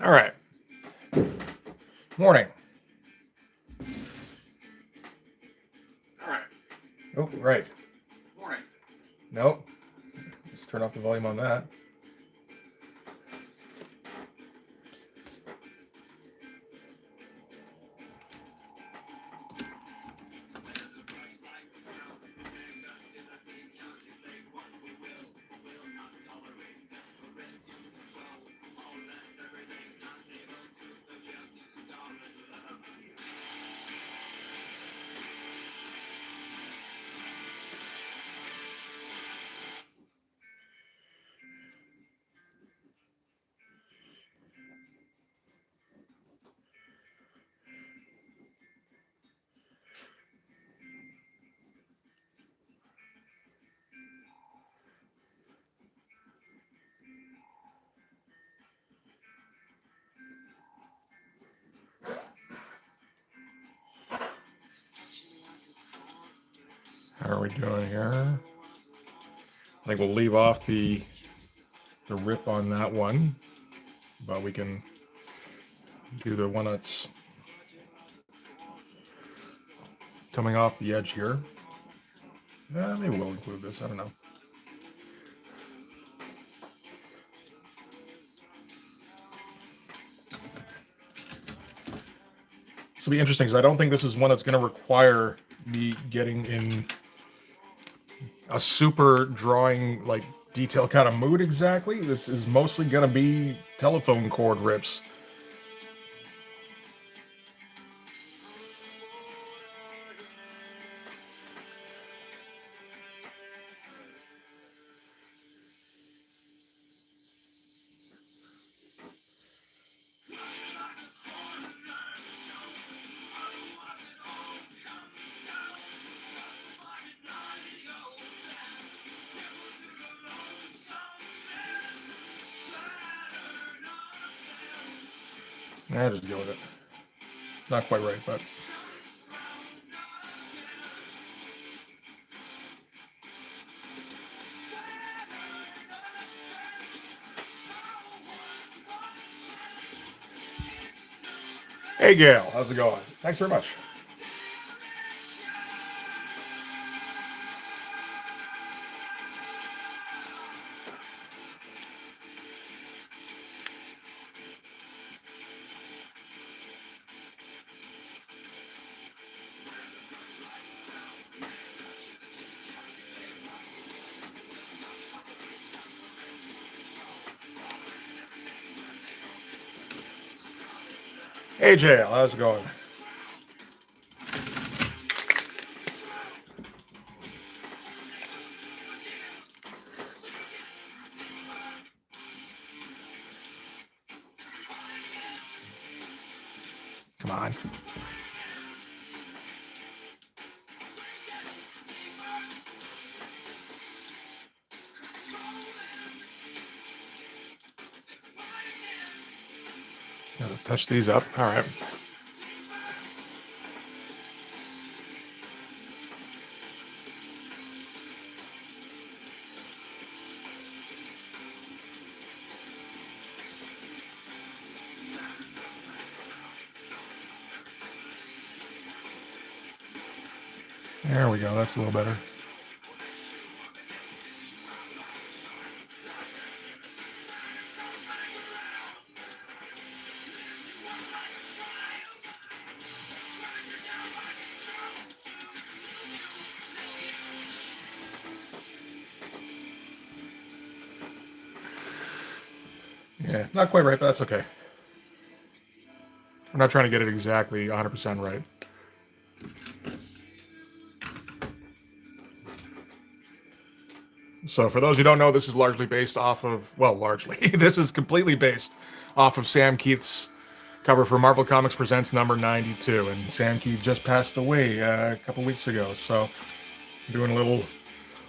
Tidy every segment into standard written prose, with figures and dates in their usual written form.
All right. Morning. All right. Oh, right. Morning. Nope. Just turn off the volume on that. How are we doing here? I think we'll leave off the rip on that one, but we can do the one that's coming off the edge here. Maybe we'll include this. I don't know. This will be interesting because I don't think this is one that's going to require me getting in a super drawing, like, detail kind of mood exactly. This is mostly going to be telephone cord rips. Just go with it. It's not quite right, but hey, Gail, how's it going? Thanks very much. Hey, JL, how's it going? Come on. Gotta touch these up. All right. There we go. That's a little better. Yeah, not quite right, but that's okay. I'm not trying to get it exactly 100% right. So for those who don't know, this is largely based off of, well, largely, this is completely based off of Sam Kieth's cover for Marvel Comics Presents number 92. And Sam Kieth just passed away a couple weeks ago. So I'm doing a little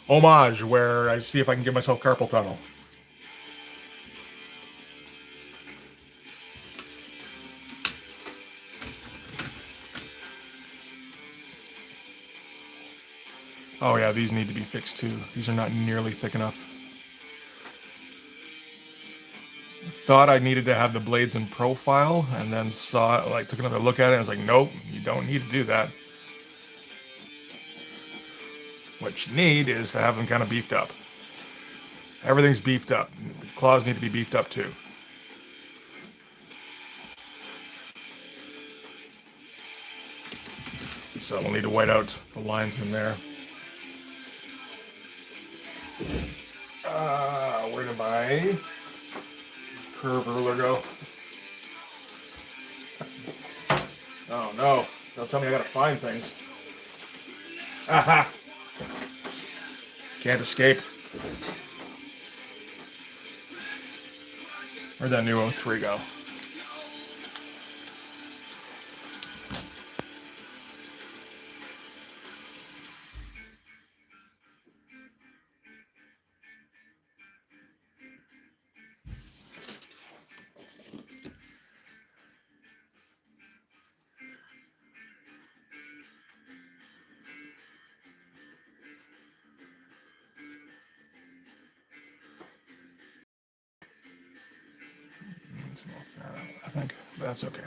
homage where I see if I can give myself carpal tunnel. Oh yeah, these need to be fixed too. These are not nearly thick enough. thought I needed to have the blades in profile, and then took another look at it, and I was like, nope, you don't need to do that. What you need is to have them kind of beefed up. Everything's beefed up. The claws need to be beefed up too. So we'll need to white out the lines in there. Where did my curve ruler go? Oh no, don't tell me I gotta find things. Aha! Can't escape. Where'd that new 03 go? I think that's okay.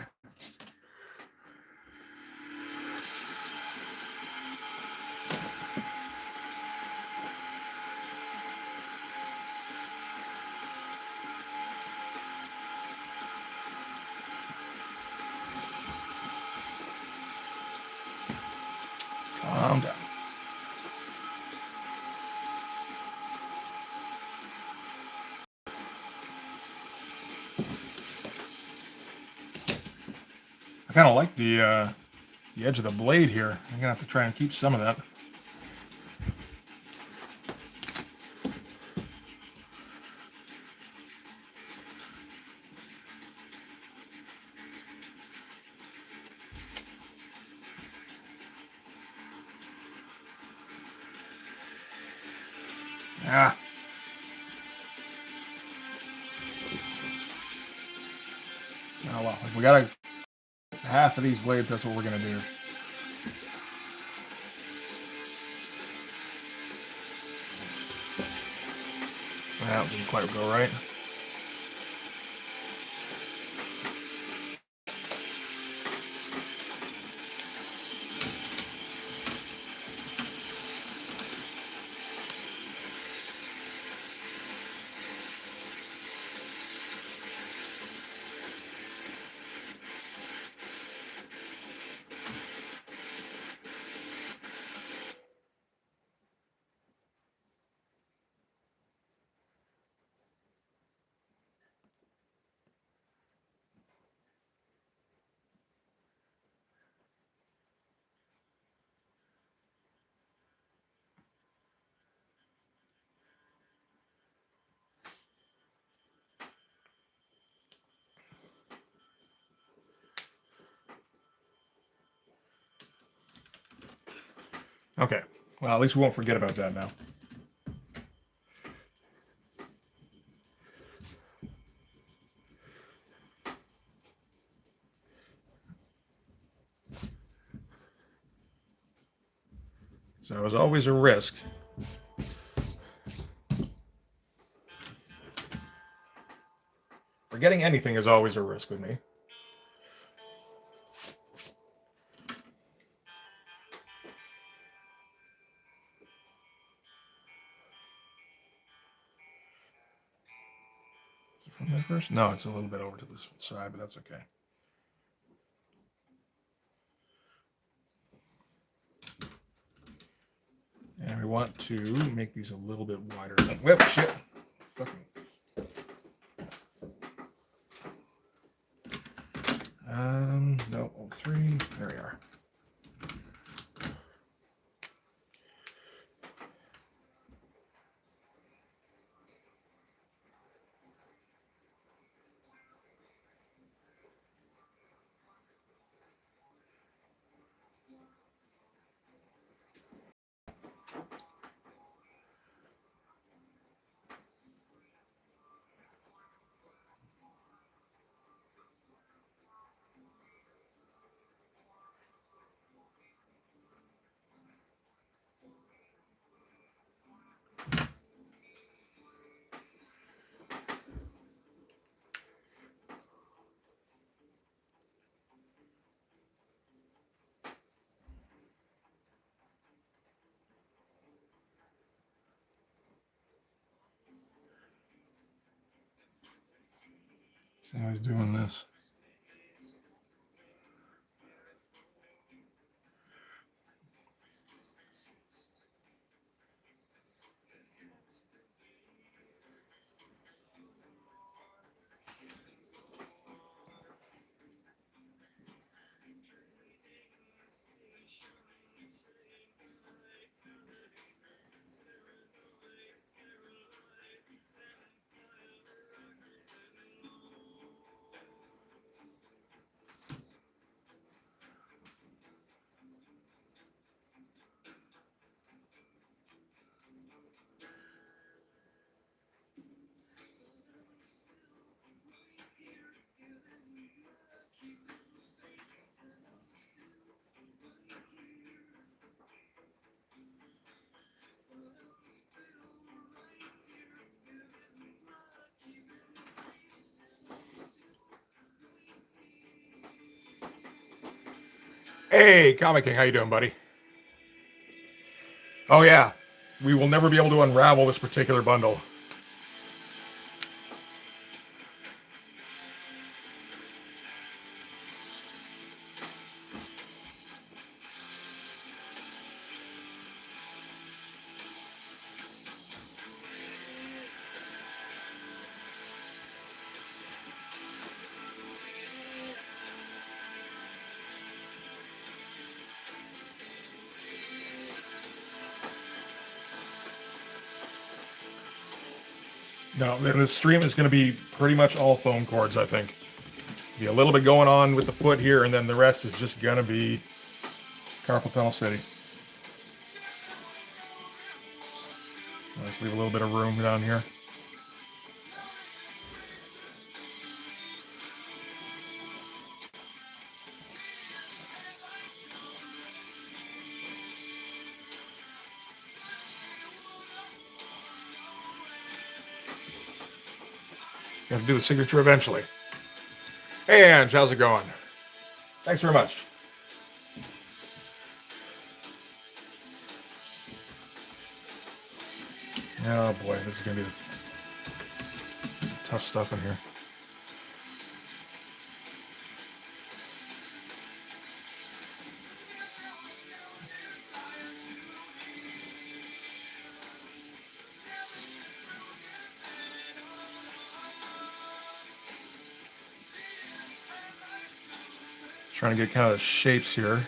Calm down. I kind of like the edge of the blade here. I'm gonna have to try and keep some of that. Ah. Oh well, if we got half of these blades, that's what we're gonna do. That didn't quite go right. Okay. Well, at least we won't forget about that now. So it was always a risk. Forgetting anything is always a risk with me. Is it from there first? No, it's a little bit over to this side, but that's okay. And we want to make these a little bit wider. Whip, shit. Fucking. No, 03. There we are. See how he's doing this. Hey, Comic King, how you doing, buddy? Oh yeah, we will never be able to unravel this particular bundle. No, the stream is going to be pretty much all foam cords, I think. Be a little bit going on with the foot here, and then the rest is just going to be carpal tunnel city. Let's leave a little bit of room down here. You have to do the signature eventually. Hey, Ange, how's it going? Thanks very much. Oh boy, this is going to be some tough stuff in here. Trying to get kind of the shapes here.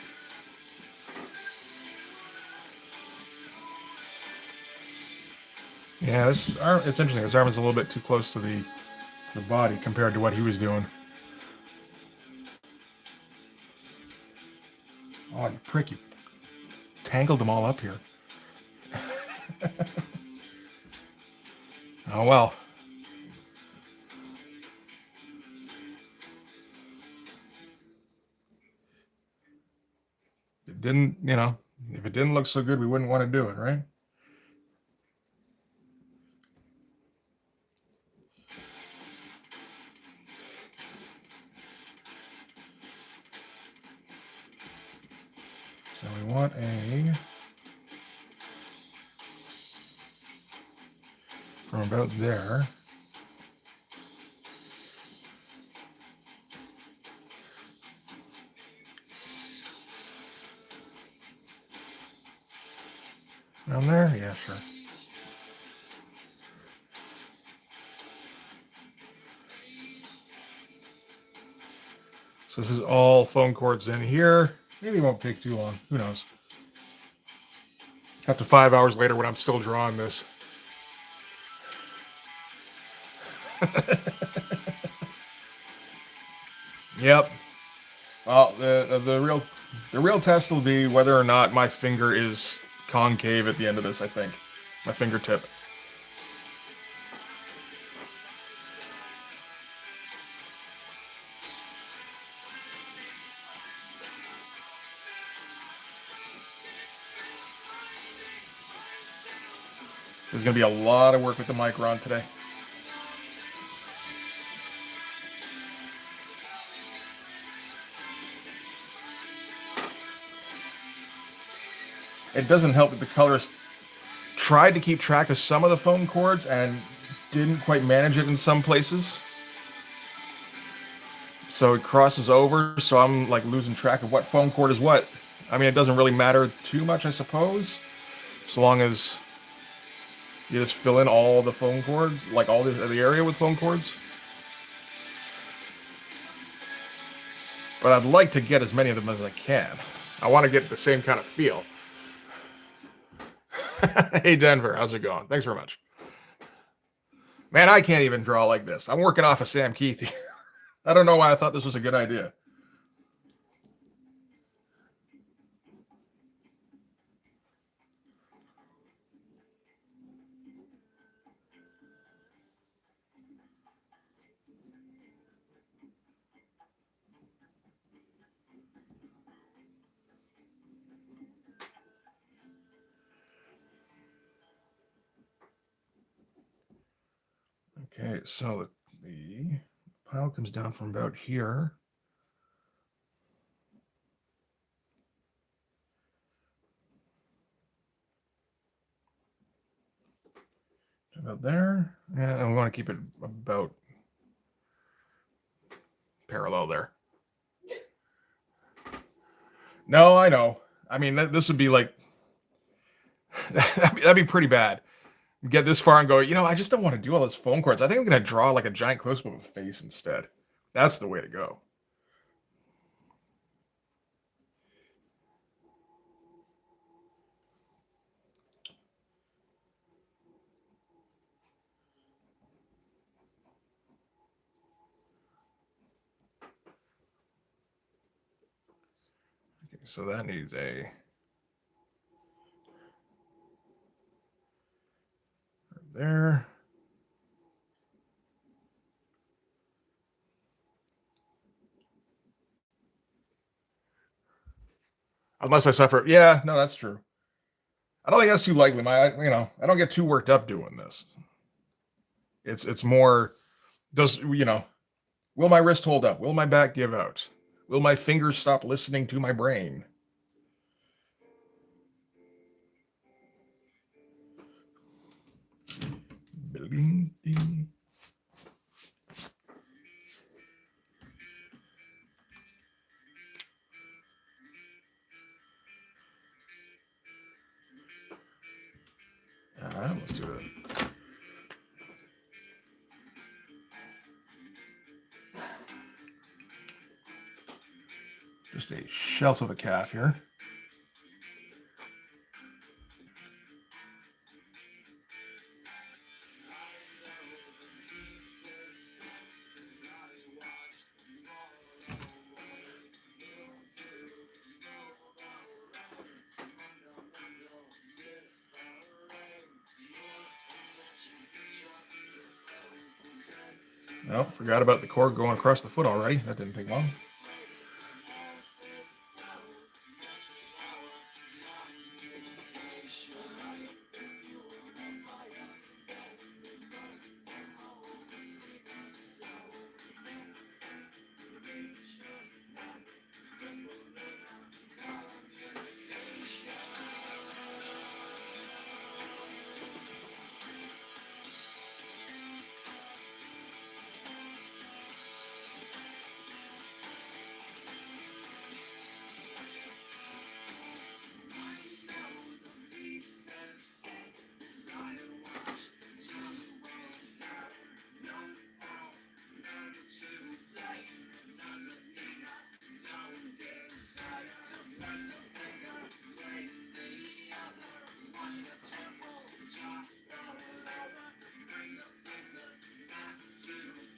Yeah, this arm, it's interesting. His arm is a little bit too close to the body compared to what he was doing. Oh, you prick. You tangled them all up here. Oh, well. It didn't, you know, if it didn't look so good, we wouldn't want to do it, right? So we want a, from about there. Down there? Yeah, sure. So this is all foam cords in here. Maybe it won't take too long. Who knows? Up to 5 hours later when I'm still drawing this. Yep. Well, the real test will be whether or not my finger is concave at the end of this, I think. My fingertip. There's going to be a lot of work with the micron today. It doesn't help that the colorist tried to keep track of some of the foam cords and didn't quite manage it in some places. So it crosses over, so I'm like losing track of what phone cord is what. I mean, it doesn't really matter too much, I suppose, so long as you just fill in all the phone cords, like all the area with phone cords. But I'd like to get as many of them as I can. I want to get the same kind of feel. Hey, Denver, how's it going? Thanks very much. Man, I can't even draw like this. I'm working off of Sam Kieth here. I don't know why I thought this was a good idea. Okay, so the pile comes down from about here. About there. And we want to keep it about parallel there. No, I know. I mean, this would be like, that'd be pretty bad. Get this far and go, I just don't want to do all those phone cords. I think I'm going to draw like a giant close-up of a face instead. That's the way to go. Okay, so that needs a... Right there. Unless I suffer. Yeah, no, that's true. I don't think that's too likely. I don't get too worked up doing this. It's more, will my wrist hold up? Will my back give out? Will my fingers stop listening to my brain? Let's do it. Just a shelf of a calf here. Oh, forgot about the cord going across the foot already. That didn't take long.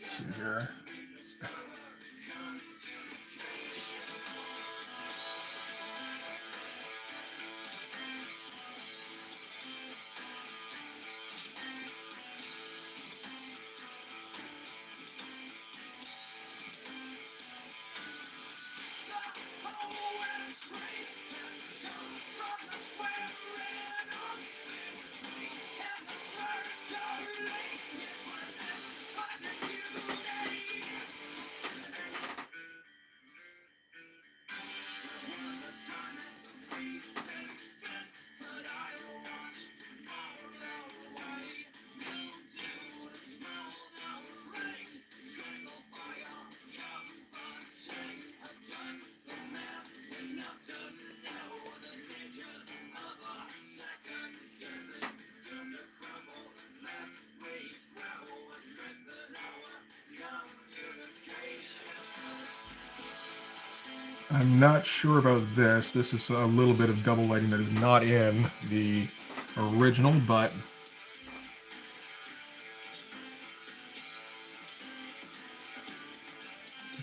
See here. I'm not sure about this. This is a little bit of double lighting that is not in the original, but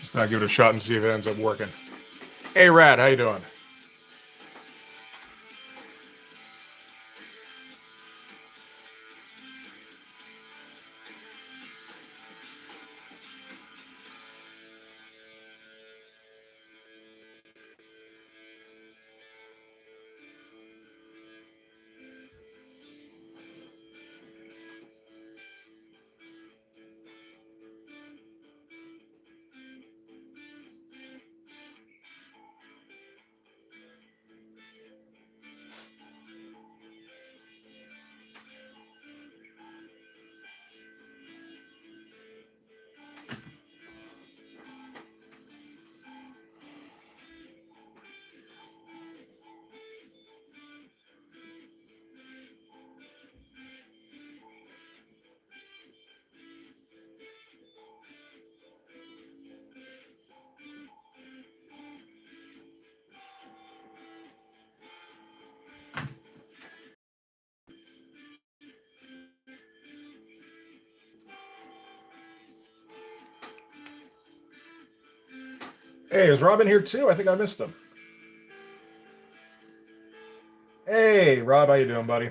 just thought I'd give it a shot and see if it ends up working. Hey, Rad, how you doing? Hey, is Robin here too? I think I missed him. Hey, Rob, how you doing, buddy?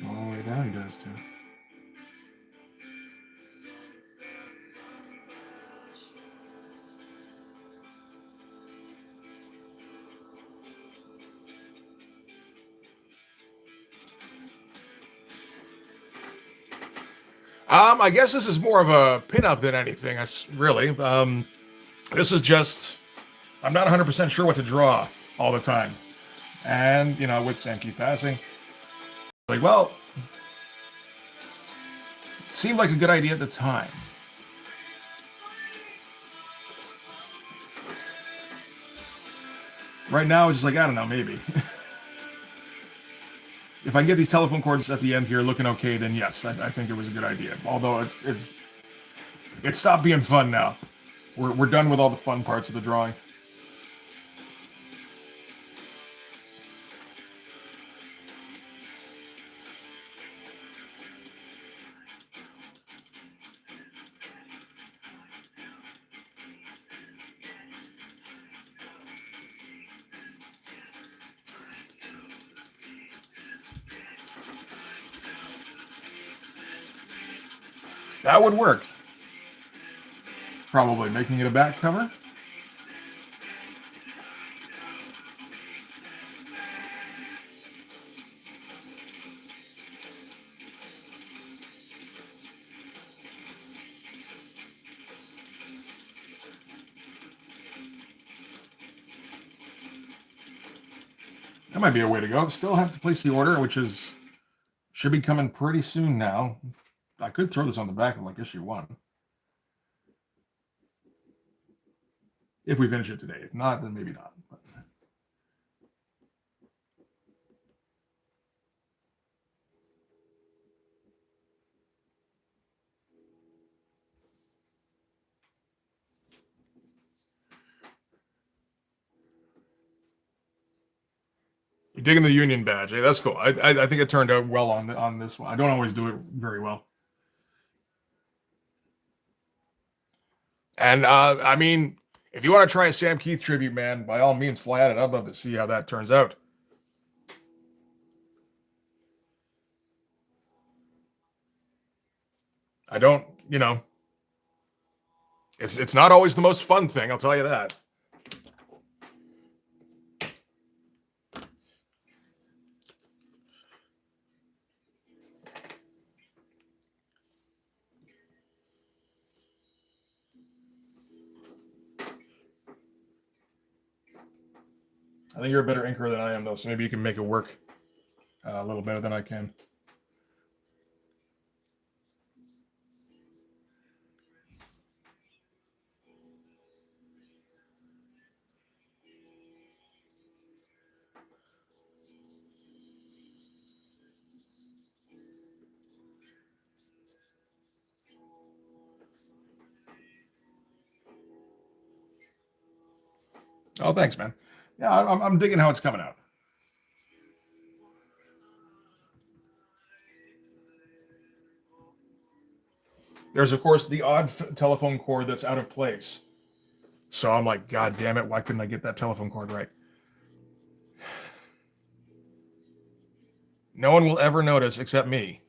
All the way down, he does too. I guess this is more of a pinup than anything. Really. This is just, I'm not 100% sure what to draw all the time. And, you know, with Sam Kieth passing, like, well, it seemed like a good idea at the time. Right now, it's just like, I don't know, maybe. If I can get these telephone cords at the end here looking okay, then yes, I think it was a good idea. Although it's stopped being fun now. We're done with all the fun parts of the drawing. That would work. Probably making it a back cover. That might be a way to go. Still have to place the order, which should be coming pretty soon now. I could throw this on the back of like issue 1. If we finish it today. If not, then maybe not. But you're digging the Union badge. Hey, that's cool. I think it turned out well on this one. I don't always do it very well. And I mean, if you want to try a Sam Kieth tribute, man, by all means, fly at it. I'd love to see how that turns out. I don't, you know, it's not always the most fun thing. I'll tell you that. I think you're a better inker than I am, though, so maybe you can make it work a little better than I can. Oh, thanks, man. Yeah, I'm digging how it's coming out. There's, of course, the odd telephone cord that's out of place. So I'm like, God damn it, why couldn't I get that telephone cord right? No one will ever notice except me.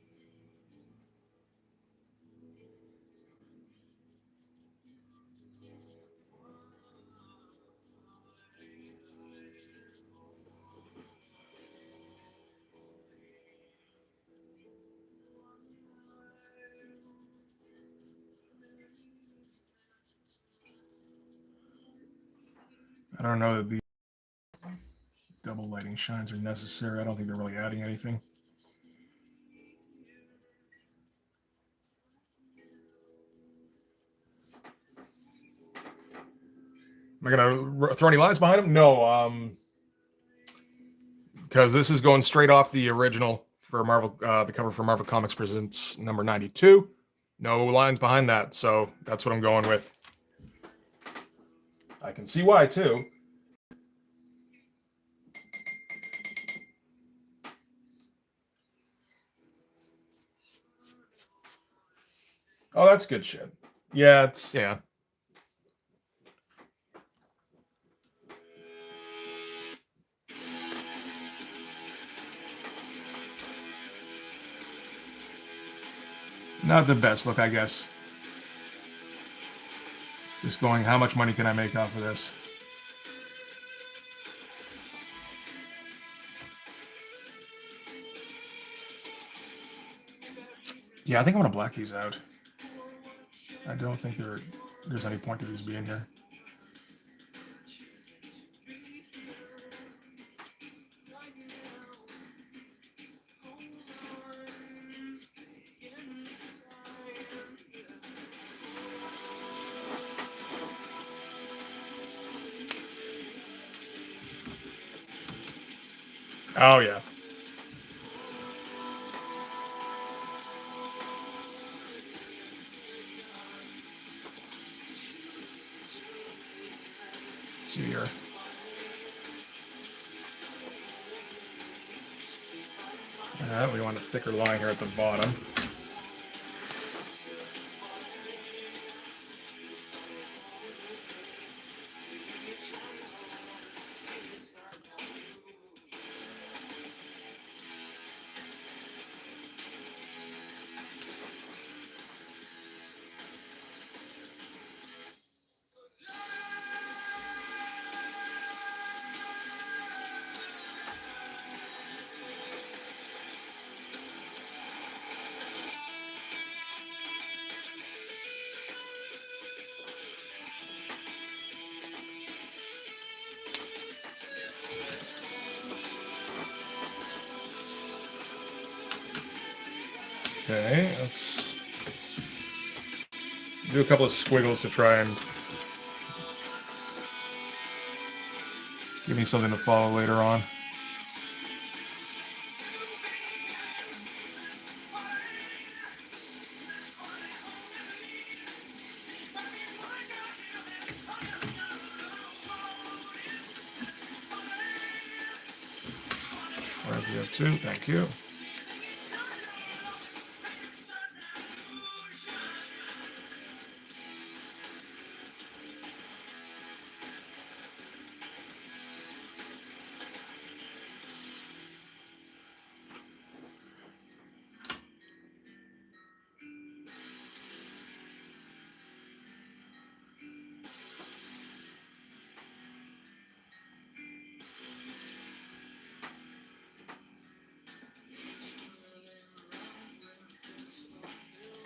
I don't know that the double lighting shines are necessary. I don't think they're really adding anything. Am I gonna throw any lines behind them? No, because this is going straight off the original for Marvel, the cover for Marvel Comics Presents number 92. No lines behind that, so that's what I'm going with. I can see why too. Oh, that's good shit. Yeah, it's yeah. Not the best look, I guess. Just going, how much money can I make off of this? Yeah, I think I'm gonna black these out. I don't think there's any point to these being here. Oh yeah. Let's see here. We want a thicker line here at the bottom. Okay, let's do a couple of squiggles to try and give me something to follow later on. Where's the F2? Thank you.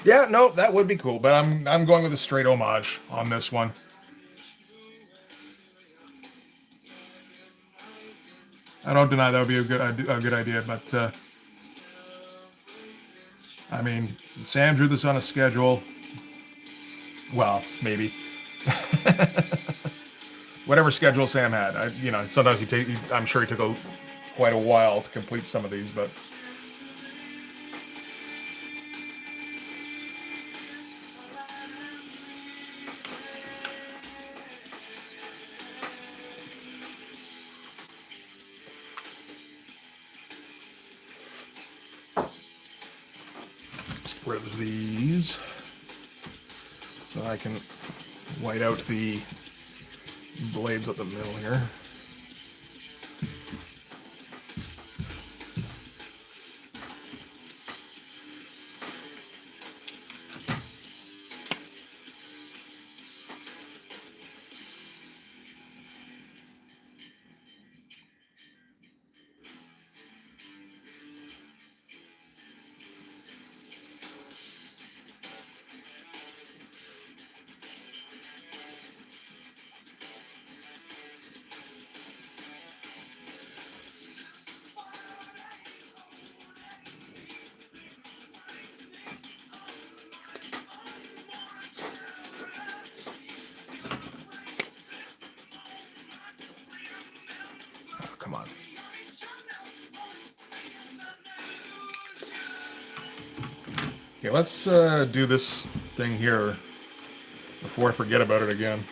Yeah, no, that would be cool, but I'm going with a straight homage on this one. I don't deny that would be a good idea, but I mean, Sam drew this on a schedule. Well, maybe whatever schedule Sam had. Sometimes I'm sure he took quite a while to complete some of these, but. Get rid of these so I can white out the blades up the middle here. Oh, come on. Okay, let's do this thing here before I forget about it again.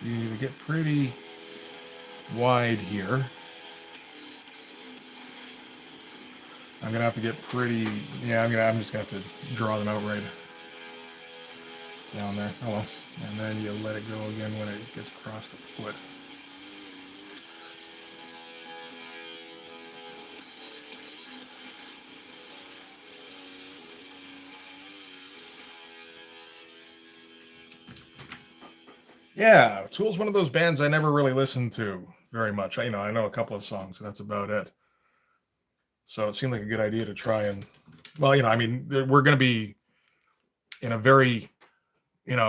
You get pretty wide here. I'm gonna have to get pretty. Yeah, I'm just gonna have to draw them out right down there. Oh well. And then you let it go again when it gets across the foot. Yeah, Tool's one of those bands I never really listened to very much. I know a couple of songs, and that's about it. So it seemed like a good idea to try and, well, we're going to be in a very,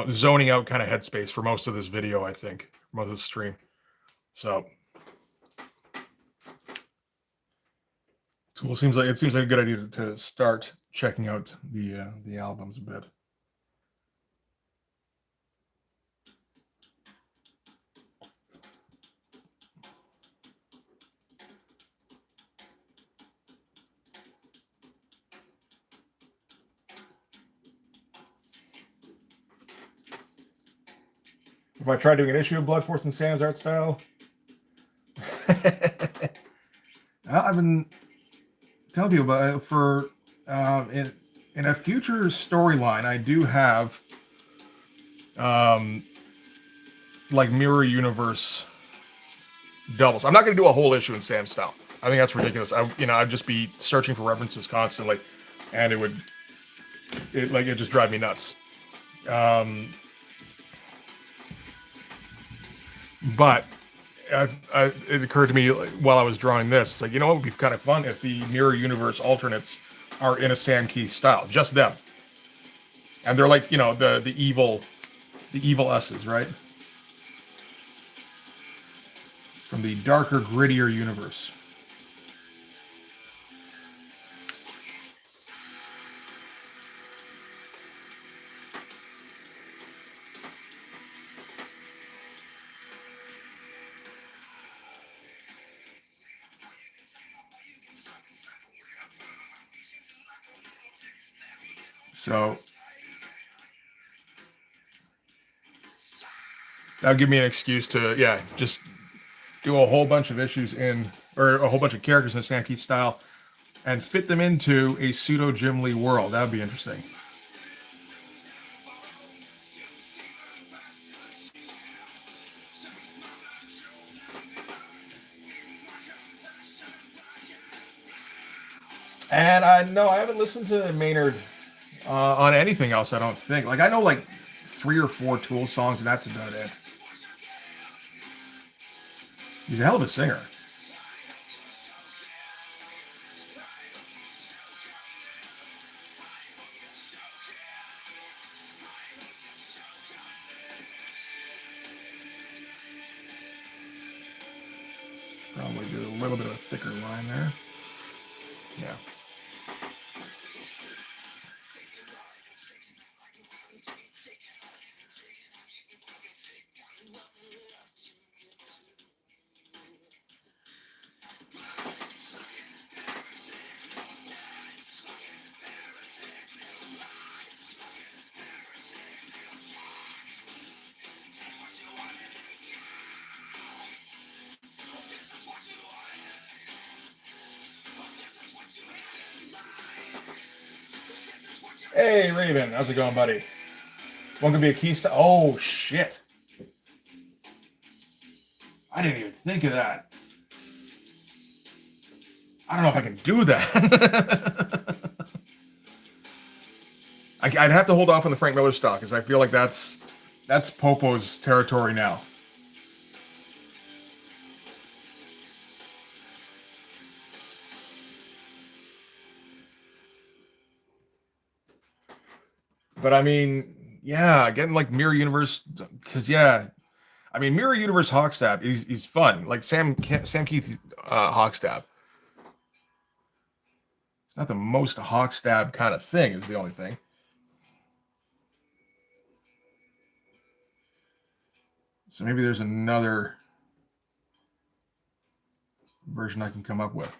zoning out kind of headspace for most of this video, I think, most of the stream. So Tool seems like a good idea to start checking out the albums a bit. If I try doing an issue of Blood Force and Sam's art style, I've been telling people about it for in a future storyline. I do have like mirror universe doubles. I'm not going to do a whole issue in Sam's style. I think that's ridiculous. I'd just be searching for references constantly, and it just drive me nuts. But it occurred to me while I was drawing this, like, what would be kind of fun if the mirror universe alternates are in a Sam Kieth style, just them, and they're like, the evil S's, right? From the darker, grittier universe. So that'll give me an excuse to, just do a whole bunch of issues or a whole bunch of characters in Sam Kieth style and fit them into a pseudo Jim Lee world. That would be interesting. And I haven't listened to Maynard on anything else, I don't think. Like, I know like 3 or 4 Tool songs, and that's about it. He's a hell of a singer. Probably do a little bit of a thicker line there. Yeah. Hey, Raven. How's it going, buddy? One could be a key style. Oh, shit. I didn't even think of that. I don't know if I can do that. I'd have to hold off on the Frank Miller stock because I feel like that's Popo's territory now. But I mean, yeah, getting like Mirror Universe, because yeah, I mean Mirror Universe Hawkstab, he's fun. Like Sam Kieth Hawkstab. It's not the most Hawkstab kind of thing. Is the only thing. So maybe there's another version I can come up with.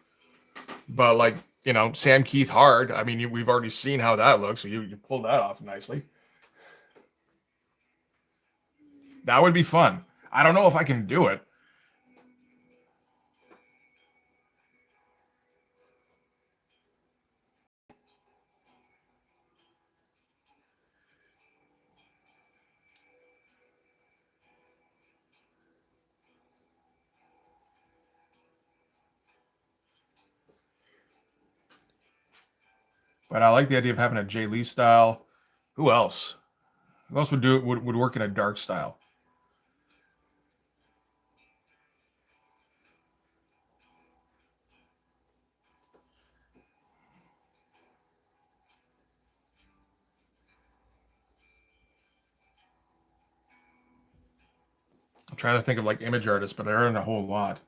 But like, you know, Sam Kieth hard. I mean, we've already seen how that looks. So you pulled that off nicely. That would be fun. I don't know if I can do it. But I like the idea of having a Jay Lee style. Who else? Who else would do it? Would work in a dark style? I'm trying to think of like image artists, but there aren't a whole lot.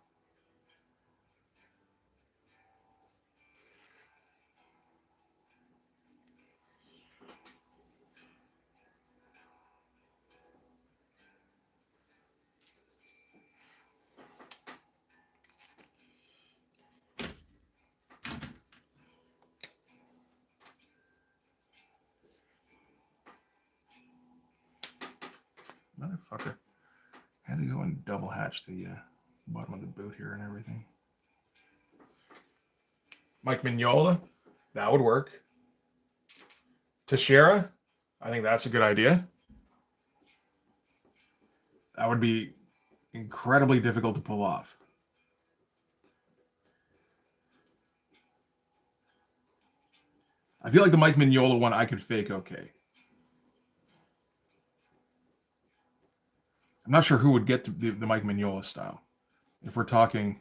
Motherfucker. I had to go and double hatch the bottom of the boot here and everything. Mike Mignola, that would work. Teixeira, I think that's a good idea. That would be incredibly difficult to pull off. I feel like the Mike Mignola one I could fake okay. I'm not sure who would get the Mike Mignola style. If we're talking,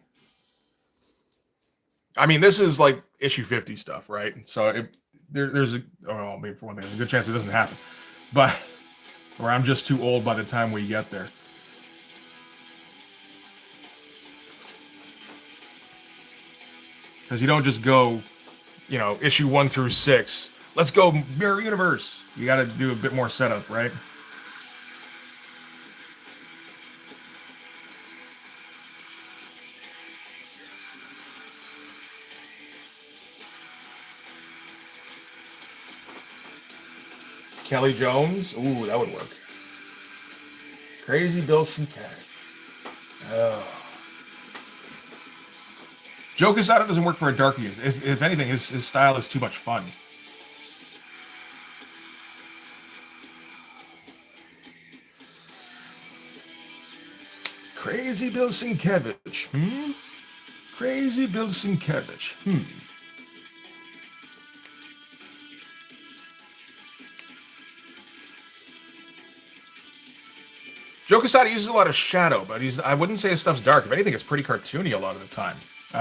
I mean, this is like issue 50 stuff, right? So there's a, oh, maybe for one thing, there's a good chance it doesn't happen. But, or I'm just too old by the time we get there. Because you don't just go, you know, issue 1 through 6. Let's go Mirror Universe. You got to do a bit more setup, right? Kelly Jones. Ooh, that would work. Crazy Bill Sinclair. Oh. Joe Quesada doesn't work for a dark unit. If anything, his style is too much fun. Crazy Bill Sienkiewicz. Crazy Bill Sienkiewicz. Joe Quesada uses a lot of shadow, but I wouldn't say his stuff's dark. If anything, it's pretty cartoony a lot of the time.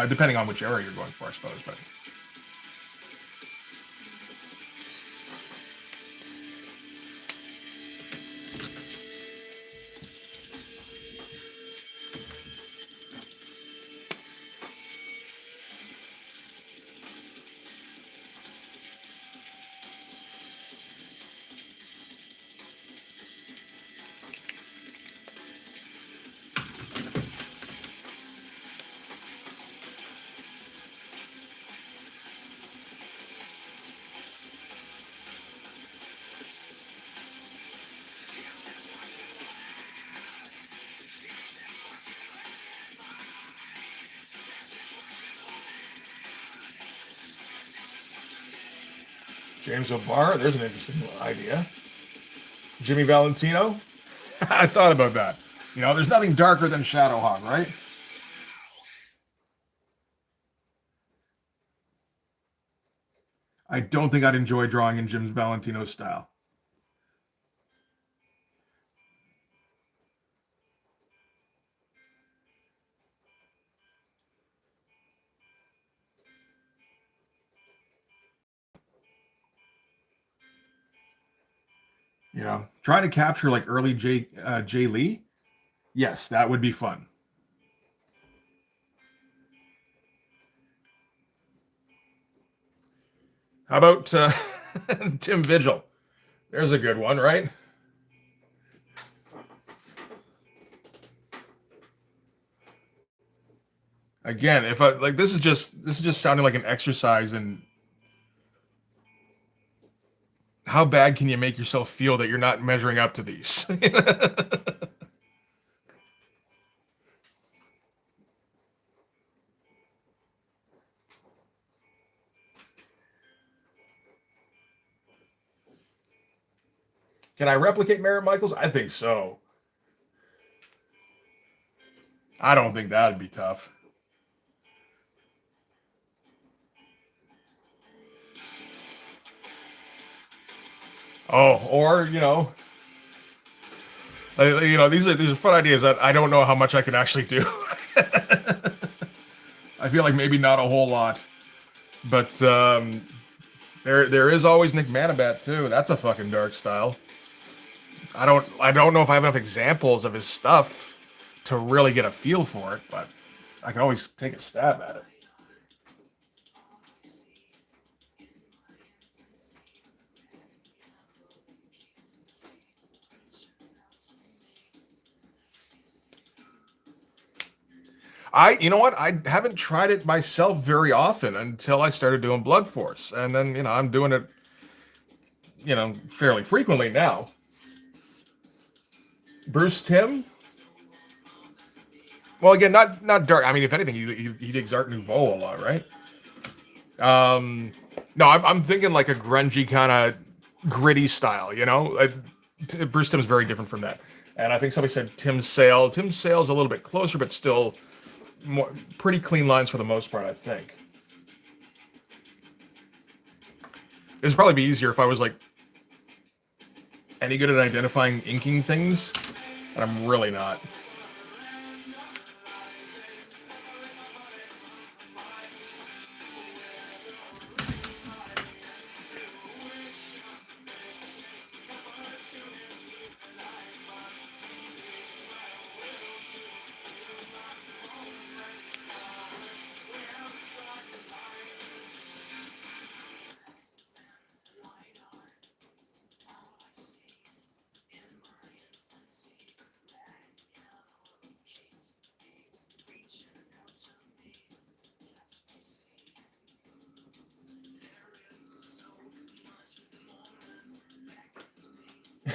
Depending on which era you're going for, I suppose. But James O'Barr, there's an interesting idea. Jimmy Valentino, I thought about that. You know, there's nothing darker than Shadowhawk, right? I don't think I'd enjoy drawing in Jim Valentino's style. You know, trying to capture like early Jay Lee. Yes, that would be fun. How about Tim Vigil? There's a good one, right? Again, if I like this is just sounding like an exercise in how bad can you make yourself feel that you're not measuring up to these. Can I replicate Merritt Michaels? I think so. I don't think that'd be tough. Oh, or these are fun ideas that I don't know how much I could actually do. I feel like maybe not a whole lot, but there is always Nick Manabat too. That's a fucking dark style. I don't know if I have enough examples of his stuff to really get a feel for it, but I can always take a stab at it. You know what? I haven't tried it myself very often until I started doing Blood Force, and then I'm doing it, fairly frequently now. Bruce Timm. Well, again, not dark. I mean, if anything, he digs Art Nouveau a lot, right? No, I'm thinking like a grungy kind of gritty style. Bruce Timm's very different from that, and I think somebody said Tim Sale. Tim Sale's a little bit closer, but still pretty clean lines for the most part, I think. This would probably be easier if I was like any good at identifying inking things, and I'm really not.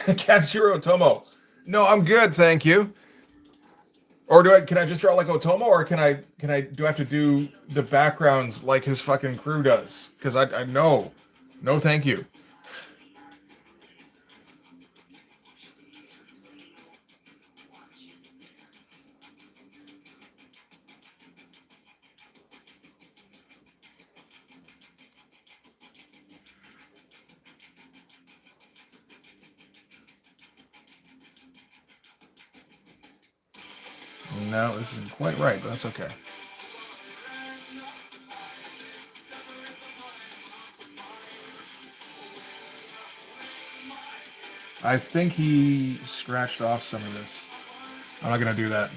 Katsuro Otomo. No, I'm good, thank you. Or can I just draw like Otomo, or do I have to do the backgrounds like his fucking crew does? Because I know. No, thank you. No, this isn't quite right, but that's okay. I think he scratched off some of this. I'm not going to do that.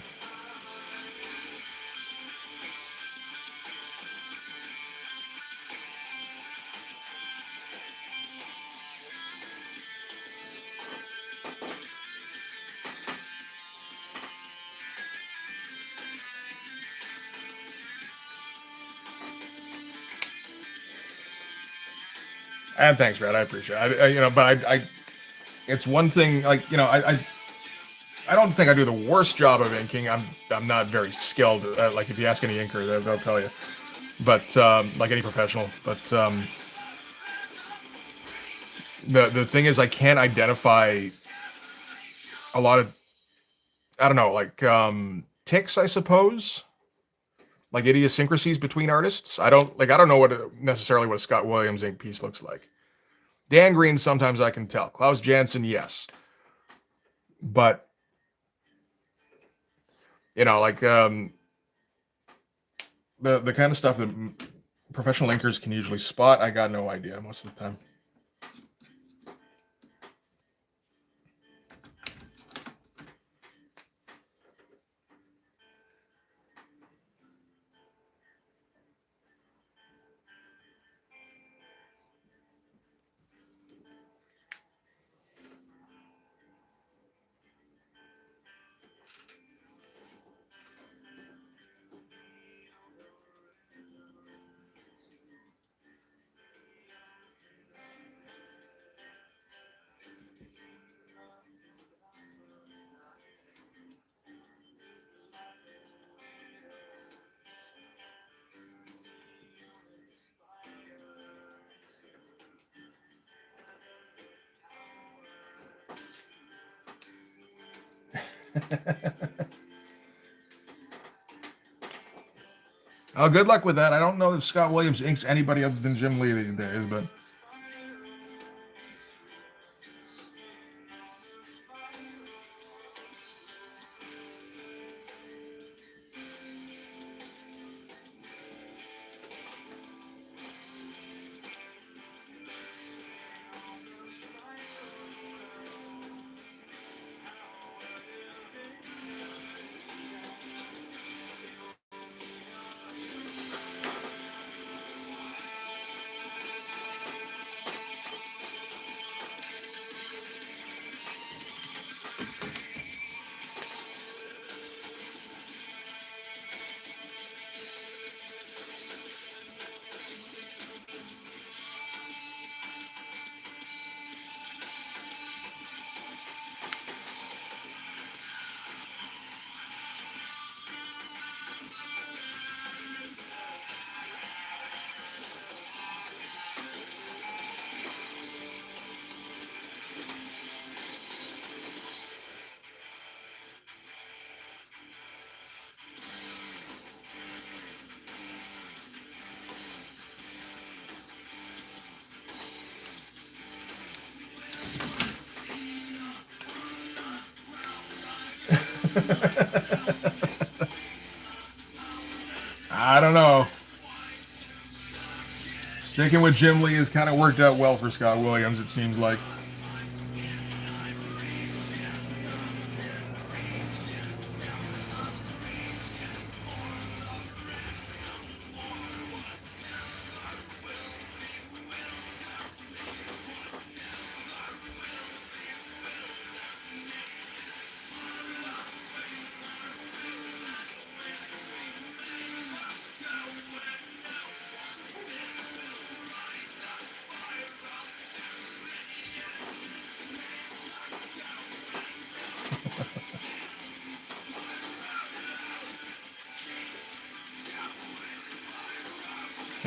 And thanks, Red. I appreciate it. It's one thing. Like I don't think I do the worst job of inking. I'm not very skilled. Like if you ask any inker, they'll tell you. But like any professional. But The thing is, I can't identify a lot of, I don't know, like ticks, I suppose, like idiosyncrasies between artists. I don't know necessarily what a Scott Williams ink piece looks like. Dan Green, sometimes I can tell. Klaus Janson, yes, but like the kind of stuff that professional inkers can usually spot, I got no idea most of the time. Oh, good luck with that. I don't know if Scott Williams inks anybody other than Jim Lee these days, but I don't know. Sticking with Jim Lee has kind of worked out well for Scott Williams, it seems like.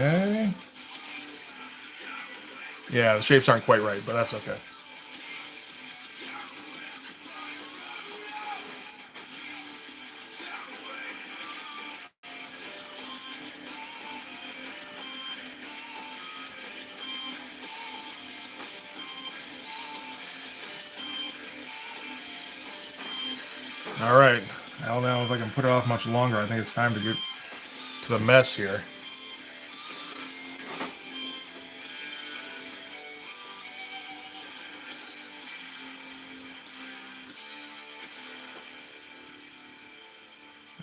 Okay. Yeah, the shapes aren't quite right, but that's okay. All right. I don't know if I can put it off much longer. I think it's time to get to the mess here.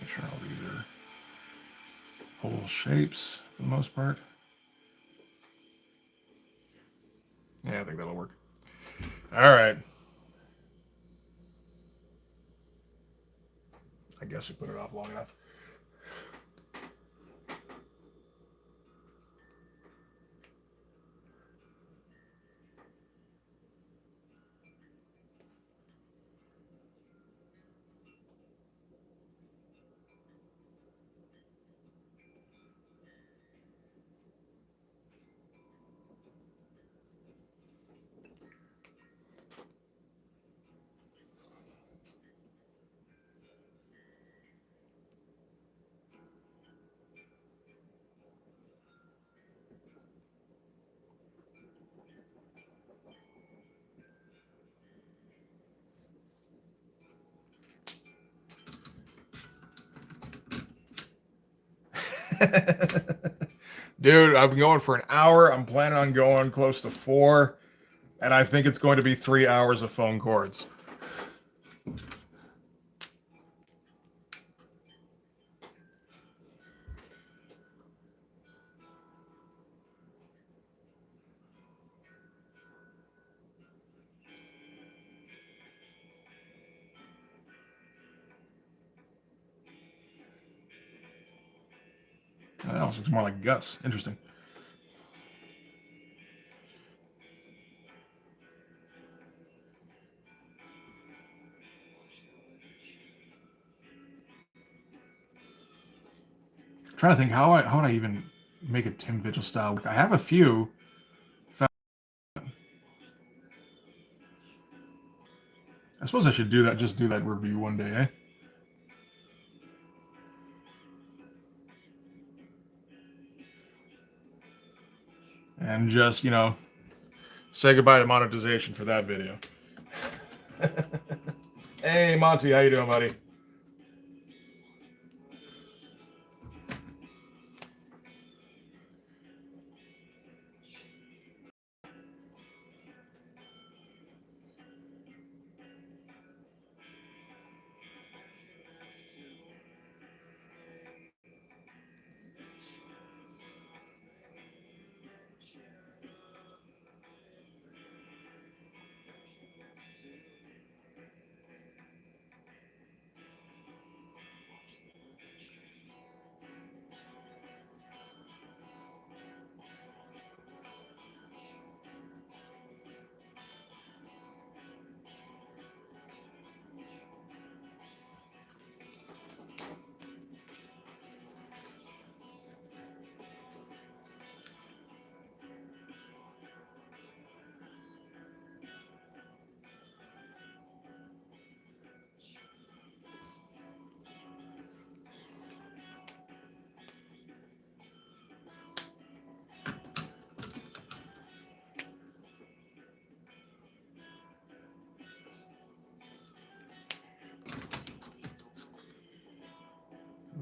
Make sure all these are whole shapes for the most part. Yeah, I think that'll work. All right. I guess we put it off long enough. Dude, I've been going for an hour. I'm planning on going close to 4, and I think it's going to be 3 hours of phone cords. I don't know, it looks more like guts. Interesting. I'm trying to think how would I even make a Tim Vigil style look. I have a few. I suppose I should do that. Just do that review one day, eh? And just, say goodbye to monetization for that video. Hey, Monty, how you doing, buddy?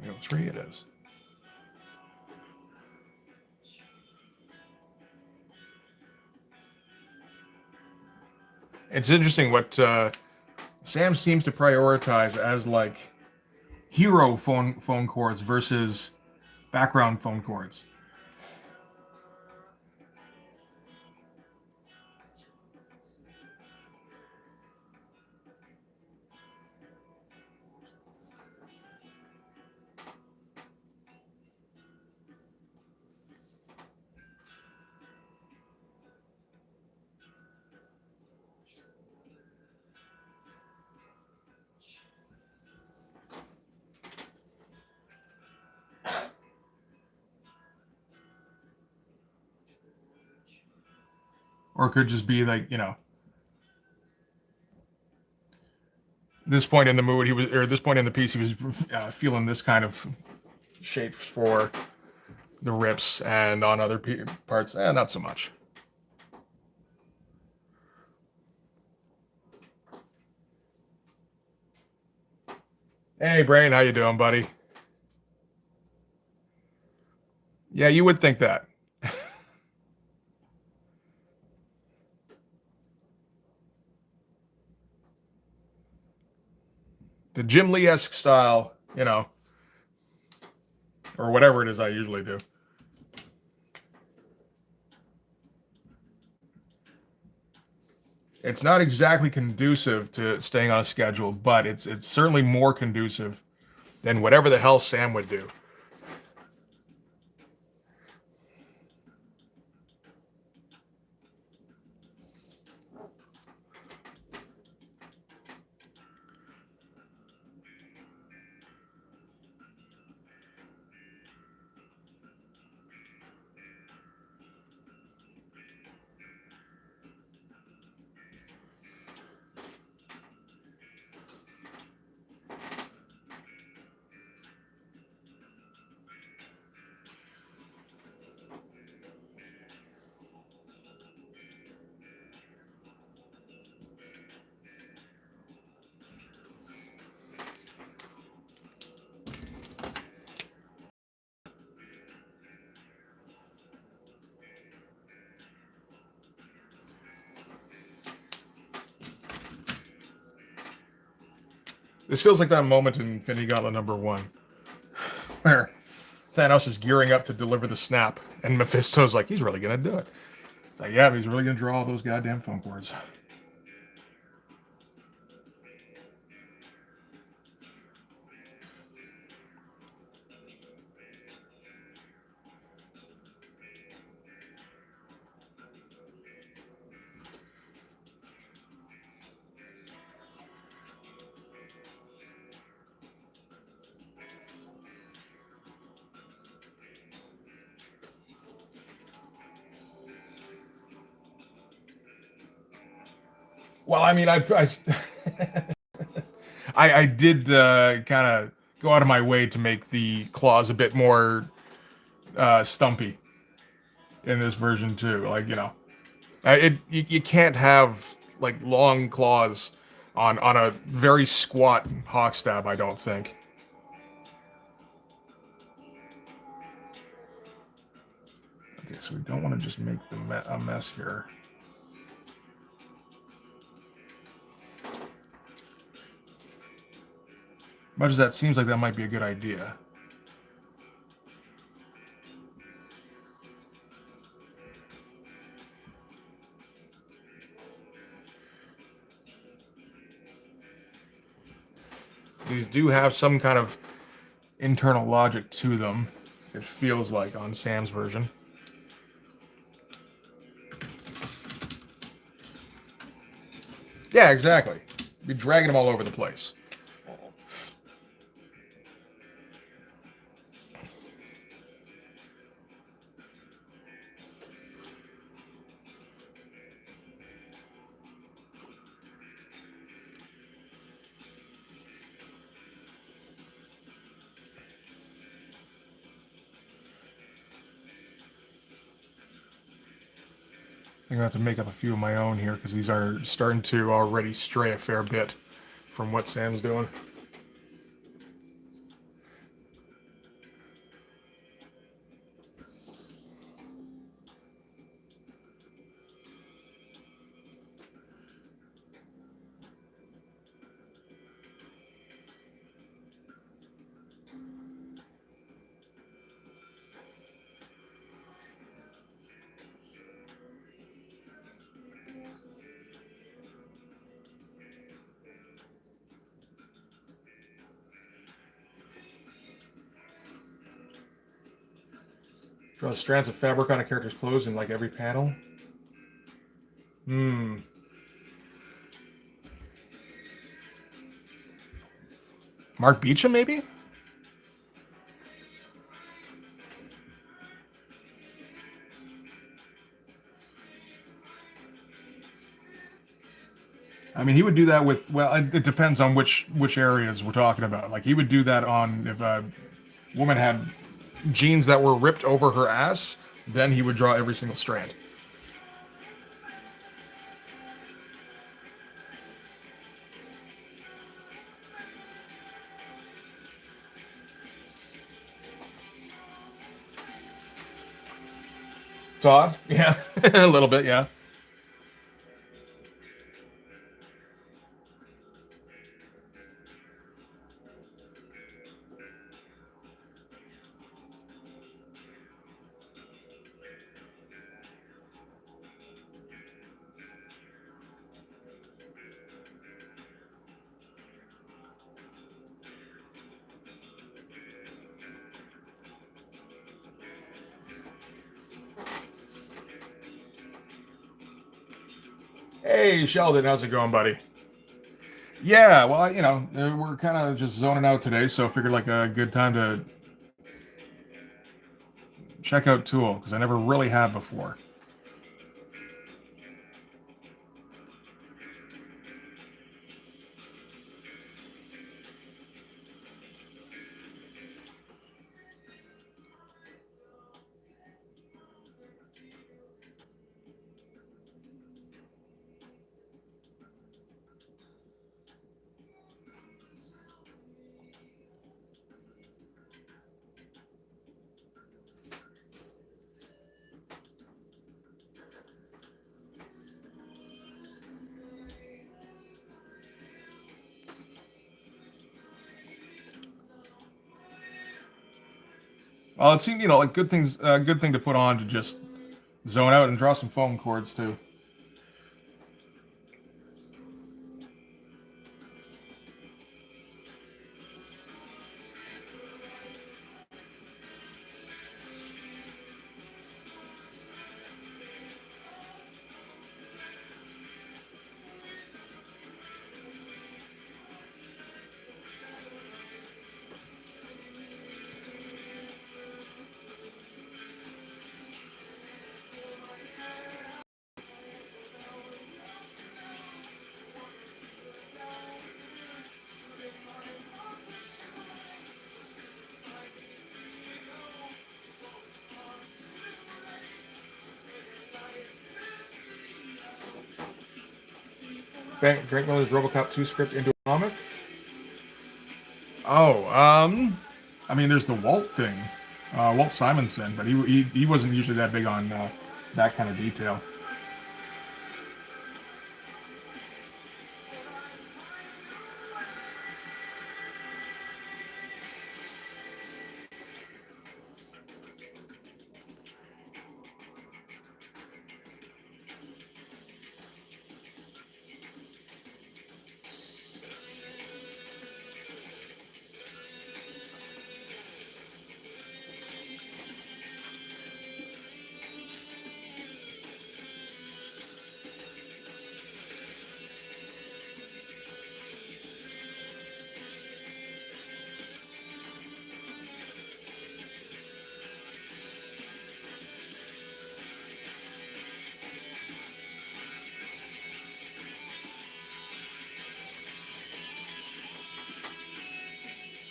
You know, 3 it is. It's interesting what Sam seems to prioritize as like hero phone cords versus background phone cords. Or it could just be like, this point in the mood, or this point in the piece, he was feeling this kind of shape for the rips, and on other parts, not so much. Hey, Brain, how you doing, buddy? Yeah, you would think that. The Jim Lee-esque style, or whatever it is I usually do. It's not exactly conducive to staying on a schedule, but it's certainly more conducive than whatever the hell Sam would do. This feels like that moment in Infinity Gauntlet #1 where Thanos is gearing up to deliver the snap, and Mephisto's like, he's really gonna do it. It's like, yeah, but he's really gonna draw all those goddamn phone cords. Well, I mean, I did kind of go out of my way to make the claws a bit more stumpy in this version too. Like, you can't have like long claws on a very squat hawk stab. I don't think. Okay, so we don't want to just make a mess here. Much as that seems like that might be a good idea. These do have some kind of internal logic to them, it feels like, on Sam's version. Yeah, exactly. Be dragging them all over the place. I'm going to have to make up a few of my own here because these are starting to already stray a fair bit from what Sam's doing. Draw strands of fabric on a character's clothes in like every panel. Hmm. Mark Beecham, maybe? I mean, he would do that with, well, it depends on which areas we're talking about. Like, he would do that on, if a woman had jeans that were ripped over her ass, then he would draw every single strand. Todd? Yeah, a little bit, yeah. Hey, Sheldon, how's it going, buddy? Yeah, well, we're kind of just zoning out today, so I figured like a good time to check out Tool because I never really have before. Well, it seemed, like good things, good thing to put on to just zone out and draw some phone chords too. Frank Miller's RoboCop 2 script into a comic. Oh, I mean, there's the Walt thing, Walt Simonson, but he wasn't usually that big on that kind of detail.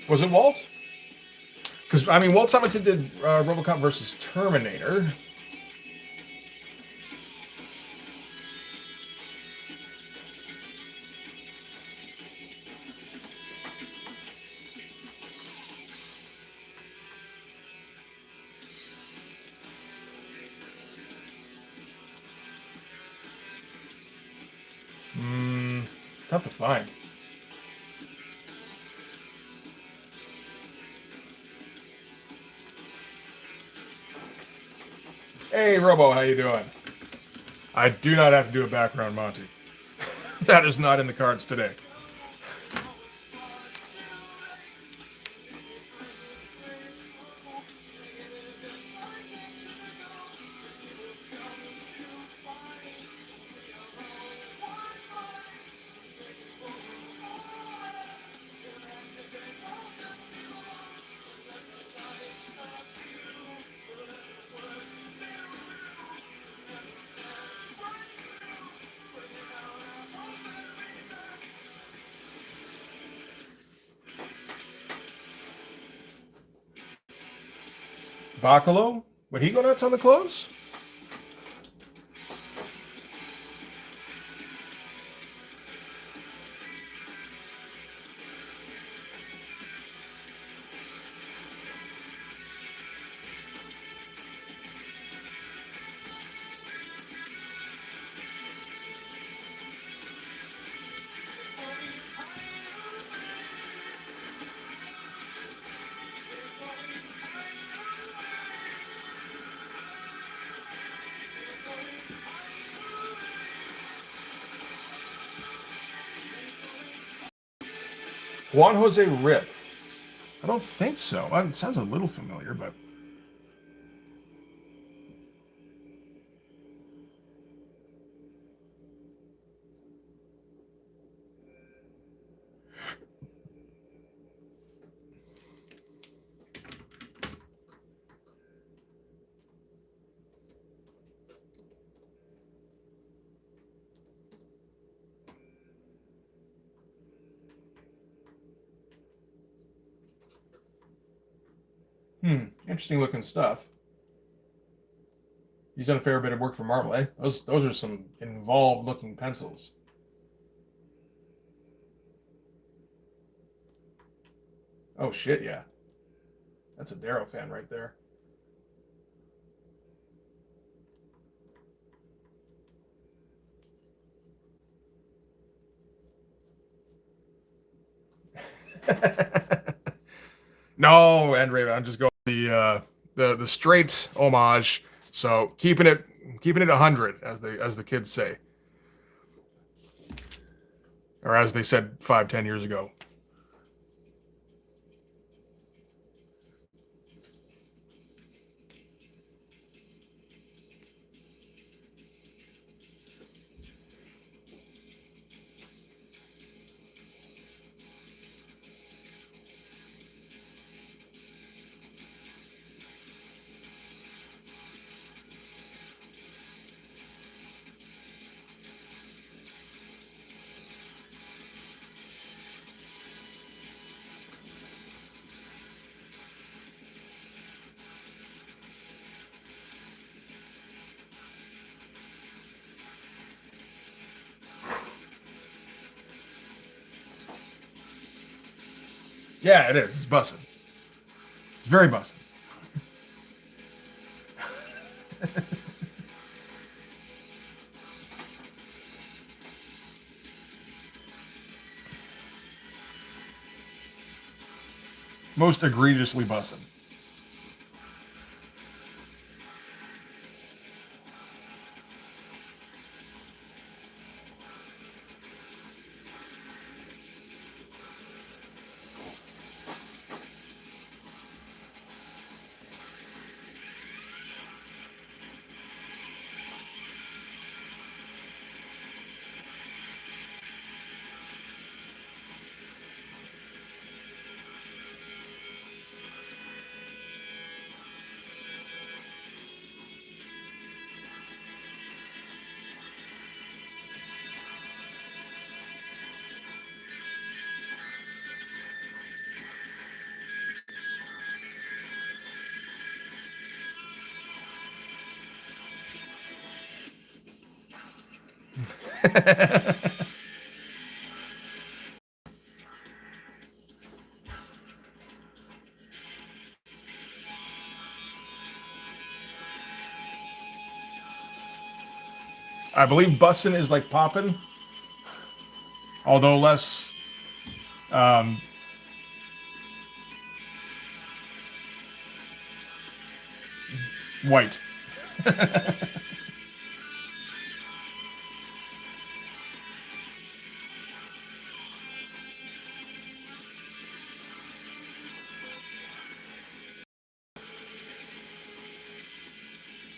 Was it Walt? Because I mean, Walt Simonson did RoboCop versus Terminator. It's tough to find. Hey, Robo, how you doing? I do not have to do a background Monty. That is not in the cards today. Bacalo? Would he go nuts on the clothes? Juan Jose Rip. I don't think so. It sounds a little familiar, but interesting looking stuff. He's done a fair bit of work for Marvel, eh? Those are some involved looking pencils. Oh shit, yeah. That's a Darrow fan right there. No, Andre, I'm just going the the straight homage. So keeping it 100, as the kids say, or as they said 5-10 years ago. Yeah, it is. It's bussin'. It's very bussin'. Most egregiously bussin'. I believe bussin' is like poppin', although less um, white.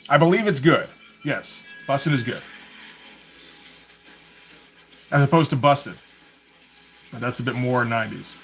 I believe it's good. Yes, bussin' is good, as opposed to busted. But that's a bit more 90s.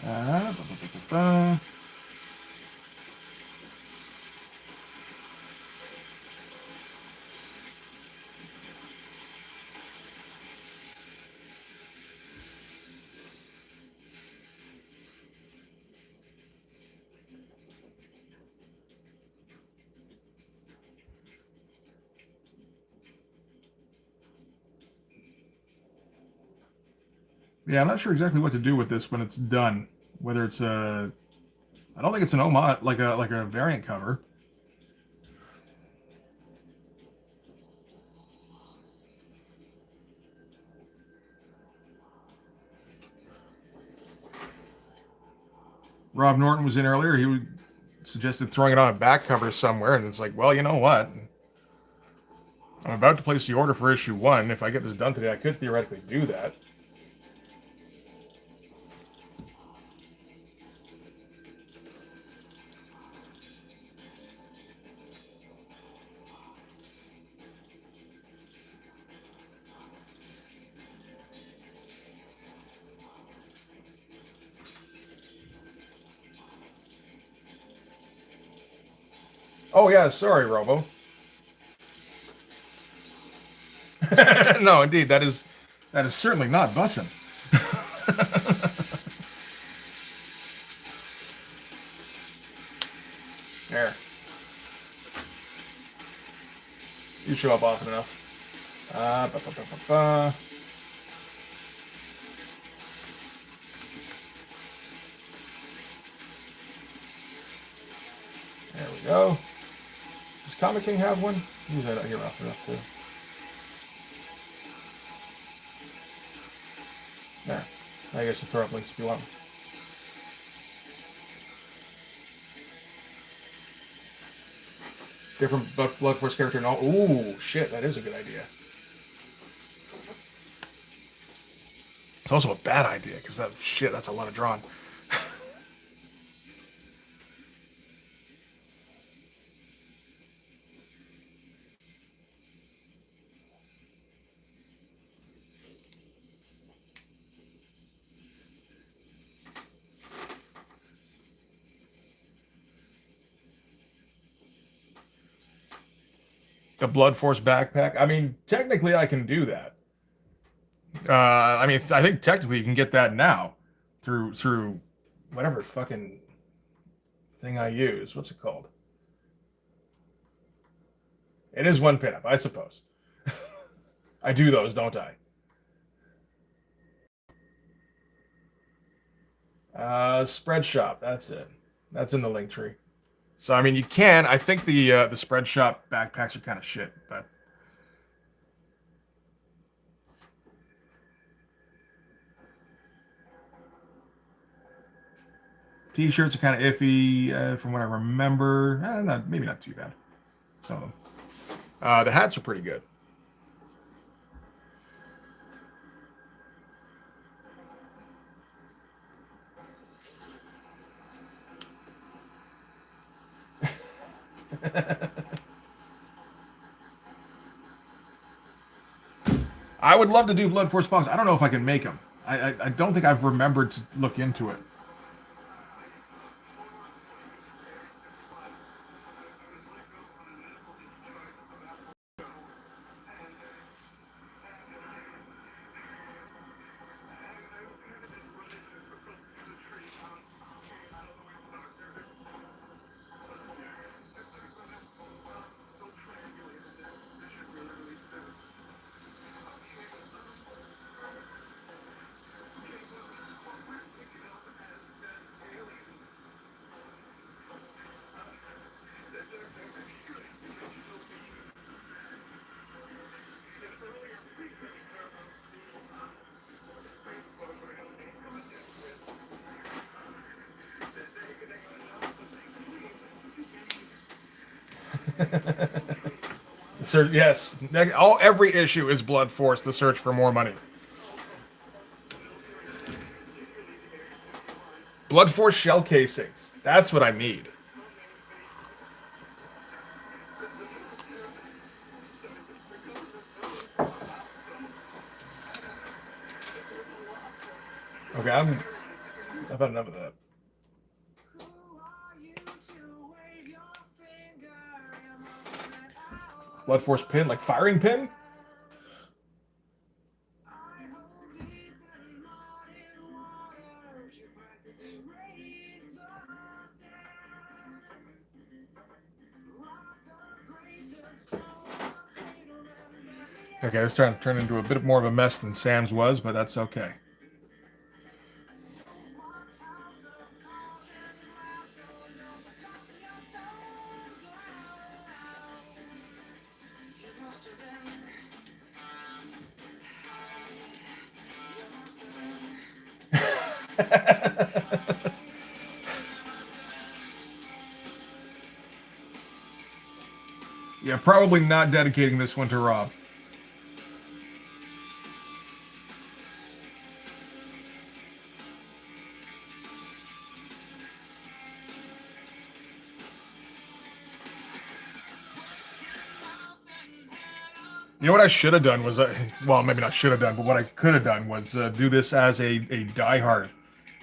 Ba, ba, ba, ba, ba. Yeah, I'm not sure exactly what to do with this when it's done. Whether it's a, I don't think it's an homage, like a variant cover. Rob Norton was in earlier. He suggested throwing it on a back cover somewhere, and it's like, well, you know what? I'm about to place the order for issue 1. If I get this done today, I could theoretically do that. Oh yeah, sorry, Robo. No, indeed, that is certainly not bussin'. There. You show up often enough. Ba, ba, ba, ba, ba. There we go. Does Comic King have one? Usually not here often enough too. There. I guess you throw up links if you want. Different Blood Force character and all. Ooh, shit, that is a good idea. It's also a bad idea, because that's a lot of drawn. The Blood Force backpack. I mean, technically I can do that. I mean, I think technically you can get that now through whatever fucking thing I use. What's it called? It is one pinup, I suppose. I do those, don't I? Spread shop. That's it. That's in the link tree. So I mean, you can. I think the spread shop backpacks are kind of shit, but t-shirts are kind of iffy from what I remember. Maybe not too bad. Some of them. The hats are pretty good. I would love to do Blood Force box. I don't know if I can make them. I don't think I've remembered to look into it. Yes, every issue is Blood Force, the search for more money. Blood Force shell casings. That's what I need. Okay, I've had enough of that. Blood Force pin, like firing pin? Okay, this turned into a bit more of a mess than Sam's was, but that's okay. Yeah, probably not dedicating this one to Rob. You know what I should have done was, well, maybe not should have done, but what I could have done was do this as a Die Hard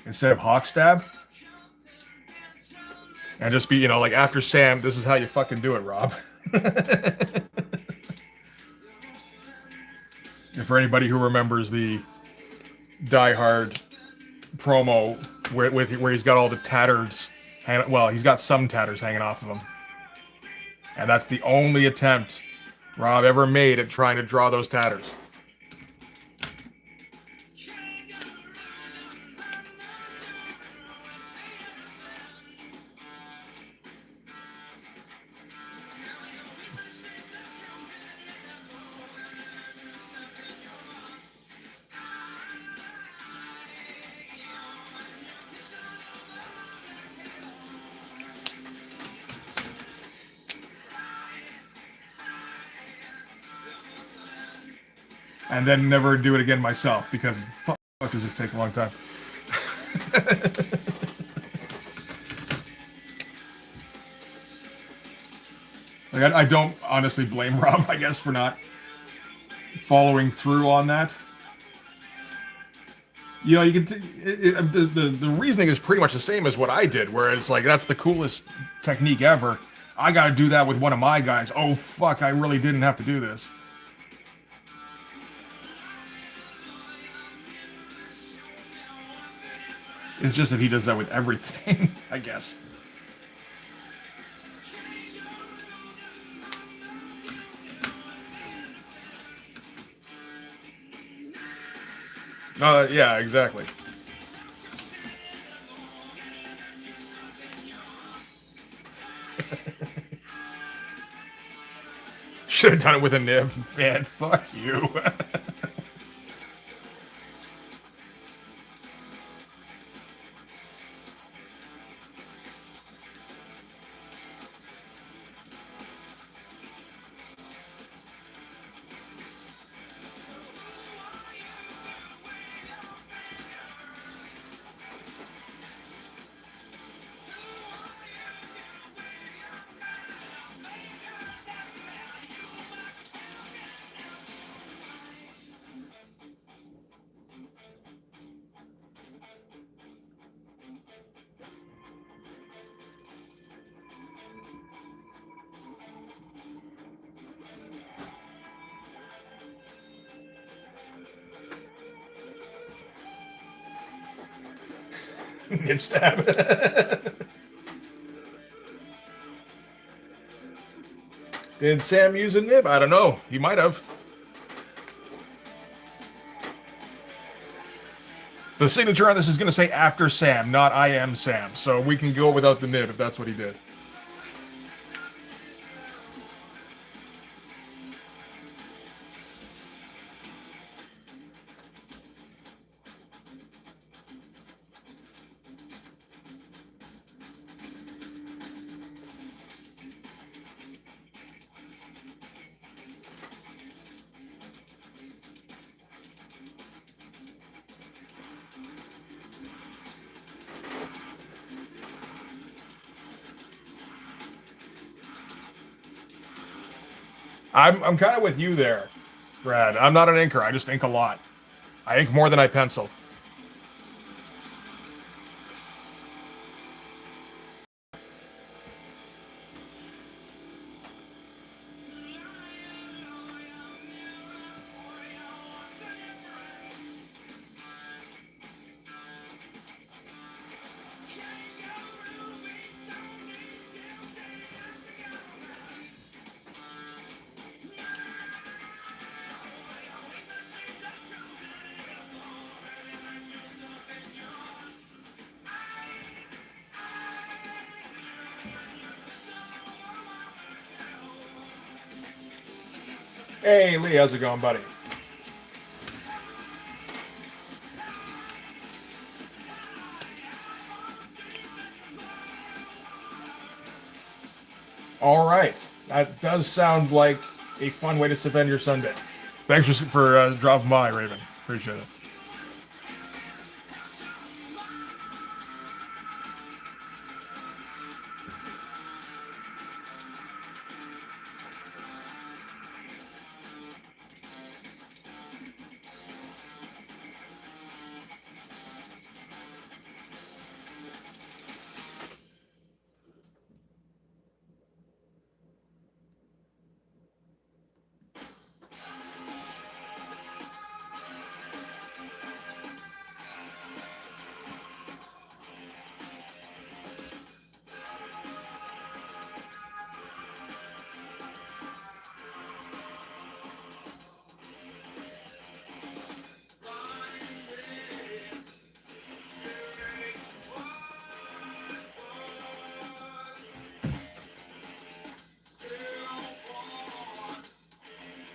instead of Hawkstab. And just be, like after Sam, this is how you fucking do it, Rob. And for anybody who remembers the Die Hard promo where he's got all the tatters hanging, well, he's got some tatters hanging off of him. And that's the only attempt Rob ever made at trying to draw those tatters. And then never do it again myself, because fuck does this take a long time. Like, I don't honestly blame Rob, I guess, for not following through on that. You can the reasoning is pretty much the same as what I did, where it's like, that's the coolest technique ever. I got to do that with one of my guys. Oh fuck, I really didn't have to do this. It's just that he does that with everything, I guess. Yeah, exactly. Should have done it with a nib. Man, fuck you. Nib stab. Did Sam use a nib? I don't know. He might have. The signature on this is going to say after Sam, not I am Sam. So we can go without the nib if that's what he did. I'm kind of with you there, Brad. I'm not an inker. I just ink a lot. I ink more than I pencil. Hey, Lee, how's it going, buddy? All right. That does sound like a fun way to spend your Sunday. Thanks for dropping by, Raven. Appreciate it.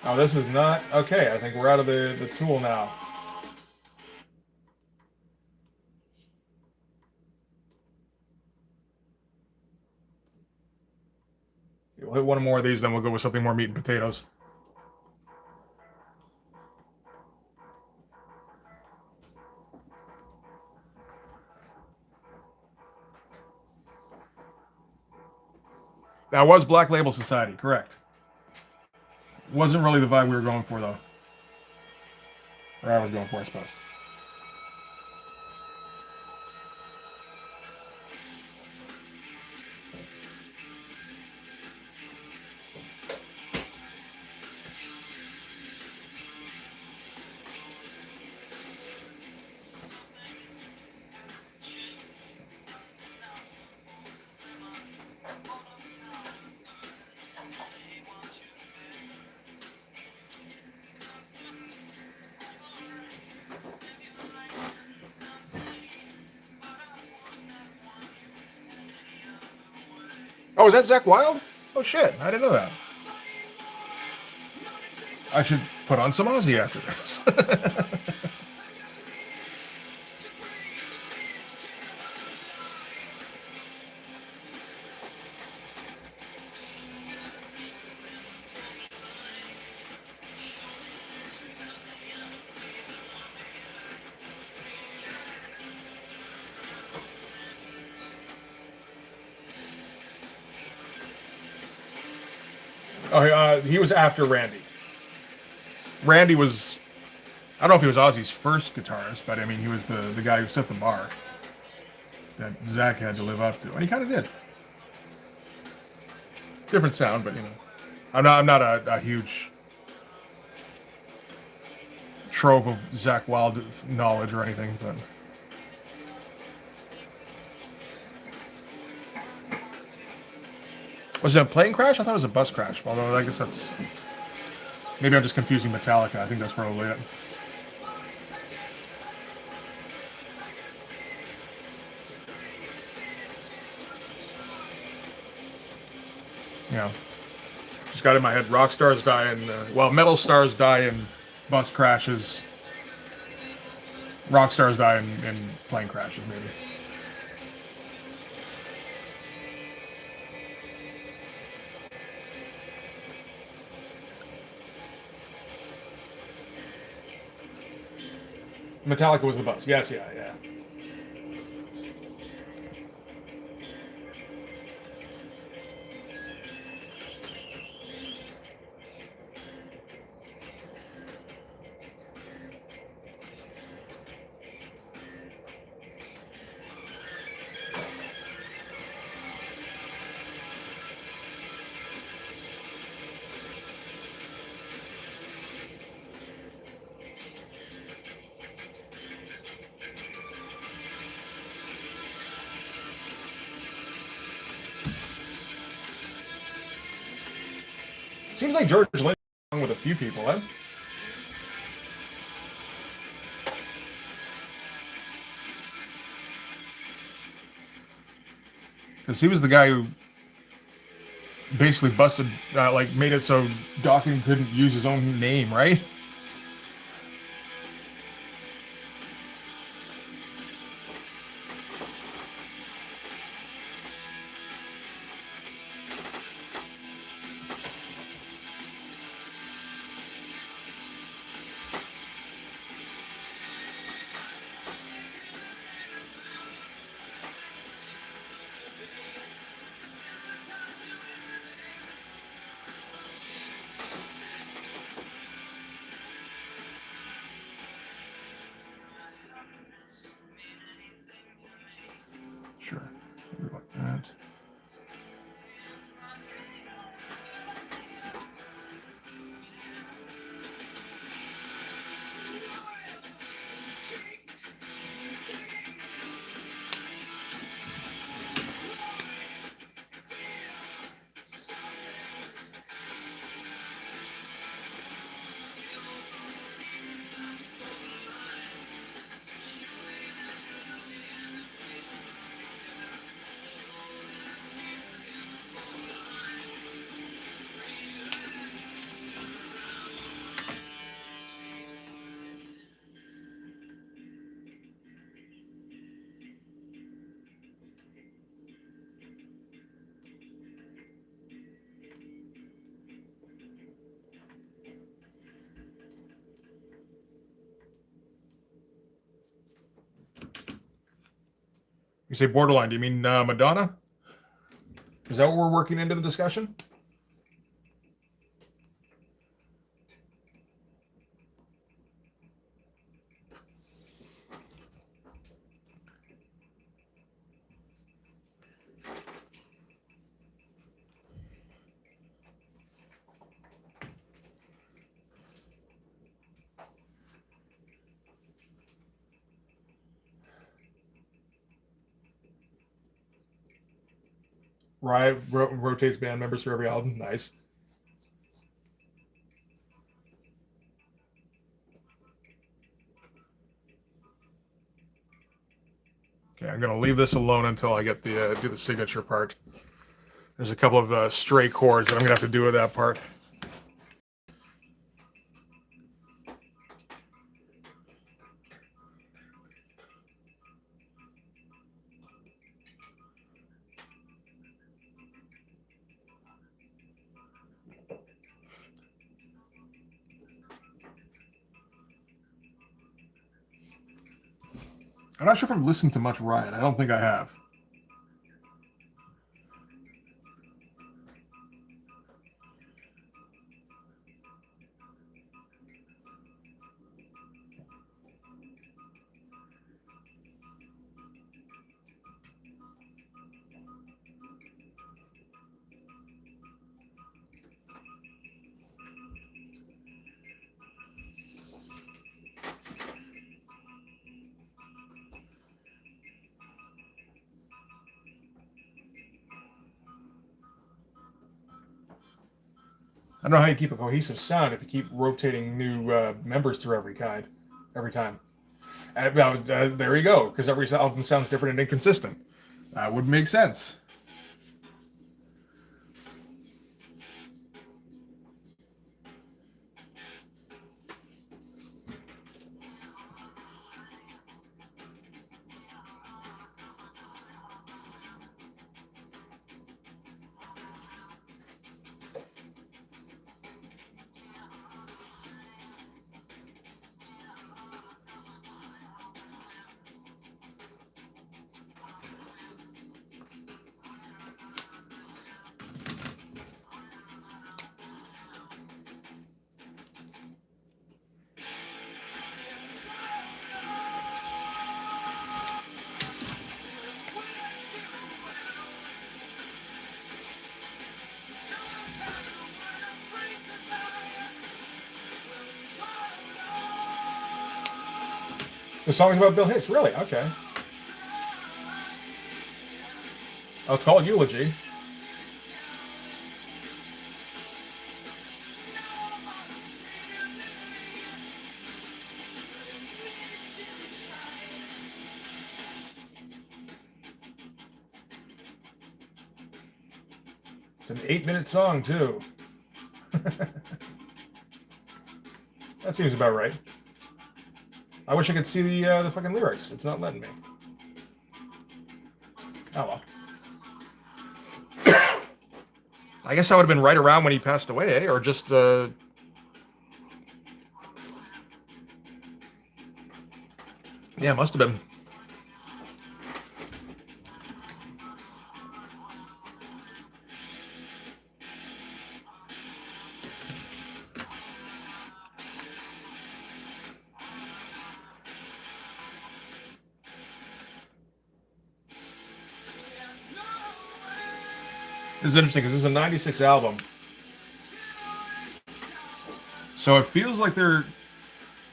Oh, this is not okay. I think we're out of the tool now. We'll hit one more of these, then we'll go with something more meat and potatoes. That was Black Label Society, correct. Wasn't really the vibe we were going for, though. Or I was going for, I suppose. Oh, is that Zach Wilde? Oh shit, I didn't know that. I should put on some Ozzy after this. Oh, he was after Randy. Randy was, I don't know if he was Ozzy's first guitarist, but I mean, he was the guy who set the bar that Zach had to live up to, and he kind of did. Different sound, but you know, I'm not a huge trove of Zach Wilde knowledge or anything, but. Was it a plane crash? I thought it was a bus crash. Although I guess that's, maybe I'm just confusing Metallica. I think that's probably it. Yeah. Just got in my head. Rock stars die in, well, metal stars die in bus crashes. Rock stars die in plane crashes, maybe. Metallica was the bus. Yes, yeah, yeah. Seems like George Lynch along with a few people, eh? Because he was the guy who basically busted, like, made it so Dawkins couldn't use his own name, right? Sure. Maybe like that. You say borderline. Do you mean Madonna? Is that what we're working into the discussion? Right, rotates band members for every album. Nice. Okay, I'm going to leave this alone until I get the do the signature part. There's a couple of stray chords that I'm going to have to do with that part. I'm not sure if I've listened to much Riot. I don't think I have. I don't know how you keep a cohesive sound if you keep rotating new members through every time. There you go, because every album sounds different and inconsistent. That would make sense. The song's about Bill Hicks, really? Okay. Oh, it's called Eulogy. It's an 8-minute song, too. That seems about right. I wish I could see the fucking lyrics. It's not letting me. Oh well. I guess that would have been right around when he passed away, eh? Or just the. Yeah, must have been. This is interesting because this is a '96 album, so it feels like they're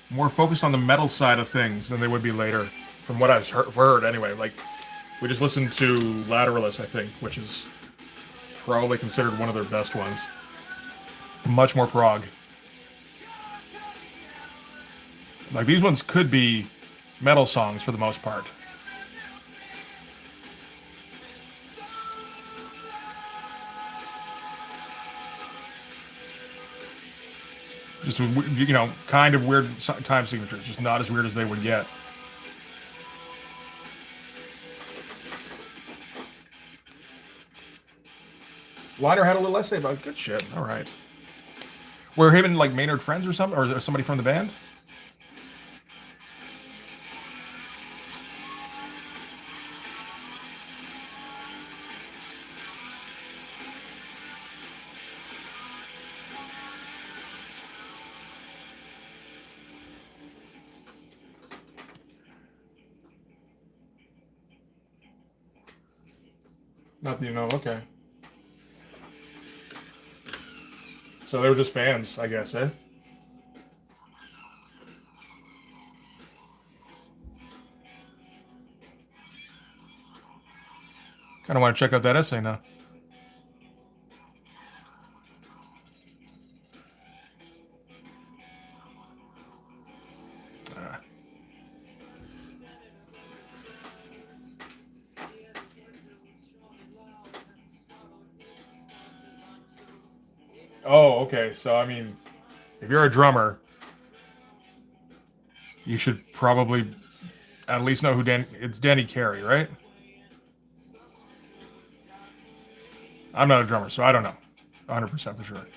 more focused on the metal side of things than they would be later, from what I've heard anyway. Like, we just listened to Lateralus, I think, which is probably considered one of their best ones. Much more prog. Like, these ones could be metal songs for the most part. Just, you know, kind of weird time signatures, just not as weird as they would get. Liner had a little essay about good shit. All right. Were him and like Maynard friends or something, or somebody from the band? Not that you know. Okay. So they were just fans, I guess, eh? Kind of want to check out that essay now. Ah. Oh, okay. So, I mean, if you're a drummer, you should probably at least know who it's Danny Carey, right? I'm not a drummer, so I don't know 100% for sure.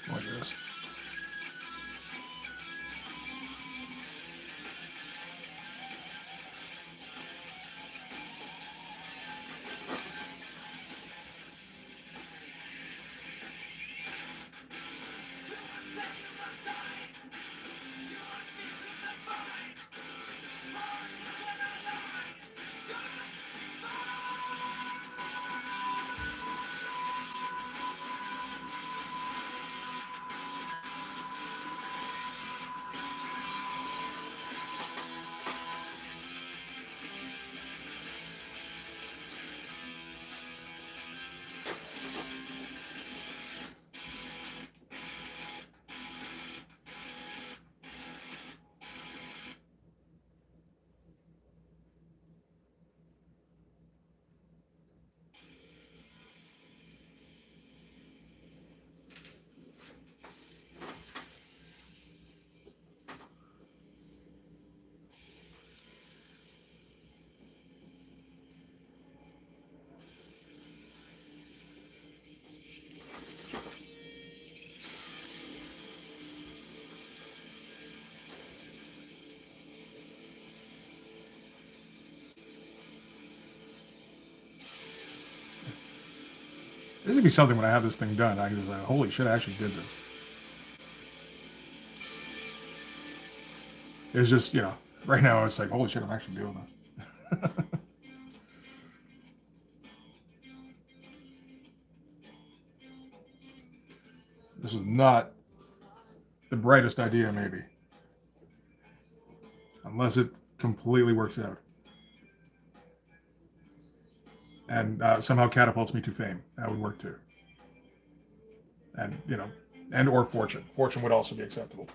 What is? This would be something when I have this thing done. I can just like, holy shit, I actually did this. It's just, right now it's like, holy shit, I'm actually doing this. This is not the brightest idea, maybe. Unless it completely works out. And somehow catapults me to fame. That would work too. And, and or fortune. Fortune would also be acceptable.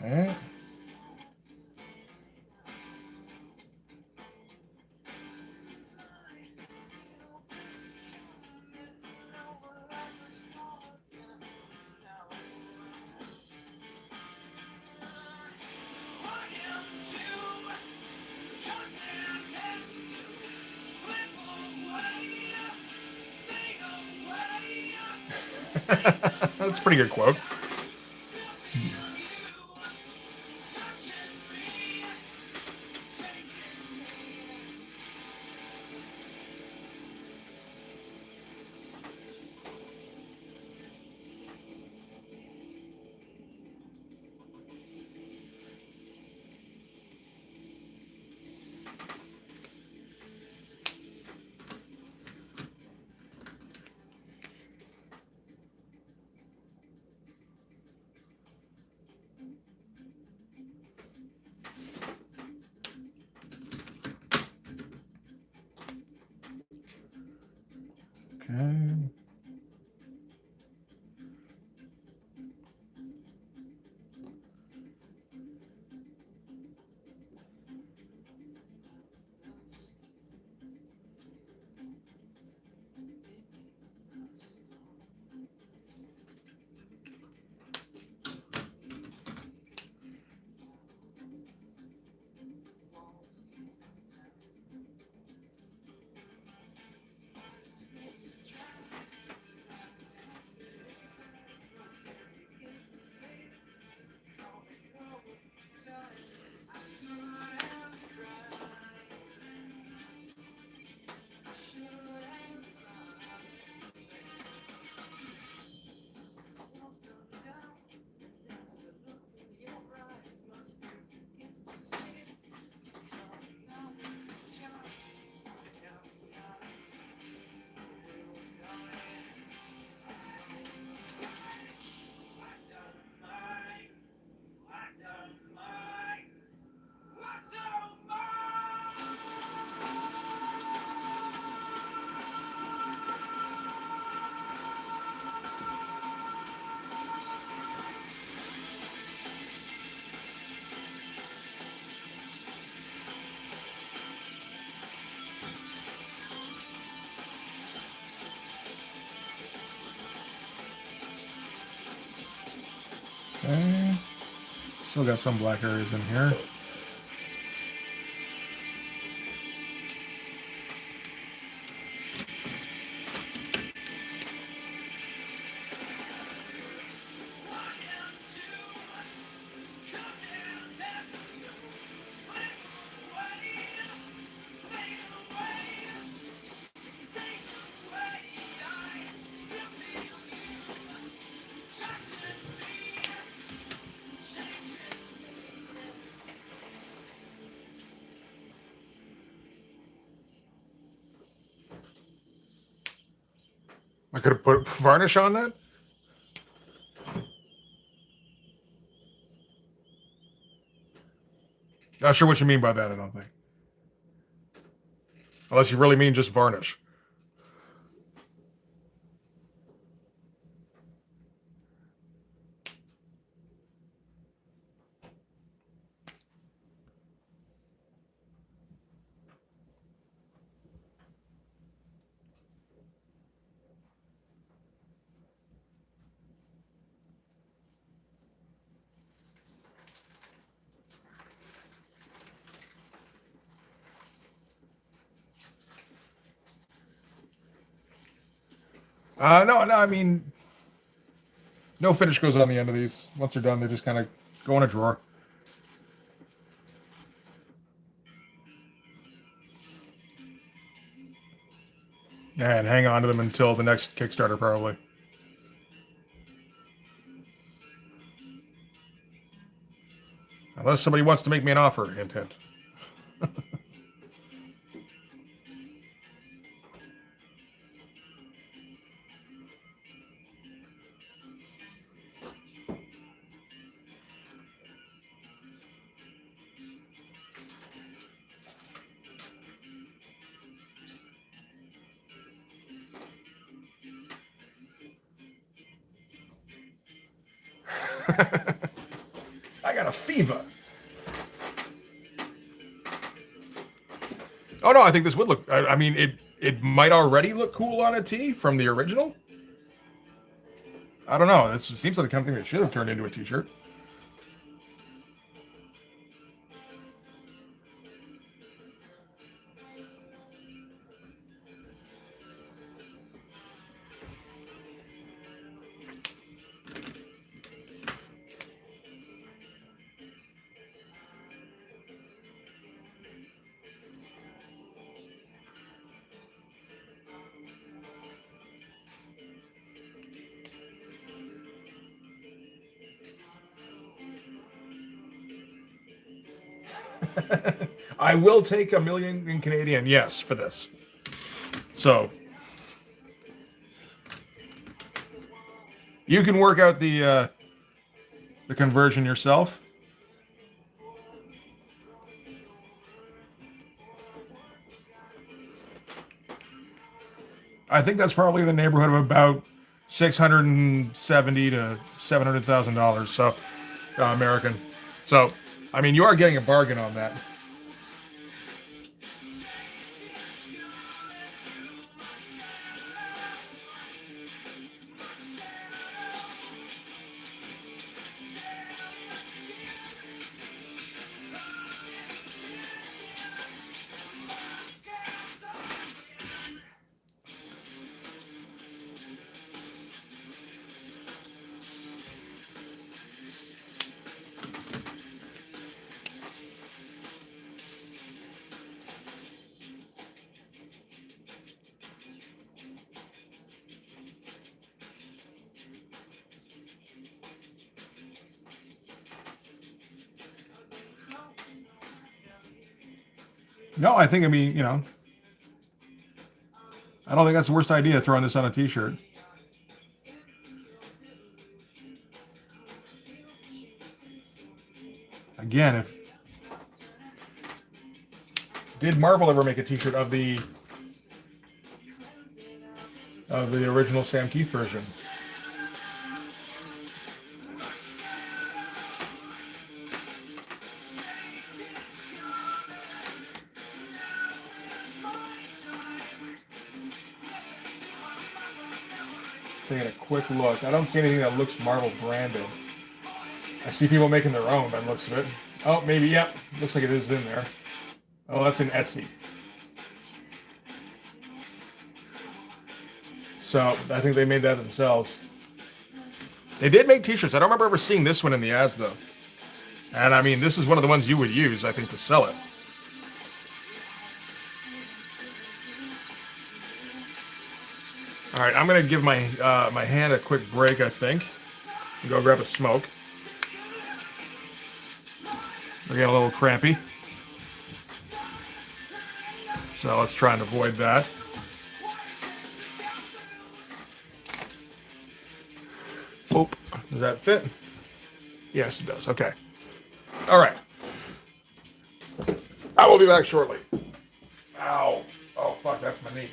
Okay. That's a pretty good quote. Okay. Okay. Still got some black areas in here. I could have put varnish on that. Not sure what you mean by that, I don't think. Unless you really mean just varnish. No, I mean, no finish goes on the end of these. Once they're done, they just kind of go in a drawer. And hang on to them until the next Kickstarter, probably. Unless somebody wants to make me an offer, hint, hint. I got a Viva. Oh no, I think this would look. I mean, it might already look cool on a tee from the original. I don't know. This seems like the kind of thing that should have turned into a t-shirt. I will take $1 million in Canadian, yes, for this. So you can work out the conversion yourself. I think that's probably in the neighborhood of about $670 to $700,000. So American. So I mean, you are getting a bargain on that. No, I think, I mean, I don't think that's the worst idea, throwing this on a t-shirt. Again, if did Marvel ever make a t-shirt of the original Sam Kieth version? Taking a quick look. I don't see anything that looks Marvel branded. I see people making their own by the looks of it. Oh, maybe, yep. Looks like it is in there. Oh, that's in Etsy. So I think they made that themselves. They did make t-shirts. I don't remember ever seeing this one in the ads, though. And I mean, this is one of the ones you would use, I think, to sell it. All right, I'm gonna give my my hand a quick break, I think, and go grab a smoke. We're getting a little crampy, so let's try and avoid that. Oh, does that fit? Yes, it does. Okay. All right. I will be back shortly. Ow. Oh, fuck, that's my knee.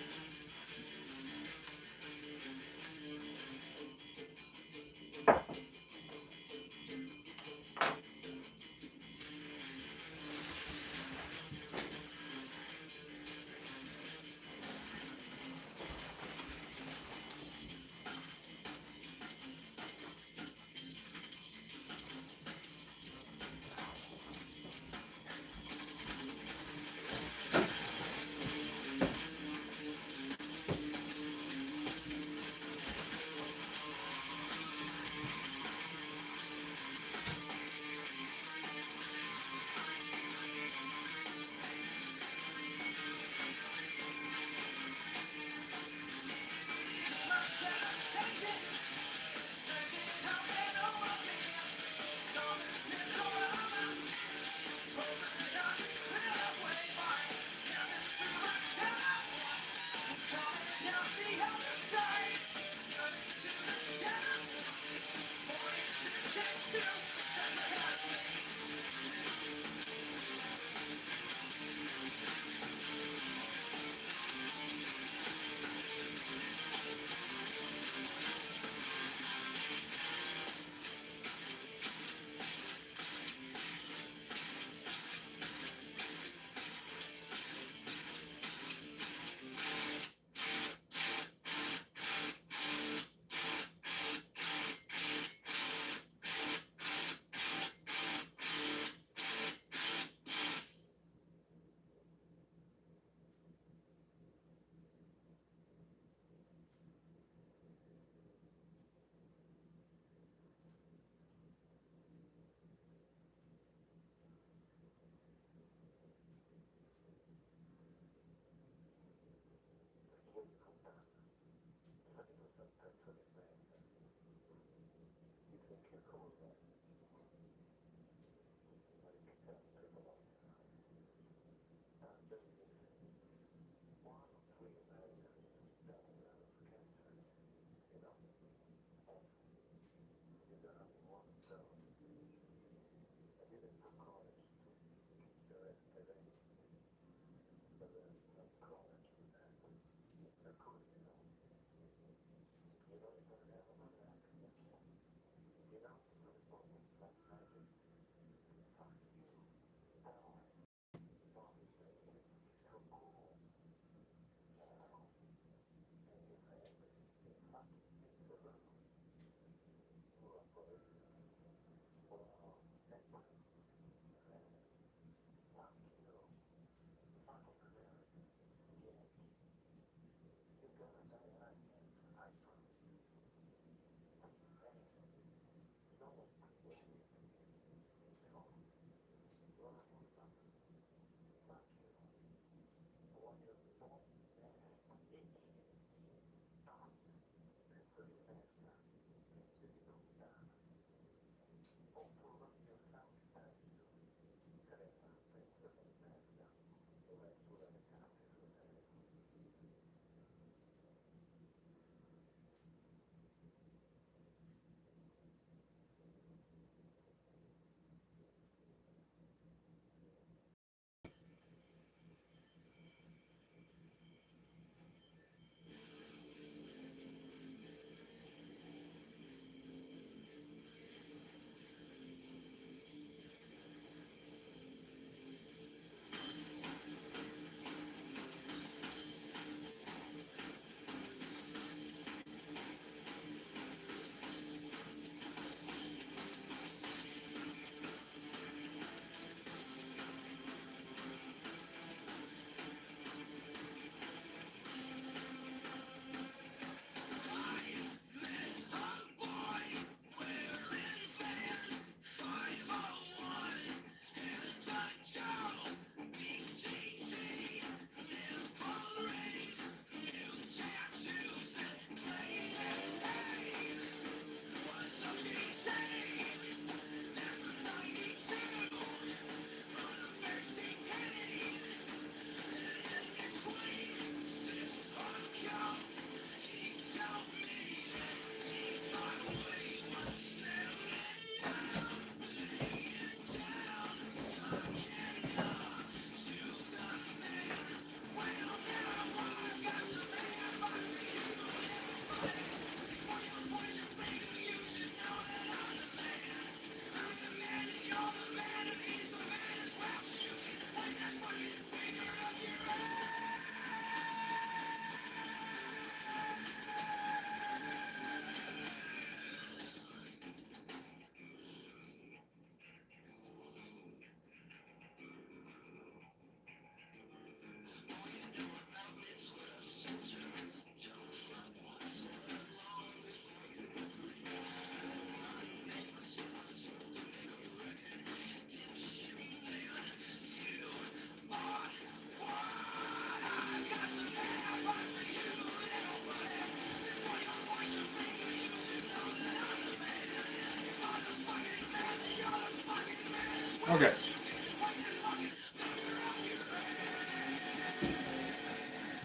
Okay.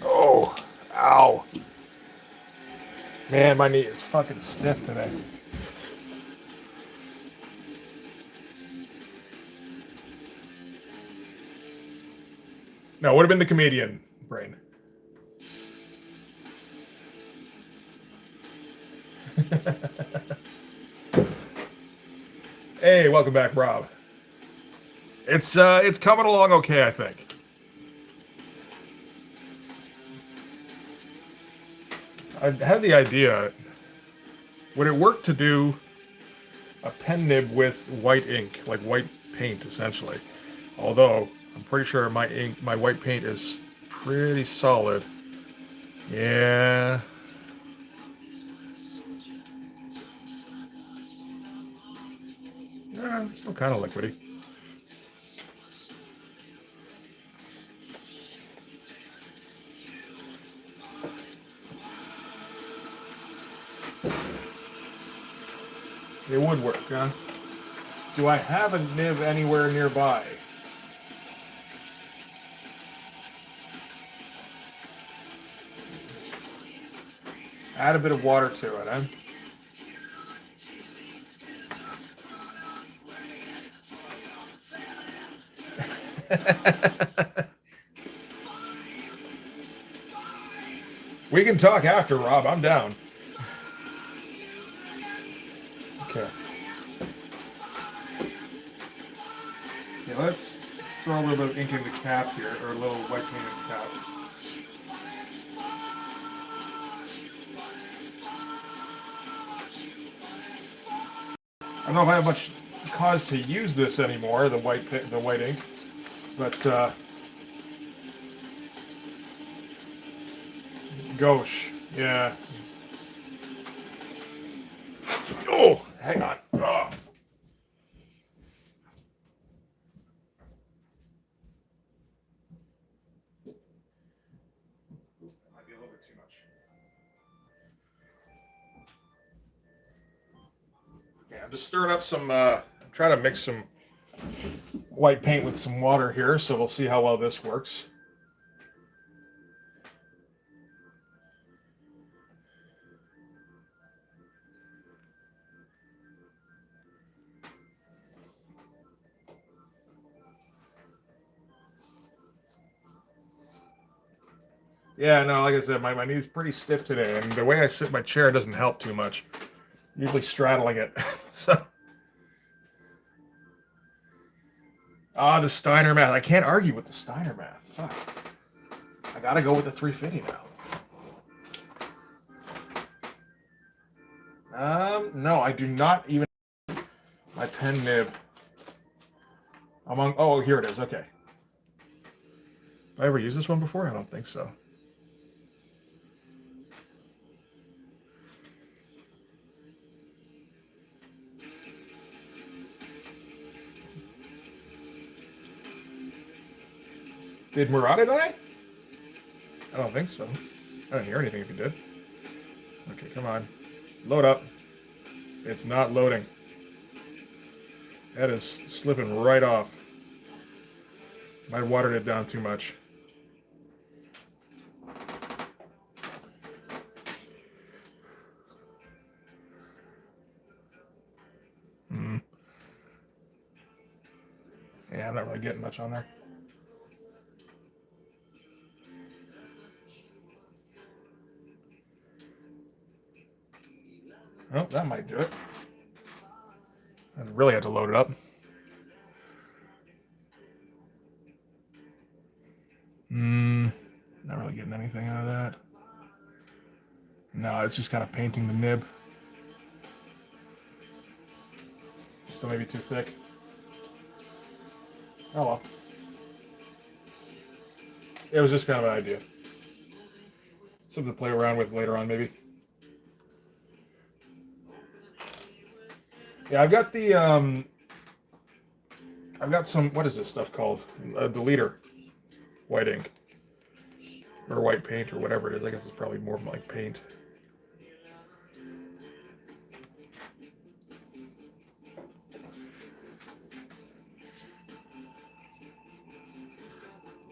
Oh, ow. Man, my knee is fucking stiff today. No, it would have been the comedian brain. Hey, welcome back, Rob. It's coming along okay, I think. I had the idea. Would it work to do a pen nib with white ink, like white paint, essentially? Although I'm pretty sure my white paint is pretty solid. Yeah. It's still kind of liquidy. It would work, huh? Do I have a nib anywhere nearby? Add a bit of water to it, huh? We can talk after, Rob. I'm down. Okay. Yeah, let's throw a little bit of ink in the cap here, or a little white paint in the cap. I don't know if I have much cause to use this anymore, the white ink, but gauche, yeah. Oh, hang on. Oh. Might be a little bit too much. Yeah, I'm just stirring up some. I'm trying to mix some white paint with some water here, so we'll see how well this works. Yeah, no, like I said, my knee's pretty stiff today, and the way I sit in my chair doesn't help too much. Usually straddling it. So, the Steiner math. I can't argue with the Steiner math. Fuck. I gotta go with the 350 now. No, I do not even. My pen nib. Oh, here it is. Okay. Have I ever used this one before? I don't think so. Did Murata die? I don't think so. I didn't hear anything if he did. Okay, come on. Load up. It's not loading. That is slipping right off. I watered it down too much. Yeah, I'm not really getting much on there. Oh, that might do it. I really had to load it up. Not really getting anything out of that. No, it's just kind of painting the nib. Still maybe too thick. Oh well. It was just kind of an idea. Something to play around with later on, maybe. Yeah, I've got the I've got some. What is this stuff called? A deleter, white ink, or white paint, or whatever it is. I guess it's probably more like paint.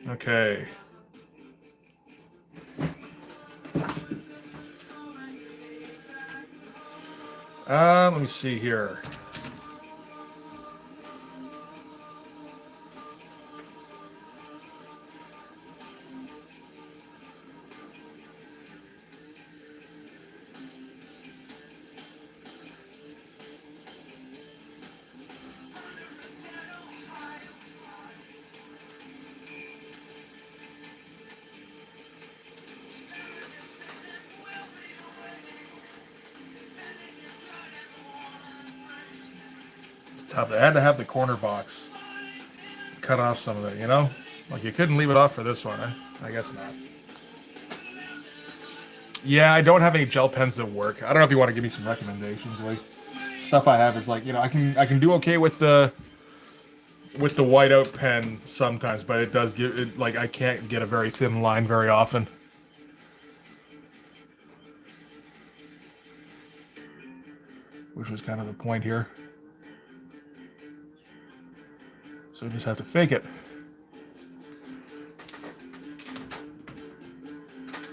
Okay. Let me see here. Tough. I had to have the corner box cut off some of it, you know? Like you couldn't leave it off for this one, eh? I guess not. Yeah, I don't have any gel pens that work. I don't know if you want to give me some recommendations. Like stuff I have is like, you know, I can do okay with the whiteout pen sometimes, but it does give it like I can't get a very thin line very often. which was kind of the point here. So we just have to fake it.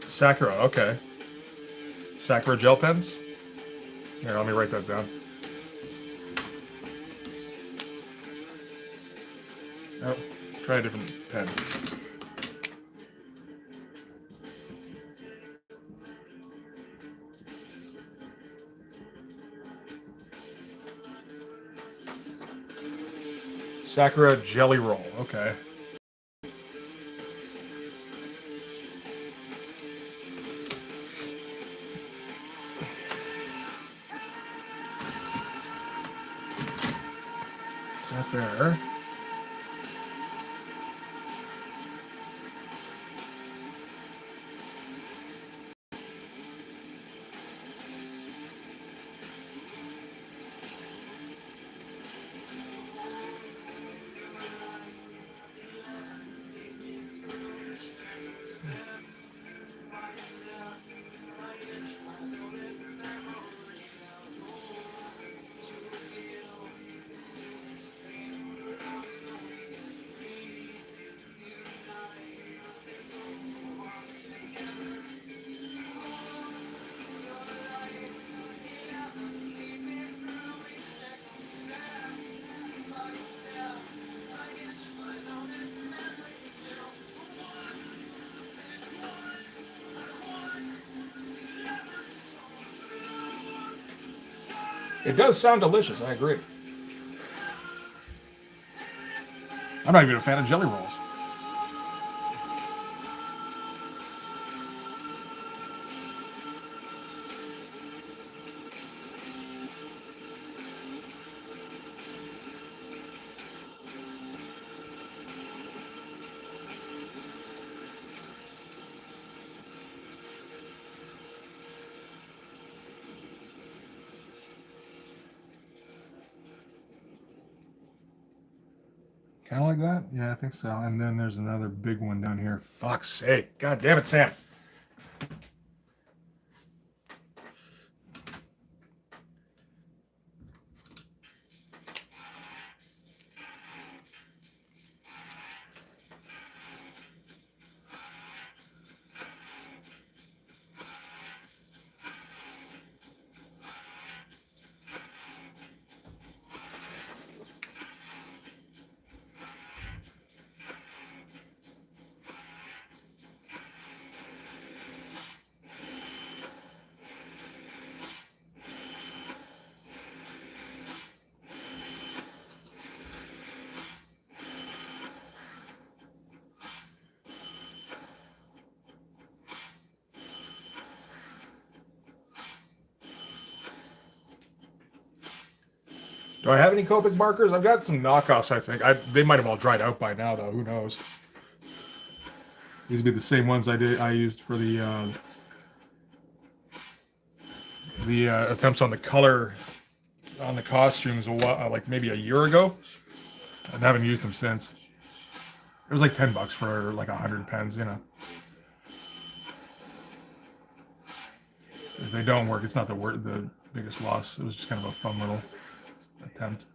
Sakura, okay. Sakura gel pens. Here, let me write that down. Oh, try a different pen. Sakura jelly roll, okay. That there. It does sound delicious, I agree. I'm not even a fan of jelly rolls. Kind of like that? Yeah, I think so. And then there's another big one down here. Fuck's sake. God damn it, Sam. Do I have any Copic markers? I've got some knockoffs, I think. They might have all dried out by now, though. Who knows? These would be the same ones I used for the attempts on the color on the costumes like maybe a year ago. I haven't used them since. It was like $10 for like 100 pens, you know. If they don't work, it's not the biggest loss. It was just kind of a fun little attempt.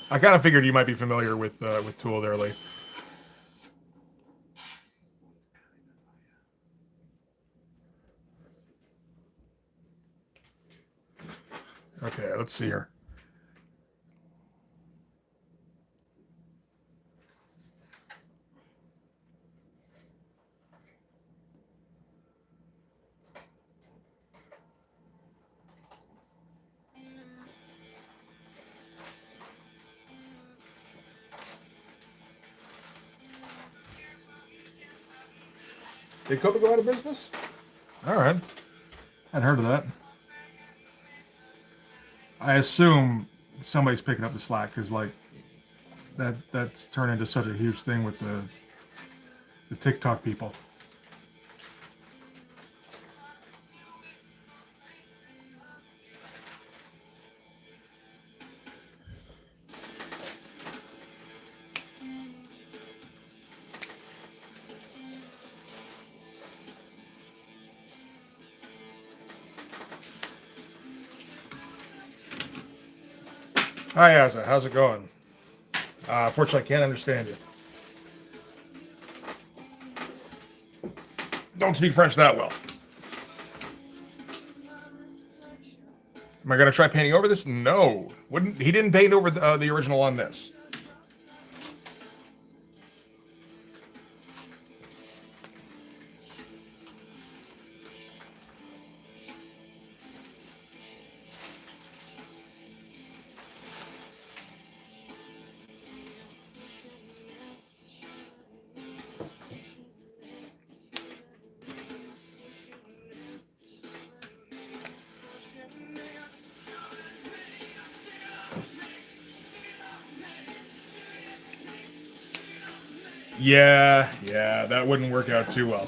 I kind of figured you might be familiar with Tool there, Lee. Okay, let's see here. Did Copa go out of business? All right. Hadn't heard of that. I assume somebody's picking up the slack because like that's turned into such a huge thing with the TikTok people. Hi, Asa. How's it going? Fortunately, I can't understand you. Don't speak French that well. Am I going to try painting over this? No. Wouldn't he didn't paint over the original on this. Yeah, that wouldn't work out too well.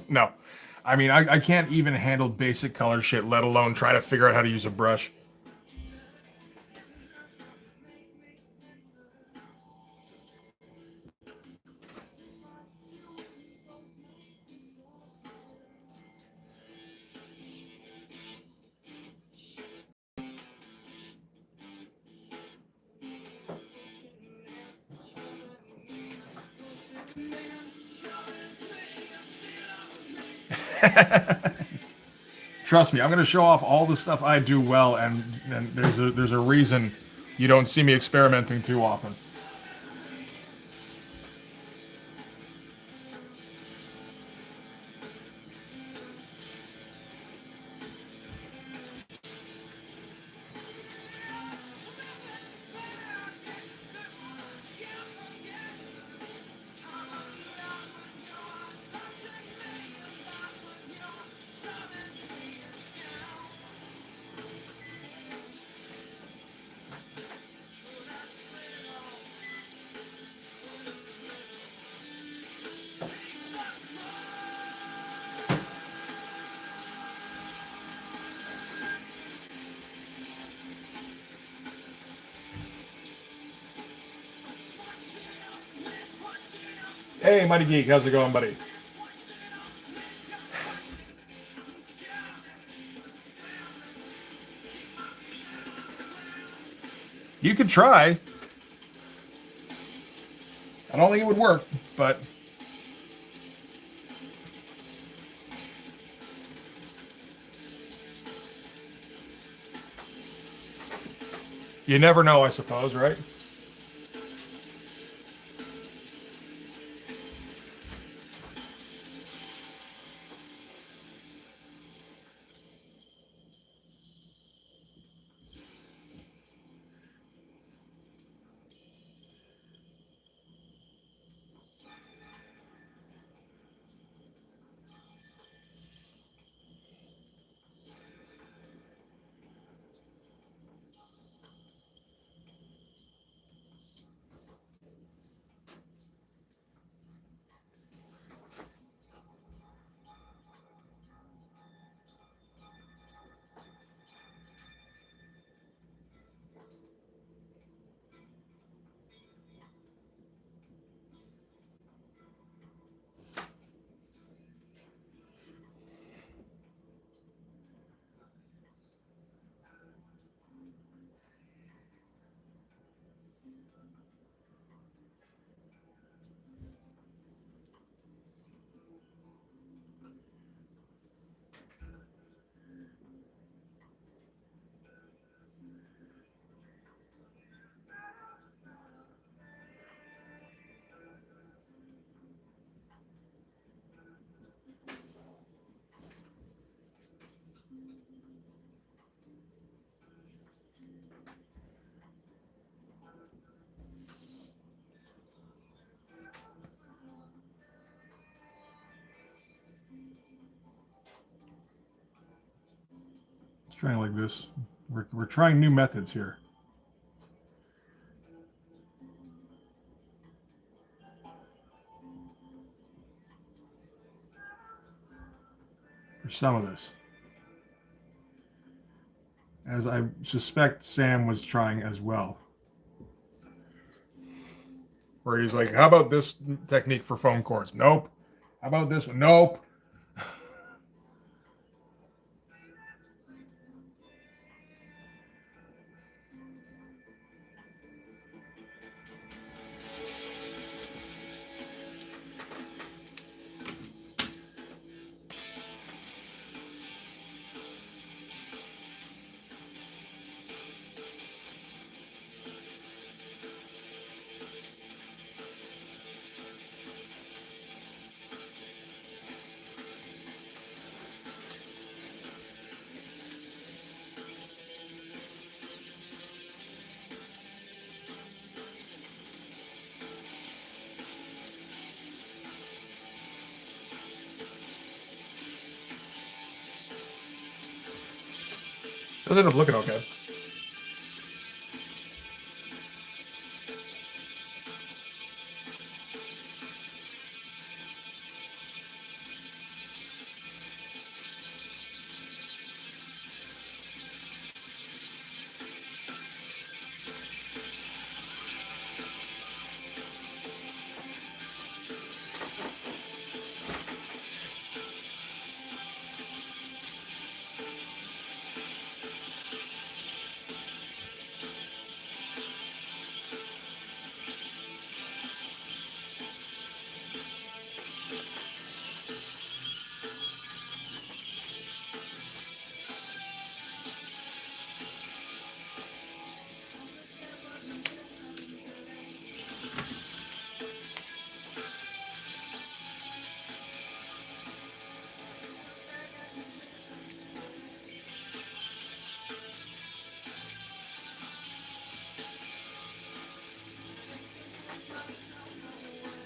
No. I mean, I can't even handle basic color shit, let alone try to figure out how to use a brush. Trust me, I'm going to show off all the stuff I do well, and there's a reason you don't see me experimenting too often. Hey, Mighty Geek, how's it going, buddy? You could try. I don't think it would work, but you never know, I suppose, right? trying like this. We're trying new methods here. For some of this. As I suspect Sam was trying as well. Where he's like, how about this technique for foam chords? Nope. How about this one? Nope. Does end up looking okay.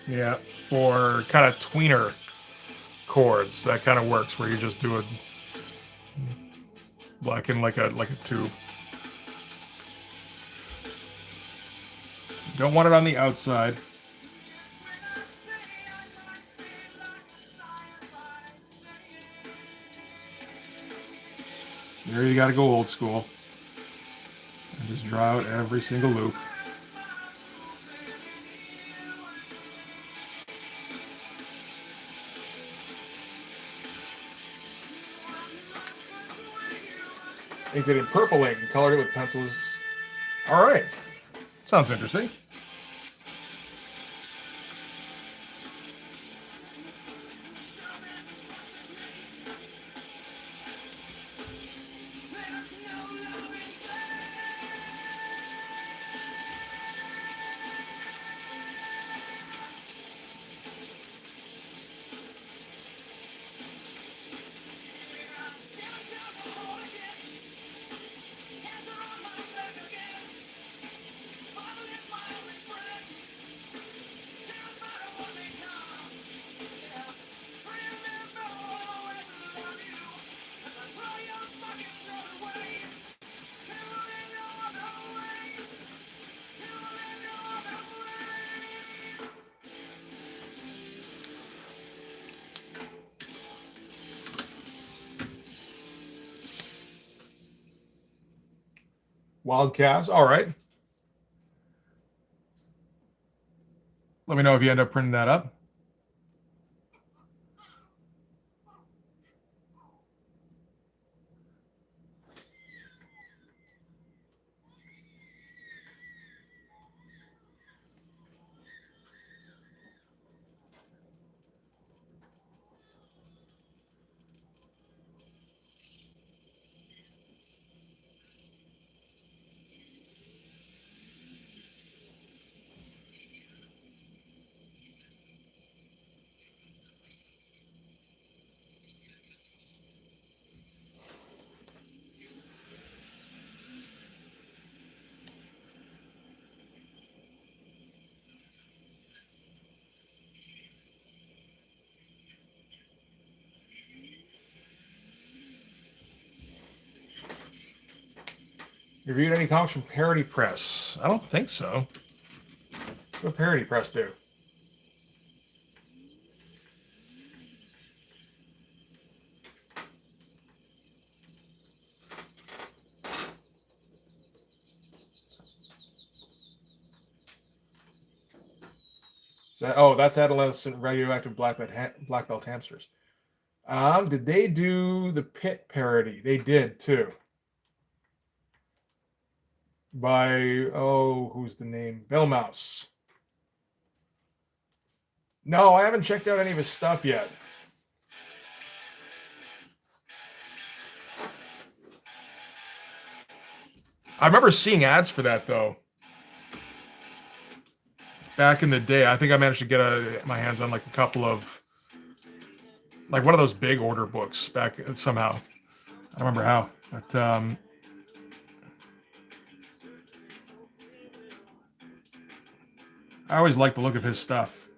Yeah, for kind of tweener chords, that kind of works where you just do it like in like a tube. Don't want it on the outside. There you got to go old school and just draw out every single loop. Inked it in purple ink and colored it with pencils. All right. Sounds interesting. Wild calves. All right. Let me know if you end up printing that up. You reviewed any comics from Parody Press? I don't think so. What Parody Press do? Oh, that's adolescent radioactive black belt hamsters. Did they do the Pit parody? They did too. By who's the name? Bill Mouse. No, I haven't checked out any of his stuff yet. I remember seeing ads for that though. Back in the day, I think I managed to get my hands on like a couple of, like one of those big order books back somehow. I don't remember how, but I always liked the look of his stuff.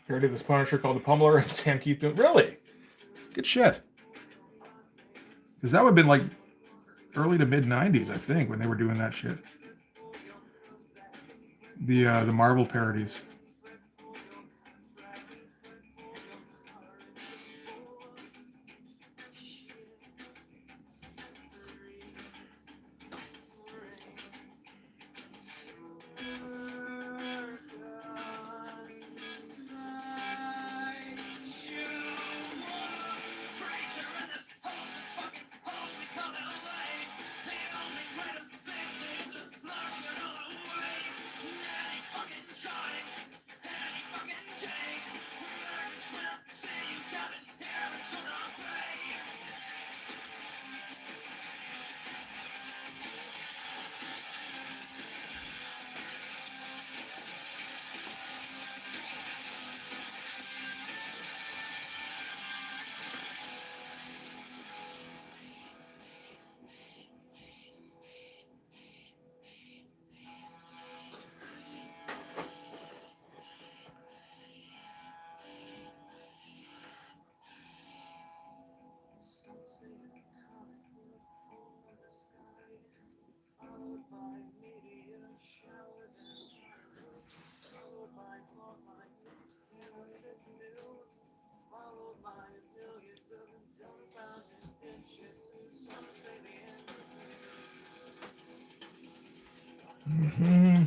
Parody of this Punisher called the Pummeler and Sam Kieth doing. Really? Good shit. Because that would have been like early to mid 90s, I think, when they were doing that shit. The Marvel parodies. Mm-hmm.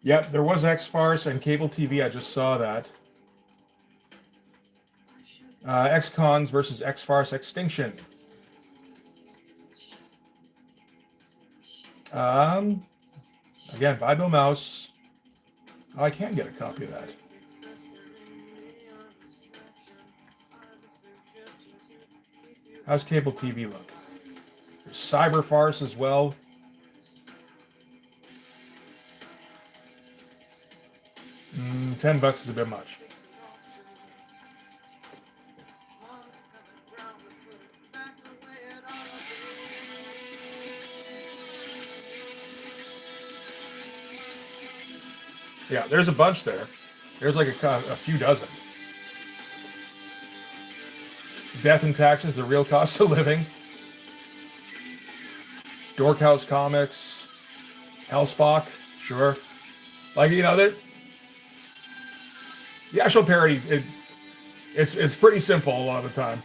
Yep, there was X-Farce and cable TV. I just saw that. X-Cons versus X-Farce Extinction. Again, by Bill Mouse. Oh, I can get a copy of that. How's cable TV look? There's Cyber Farce as well. $10 is a bit much. Yeah, there's a bunch there. There's like a few dozen. Death and Taxes, the Real Cost of Living. Dorkhouse Comics. Hellspock, sure. Like, you know, the actual parody, it's pretty simple a lot of the time.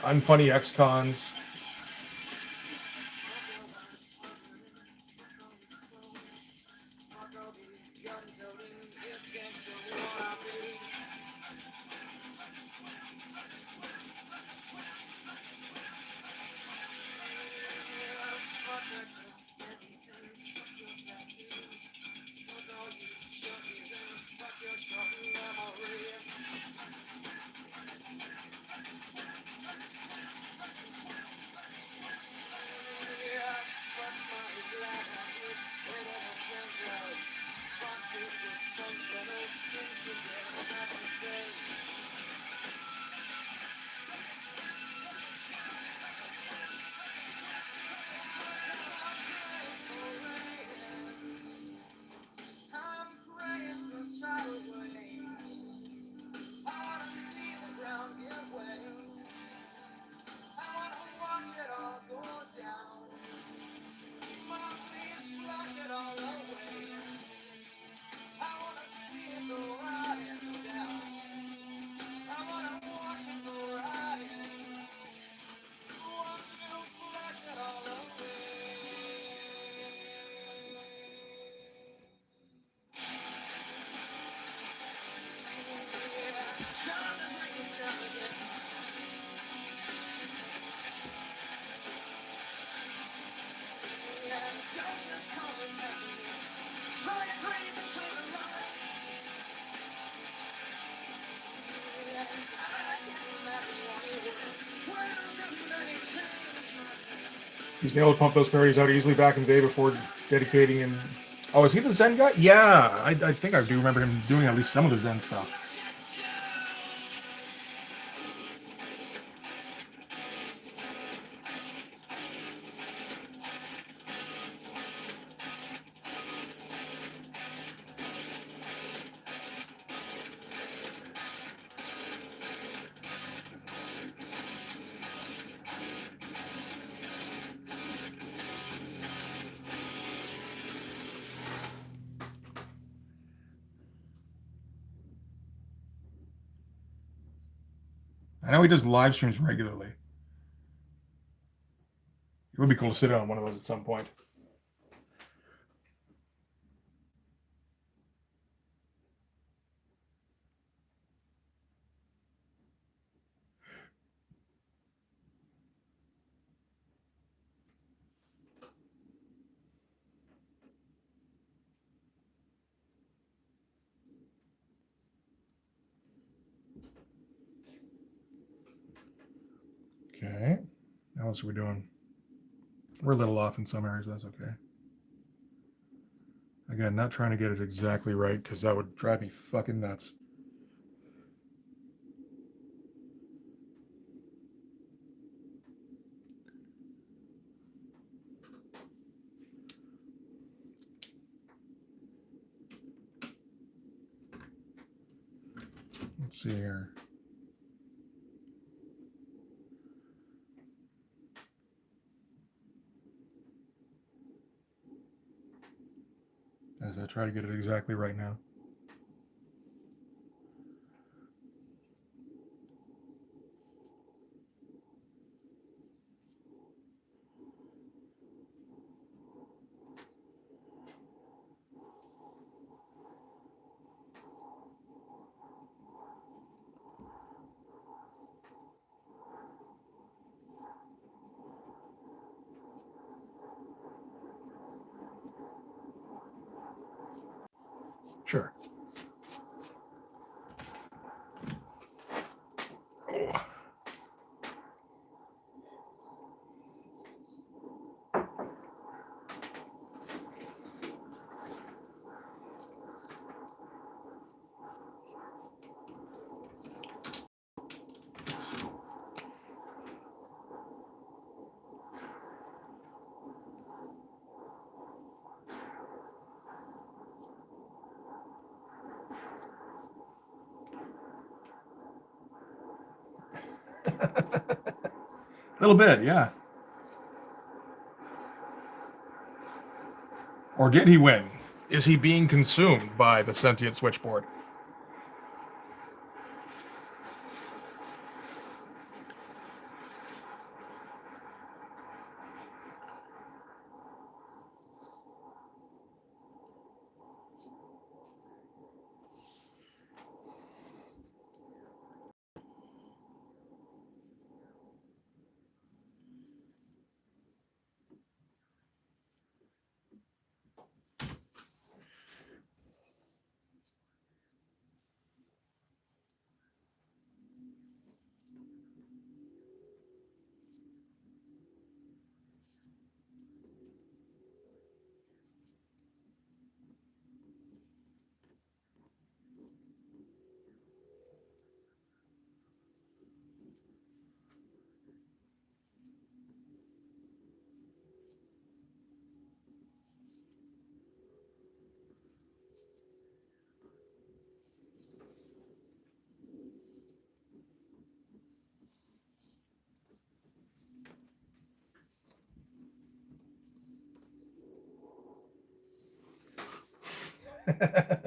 Unfunny X-Cons. He's been able to pump those parodies out easily back in the day before dedicating and. Oh, is he the Zen guy? Yeah, I think I do remember him doing at least some of the Zen stuff. I know he does live streams regularly. It would be cool to sit on one of those at some point. Okay. How else are we doing? We're a little off in some areas, but that's okay. Again, not trying to get it exactly right because that would drive me fucking nuts. Let's see here. As I try to get it exactly right now. Sure. Oh. A little bit, yeah. Or did he win? Is he being consumed by the sentient switchboard?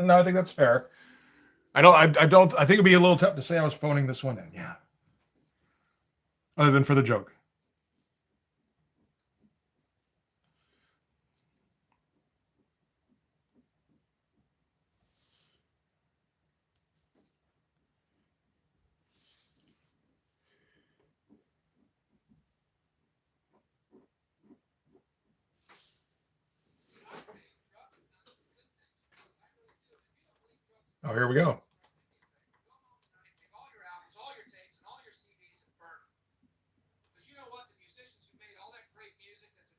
No, I think that's fair. I think it'd be a little tough to say I was phoning this one in. Yeah. Other than for the joke. Oh, here we go. Take all your albums, all your tapes, and all your CDs and burn them. Because you know what? The musicians who made all that great music that's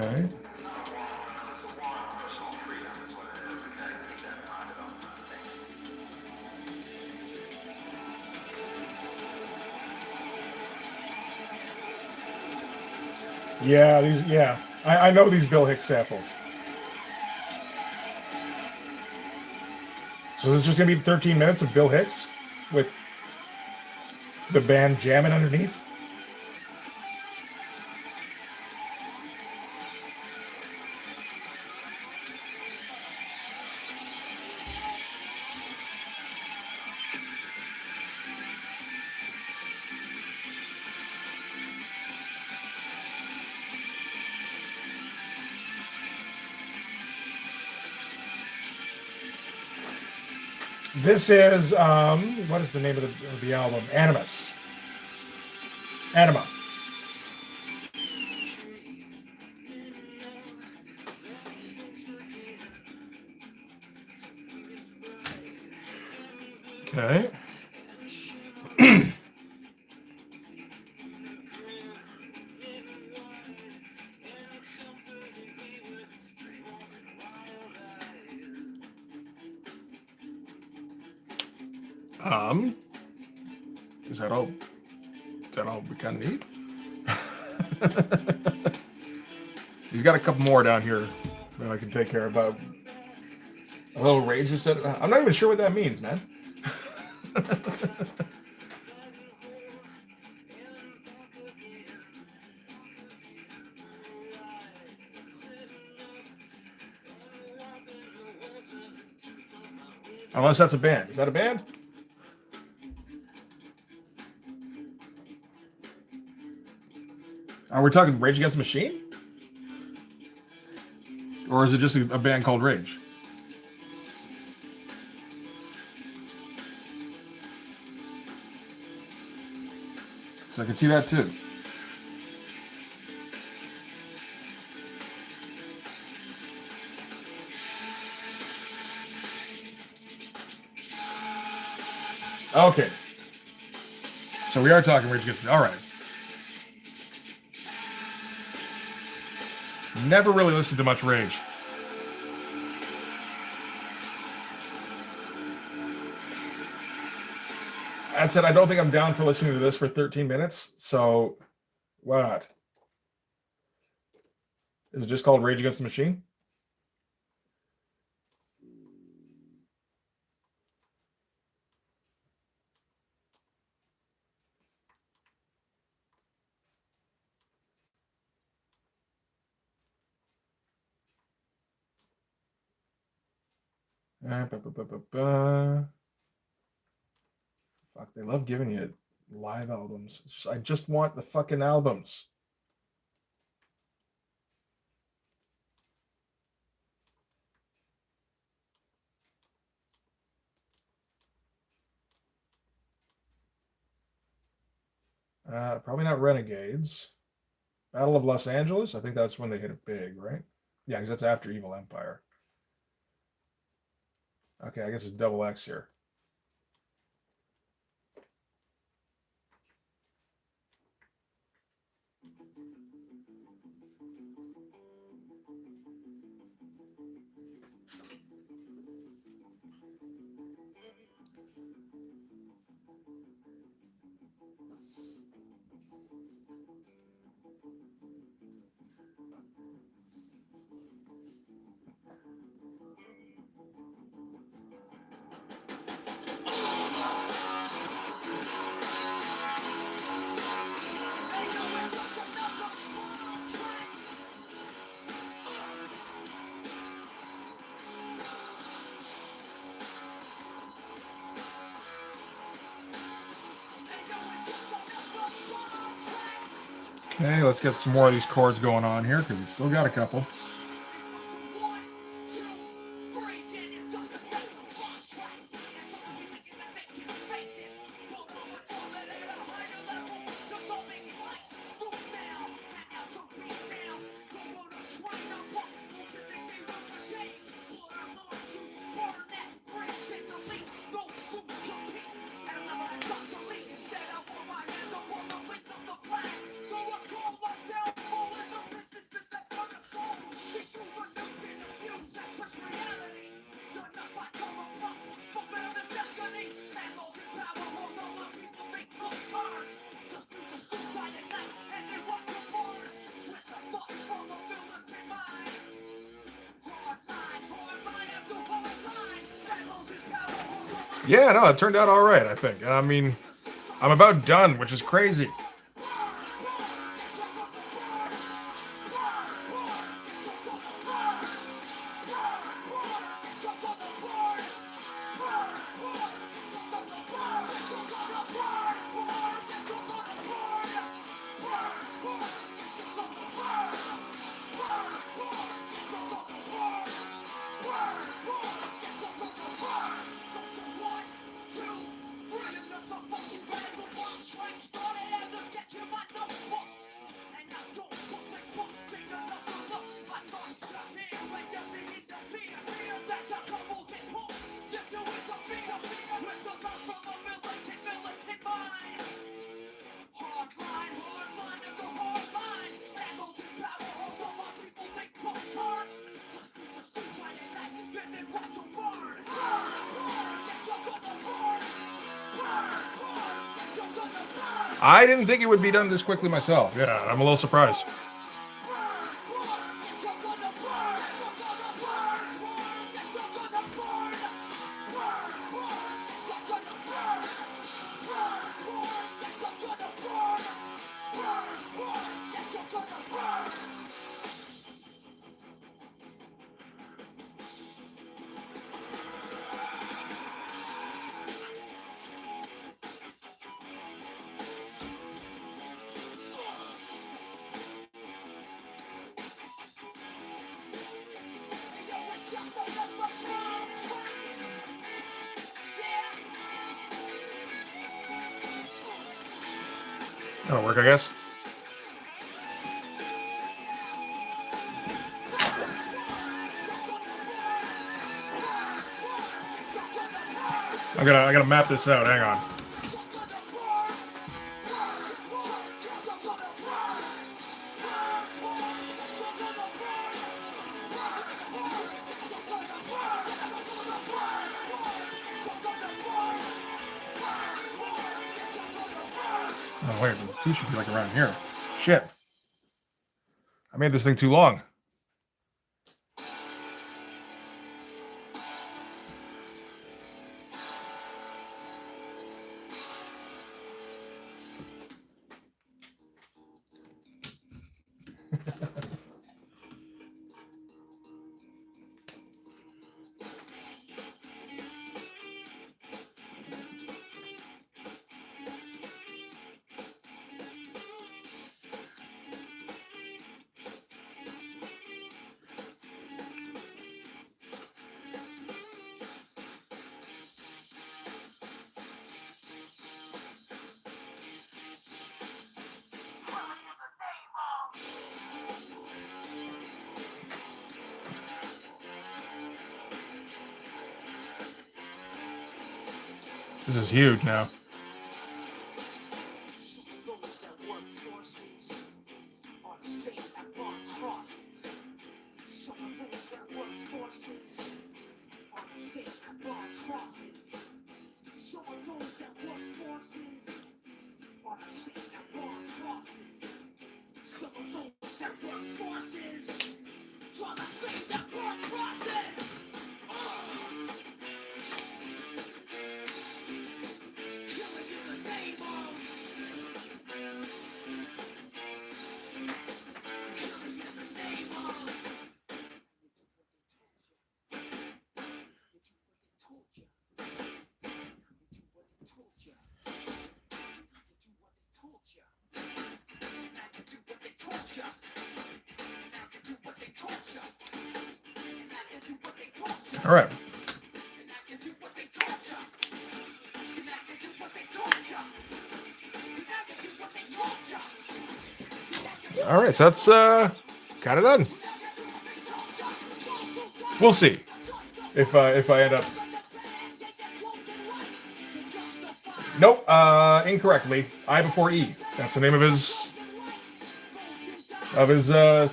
Okay. Yeah, these. Yeah, I know these Bill Hicks samples. So this is just gonna be 13 minutes of Bill Hicks with the band jamming underneath. This is what is the name of the album? Animus. Anima. Okay. Is that all? Is that all we kind of need? He's got a couple more down here that I can take care of. A little Ranger said, I'm not even sure what that means, man. Unless that's a band. Is that a band? Are we talking Rage Against the Machine? Or is it just a band called Rage? So I can see that too. Okay. So we are talking Rage Against the Machine. All right. Never really listened to much Rage. That said, I don't think I'm down for listening to this for 13 minutes. So, what? Is it just called Rage Against the Machine? Fuck, they love giving you live albums. I just want the fucking albums. Probably not Renegades. Battle of Los Angeles. I think that's when they hit it big, right? Yeah, because that's after Evil Empire. Okay, I guess it's double X here. Okay, let's get some more of these chords going on here because we still got a couple. Yeah, no, it turned out all right, I think. I mean, I'm about done, which is crazy. I didn't think it would be done this quickly myself. Yeah, I'm a little surprised. That'll work, I guess. I gotta map this out. Hang on. Oh wait, the T should be like around here. Shit. I made this thing too long. This is huge now. All right. All right, so that's kind of done. We'll see if I end up. Nope, incorrectly. I before E. That's the name of his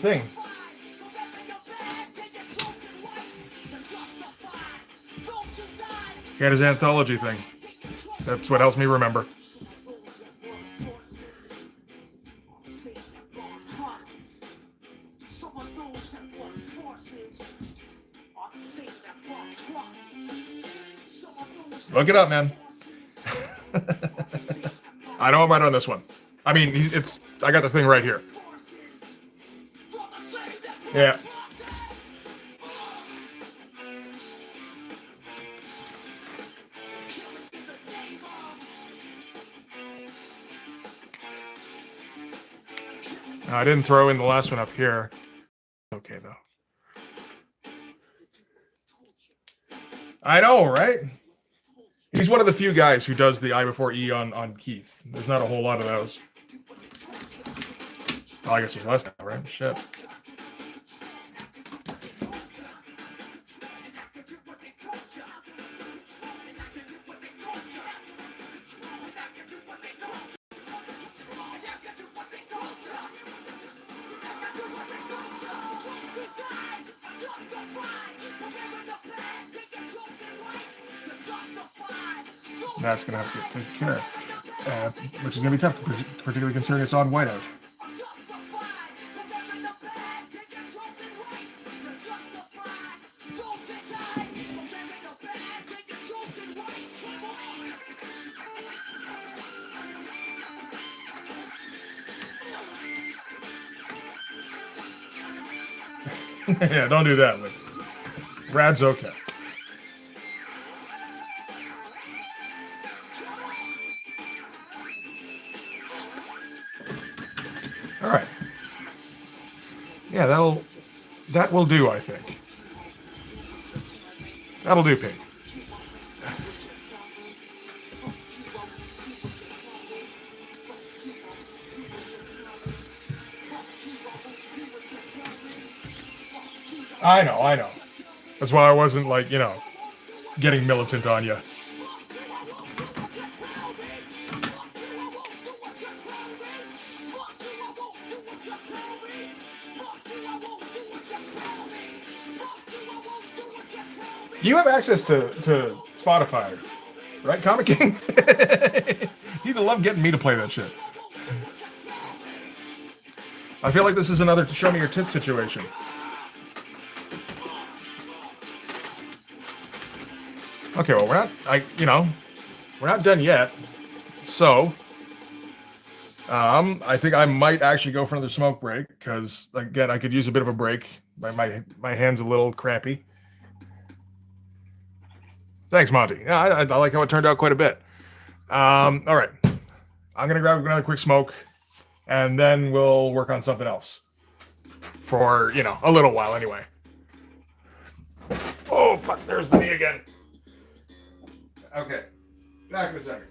thing. He had his anthology thing. That's what helps me remember. Look it up, man. I know I'm right on this one. I mean, I got the thing right here. Yeah. I didn't throw in the last one up here. Okay, though. I know, right? He's one of the few guys who does the I before E on Kieth. There's not a whole lot of those. Oh, I guess there's less now, right? Shit. That's going to have to get taken care of, which is going to be tough, particularly considering it's on whiteout. Yeah, don't do that. But Brad's okay. All right. Yeah, that will do, I think. That'll do, Pig. I know. That's why I wasn't like, getting militant on you. You have access to Spotify, right, Comic King? You'd love getting me to play that shit. I feel like this is another show me your tits situation. Okay, well, we're not done yet. So, I think I might actually go for another smoke break because, again, I could use a bit of a break. My hand's a little crappy. Thanks, Monty. Yeah, I like how it turned out quite a bit. All right. I'm going to grab another quick smoke, and then we'll work on something else for, a little while anyway. Oh, fuck, there's the knee again. Okay. Back in a second.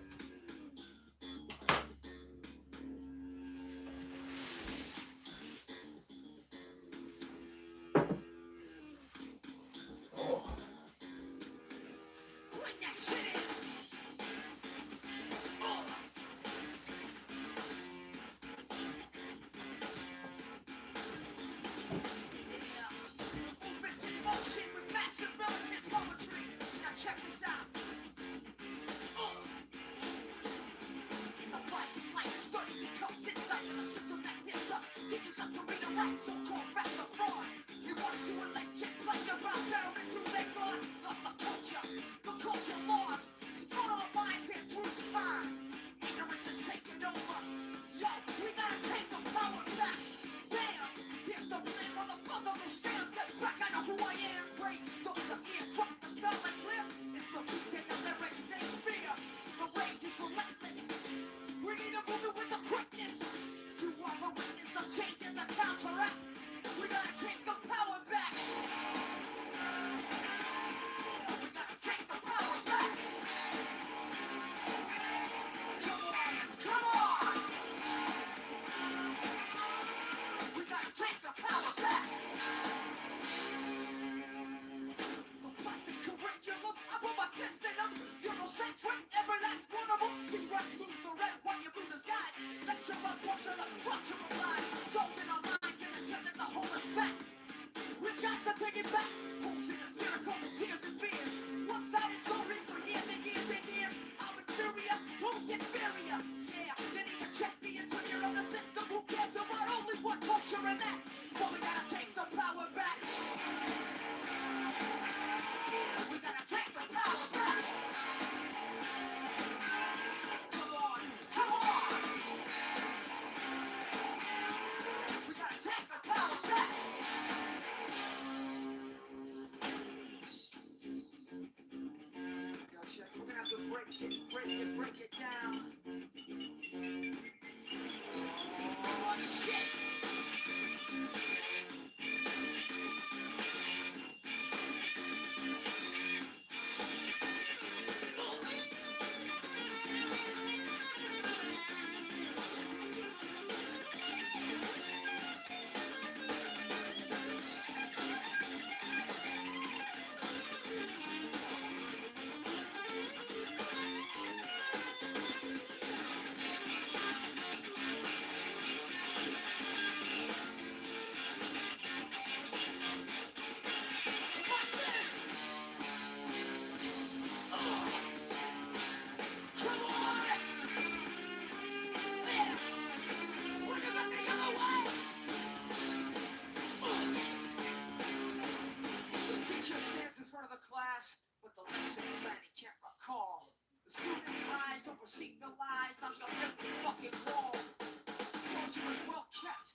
glad he can't recall. The student's eyes don't perceive the lies. Mouse got every fucking wall. Thought she was well kept.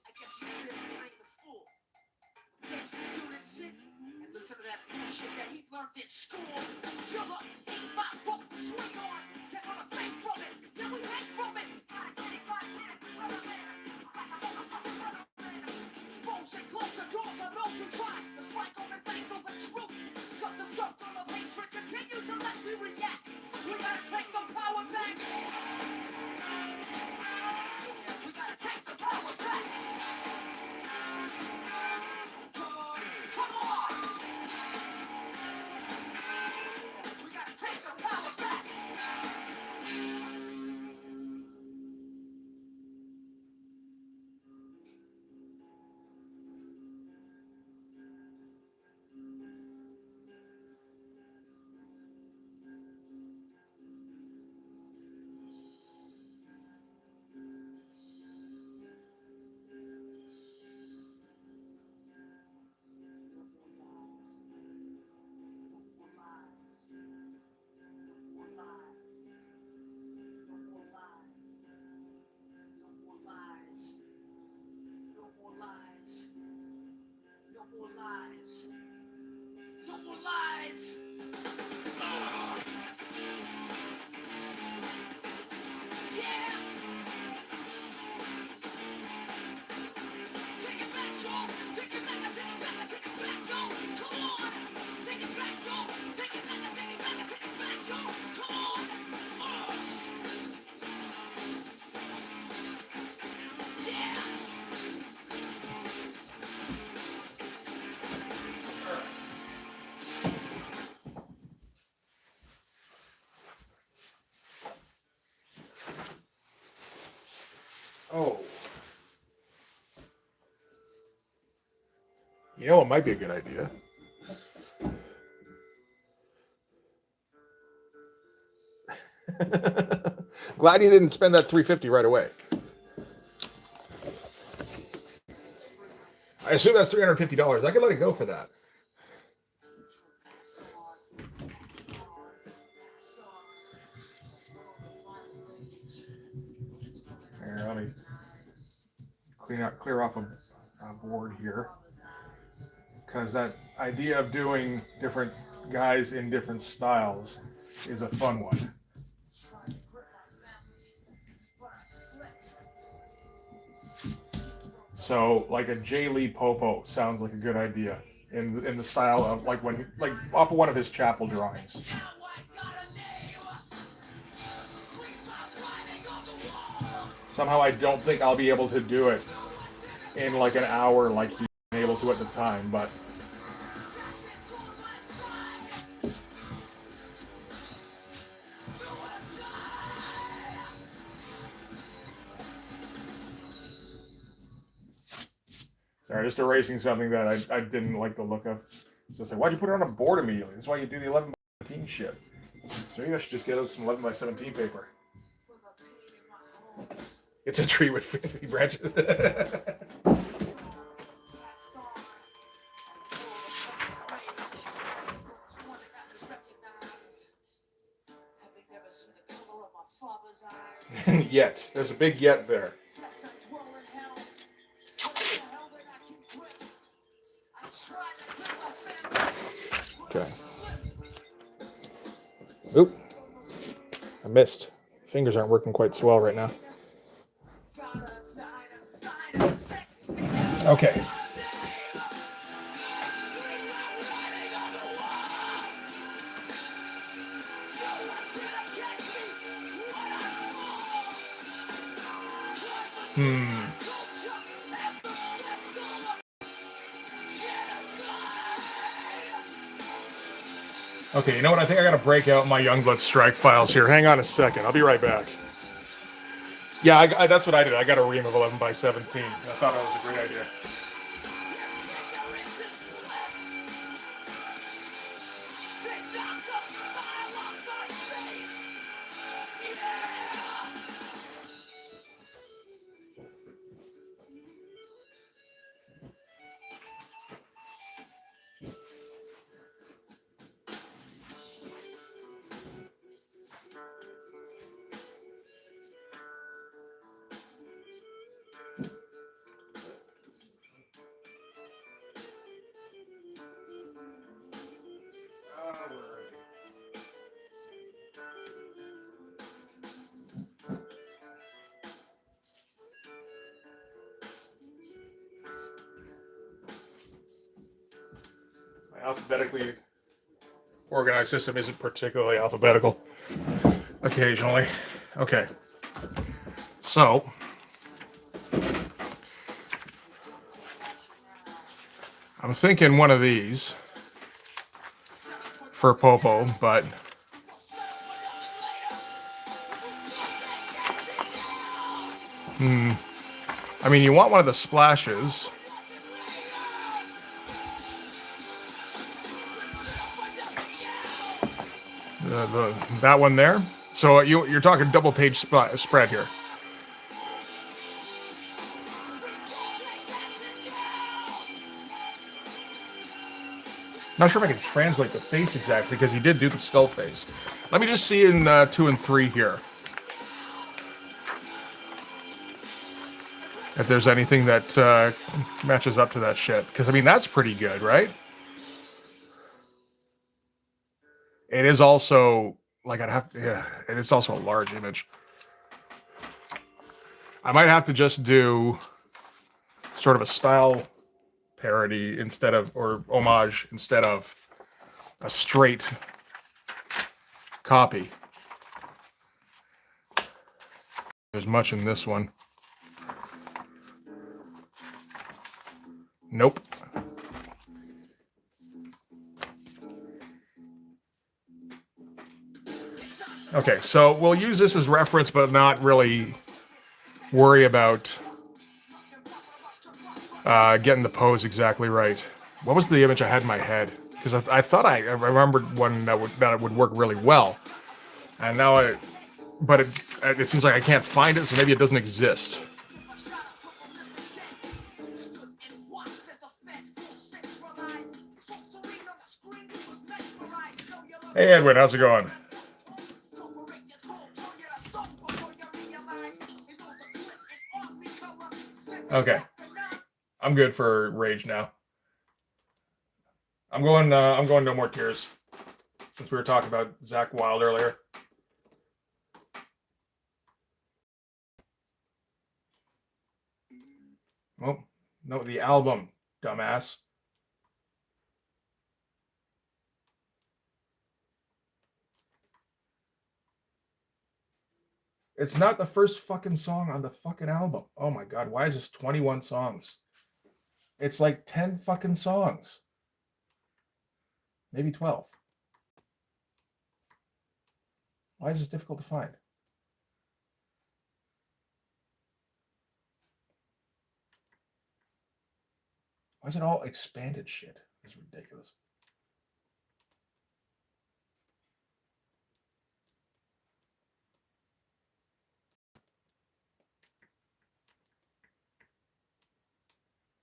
I guess he fears playing the fool. Basic students sit and listen to that bullshit that he learned in school. You're the 8-5 book to swing on. Can't run a thing from it. Then we hang from it. Expose and close the doors on those who try to strike on the bank of the truth. Cause the circle of hatred continues unless we react. We gotta take the power back. We gotta take the power back. Come on! We gotta take the power back! Oh. You know what might be a good idea? Glad you didn't spend that $350 right away. I assume that's $350. I could let it go for that. Here, let me clear off a board here, because that idea of doing different guys in different styles is a fun one. So, like a J. Lee Popo sounds like a good idea in the style of like off of one of his chapel drawings. Somehow I don't think I'll be able to do it in like an hour like he's been able to at the time, but sorry, just erasing something that I didn't like the look of. So it's like, why'd you put it on a board immediately? That's why you do the 11 by 17 shit. So maybe I should just get us some 11 by 17 paper. It's a tree with 50 branches. Yet. There's a big yet there. Okay. Oop. I missed. Fingers aren't working quite so well right now. Okay. Okay, you know what? I think I gotta break out my Youngblood strike files here. Hang on a second. I'll be right back. Yeah, that's what I did. I got a ream of 11 by 17. I thought that was a great idea. alphabetically organized system isn't particularly alphabetical occasionally. Okay. So, I'm thinking one of these for Popo, but I mean, you want one of the splashes. That one there. So you're talking double page spread here. Not sure if I can translate the face exactly because he did do the skull face. Let me just see in 2 and 3 here if there's anything that matches up to that shit. Because I mean that's pretty good, right? It is also like I'd have to, yeah, and it's also a large image. I might have to just do sort of a style parody instead of, or homage instead of a straight copy. There's much in this one. Nope. Okay, so we'll use this as reference, but not really worry about getting the pose exactly right. What was the image I had in my head? Because I thought I remembered one that would work really well, and now but it seems like I can't find it, so maybe it doesn't exist. Hey Edwin, how's it going? Okay, I'm good for Rage now. I'm going No More Tears, since we were talking about Zach Wilde earlier. Oh, no, the album, dumbass. It's not the first fucking song on the fucking album. Oh my god, why is this 21 songs? It's like 10 fucking songs. Maybe 12. Why is this difficult to find? Why is it all expanded shit? It's ridiculous.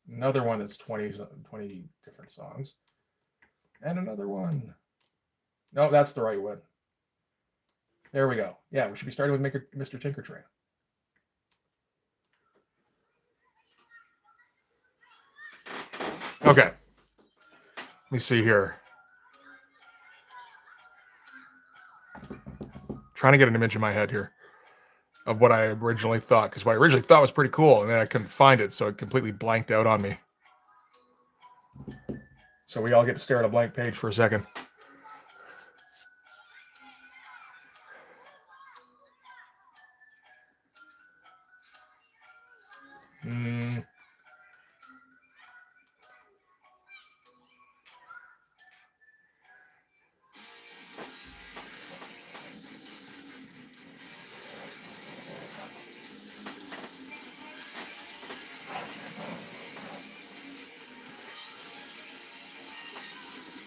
Another one that's 20 different songs. And another one. No, that's the right one. There we go. Yeah, we should be starting with Mr. Tinkertrain. Okay. Let me see here. Trying to get an image in my head here of what I originally thought, because what I originally thought was pretty cool, and then I couldn't find it, so it completely blanked out on me. So we all get to stare at a blank page for a second.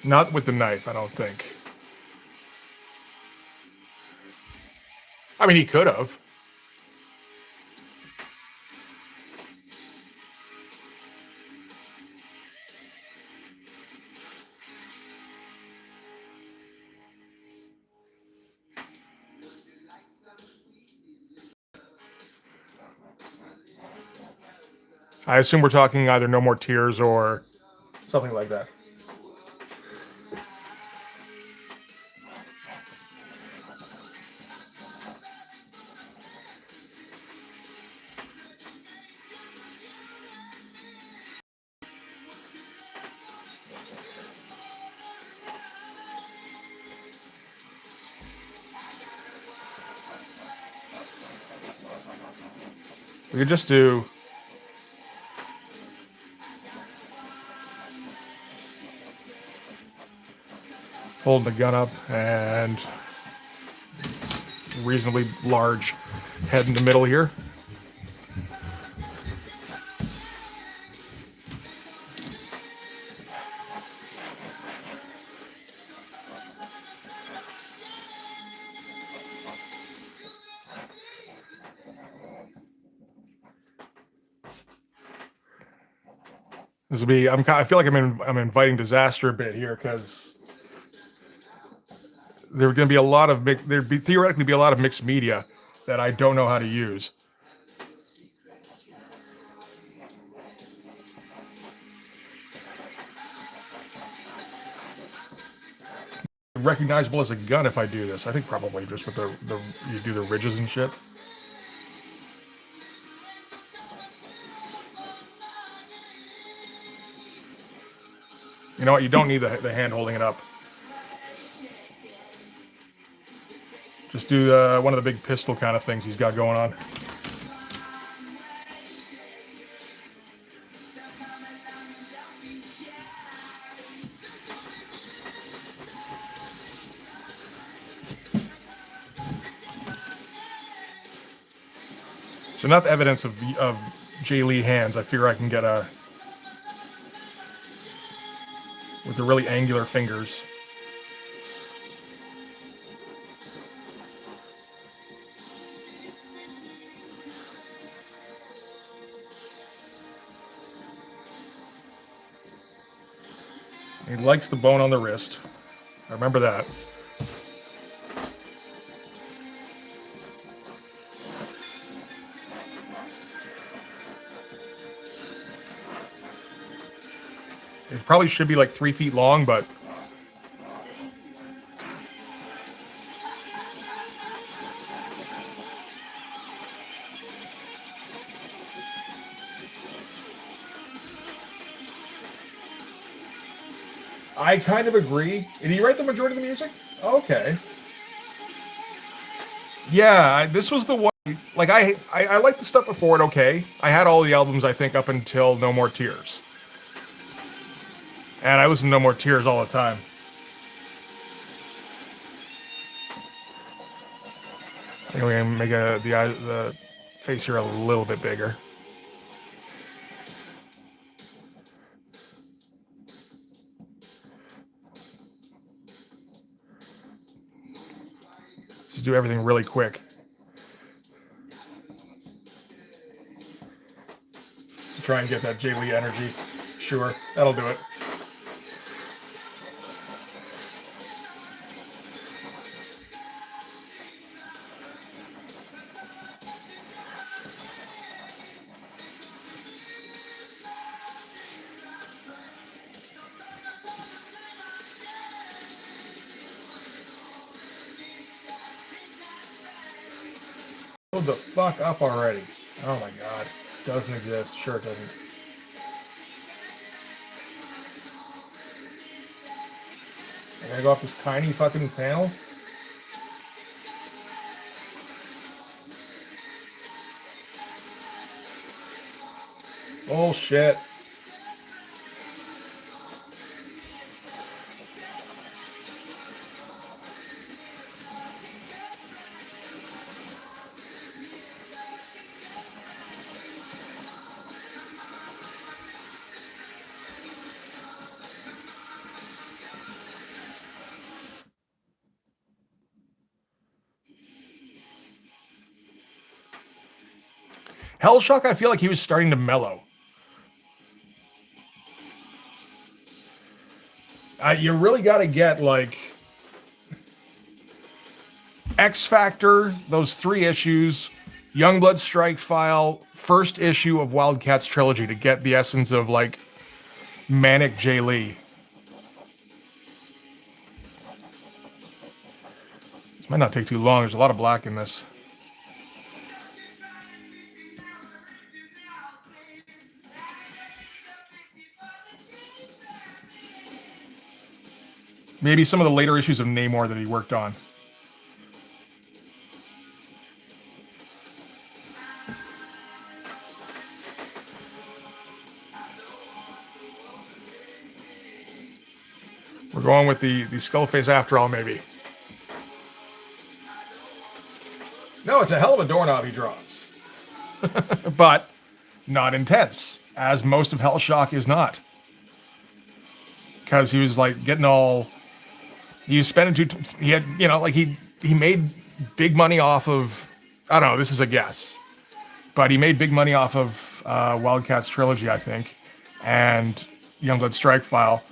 Not with the knife, I don't think. I mean, he could have. I assume we're talking either No More Tears or something like that. We could just do holding the gun up and reasonably large head in the middle here. This will be. I feel like I'm inviting disaster a bit here because there are going to be a lot of theoretically be a lot of mixed media that I don't know how to use. Recognizable as a gun if I do this. I think probably just with the you do the ridges and shit. You know what? You don't need the hand holding it up. Just do one of the big pistol kind of things he's got going on. There's enough evidence of Jay Lee hands. I fear I can get a with the really angular fingers. He likes the bone on the wrist. I remember that. It probably should be like 3 feet long, but I kind of agree. Did he write the majority of the music? Okay. Yeah, this was the one. Like I liked the stuff before it. Okay, I had all the albums I think up until No More Tears, and I listened to No More Tears all the time. I think we can make the face here a little bit bigger. Just do everything really quick. Try and get that Jay Lee energy. Sure, that'll do it. Hold the fuck up already. Oh my god. Doesn't exist. Sure it doesn't. I gotta go off this tiny fucking panel. Bullshit. Hellshock, I feel like he was starting to mellow. You really got to get like X Factor, those 3 issues, Youngblood Strike File, first issue of Wildcats trilogy to get the essence of like manic Jay Lee. This might not take too long. There's a lot of black in this. Maybe some of the later issues of Namor that he worked on. We're going with the skull face after all, maybe. No, it's a hell of a doorknob he draws. But not intense, as most of Hellshock is not. Because he was like getting all... He was spending he had, you know, like he made big money off of... I don't know, this is a guess. But he made big money off of Wildcats Trilogy, I think, and Youngblood Strike File.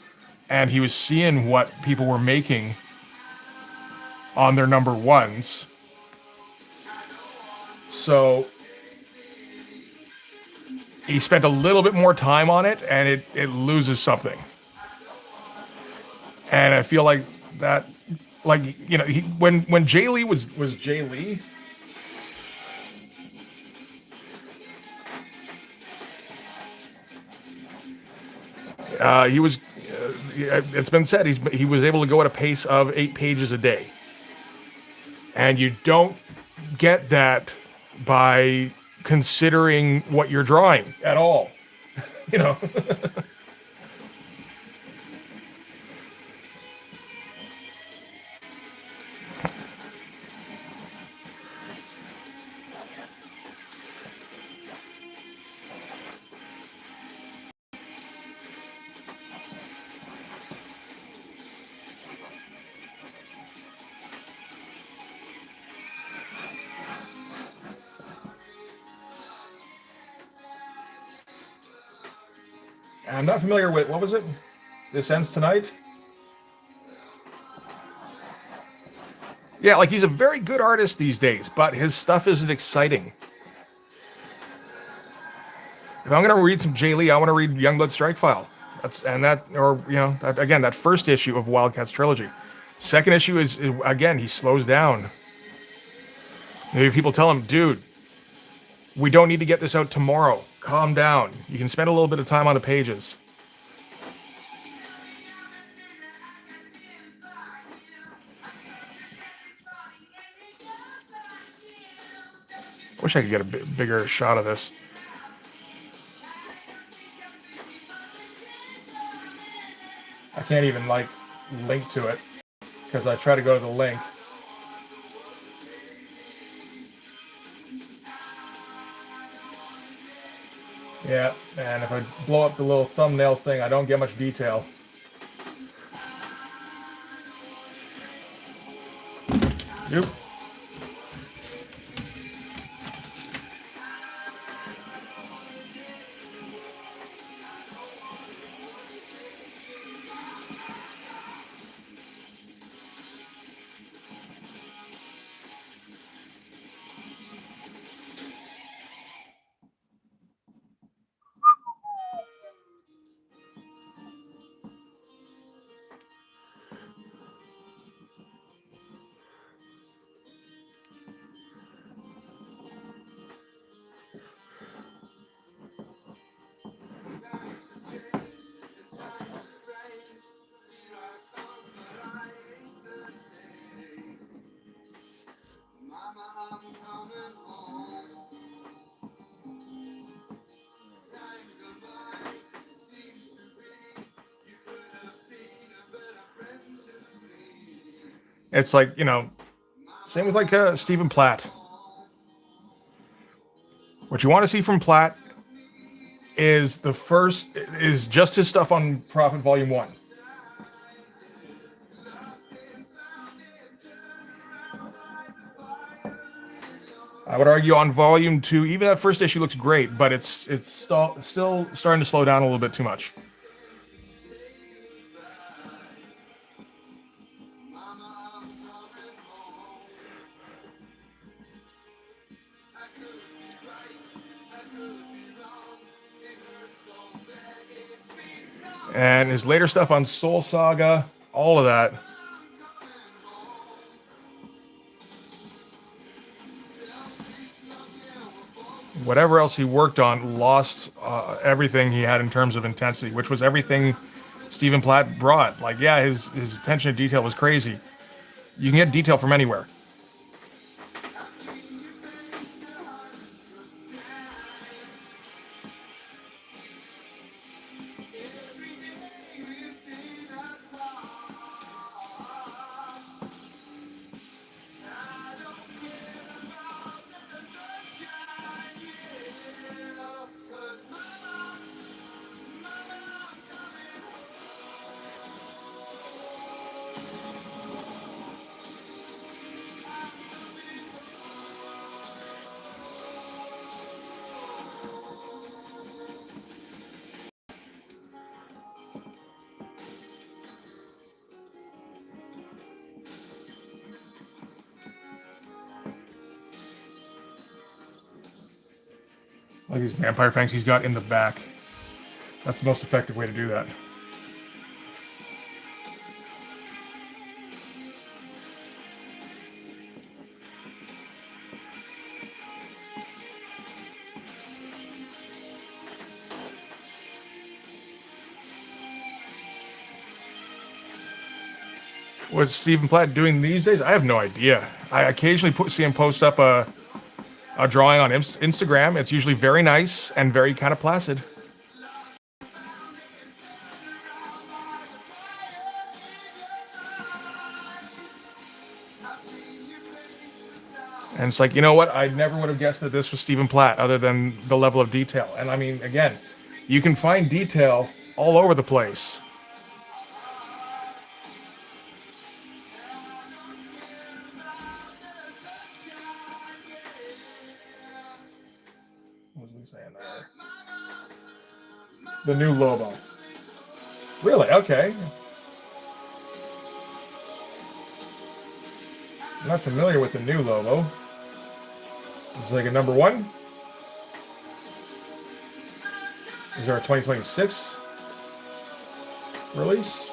And he was seeing what people were making on their number ones. So he spent a little bit more time on it, and it loses something. And I feel like that, like, you know, when Jay Lee was Jay Lee, he was. It's been said he was able to go at a pace of 8 pages a day, and you don't get that by considering what you're drawing at all. You know. I'm not familiar with, what was it? This Ends Tonight? Yeah, like he's a very good artist these days, but his stuff isn't exciting. If I'm going to read some Jay Lee, I want to read Youngblood Strike File. That first issue of Wildcats Trilogy. Second issue is again, he slows down. Maybe people tell him, dude, we don't need to get this out tomorrow. Calm down. You can spend a little bit of time on the pages. Wish I could get a bit bigger shot of this. I can't even like link to it because I try to go to the link. Yeah, and if I blow up the little thumbnail thing, I don't get much detail. Nope. It's like, you know, same with like Stephen Platt. What you want to see from Platt is just his stuff on Prophet Volume 1. I would argue on Volume 2, even that first issue looks great, but it's still starting to slow down a little bit too much. And his later stuff on Soul Saga, all of that. Whatever else he worked on lost everything he had in terms of intensity, which was everything Stephen Platt brought. Like, yeah, his attention to detail was crazy. You can get detail from anywhere. Like these vampire fangs he's got in the back. That's the most effective way to do that. What's Stephen Platt doing these days? I have no idea. I occasionally see him post up a drawing on Instagram. It's usually very nice and very kind of placid. And it's like, you know what? I never would have guessed that this was Stephen Platt other than the level of detail. And I mean, again, you can find detail all over the place. What was he saying there? The new Lobo. Really? Okay. I'm not familiar with the new Lobo. It's like a number one. Is there a 2026 release?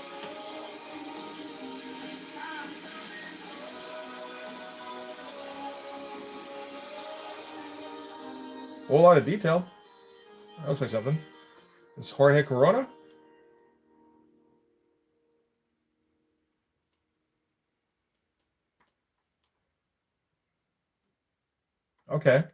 A whole lot of detail. That looks like something. Is Jorge Corona? Okay.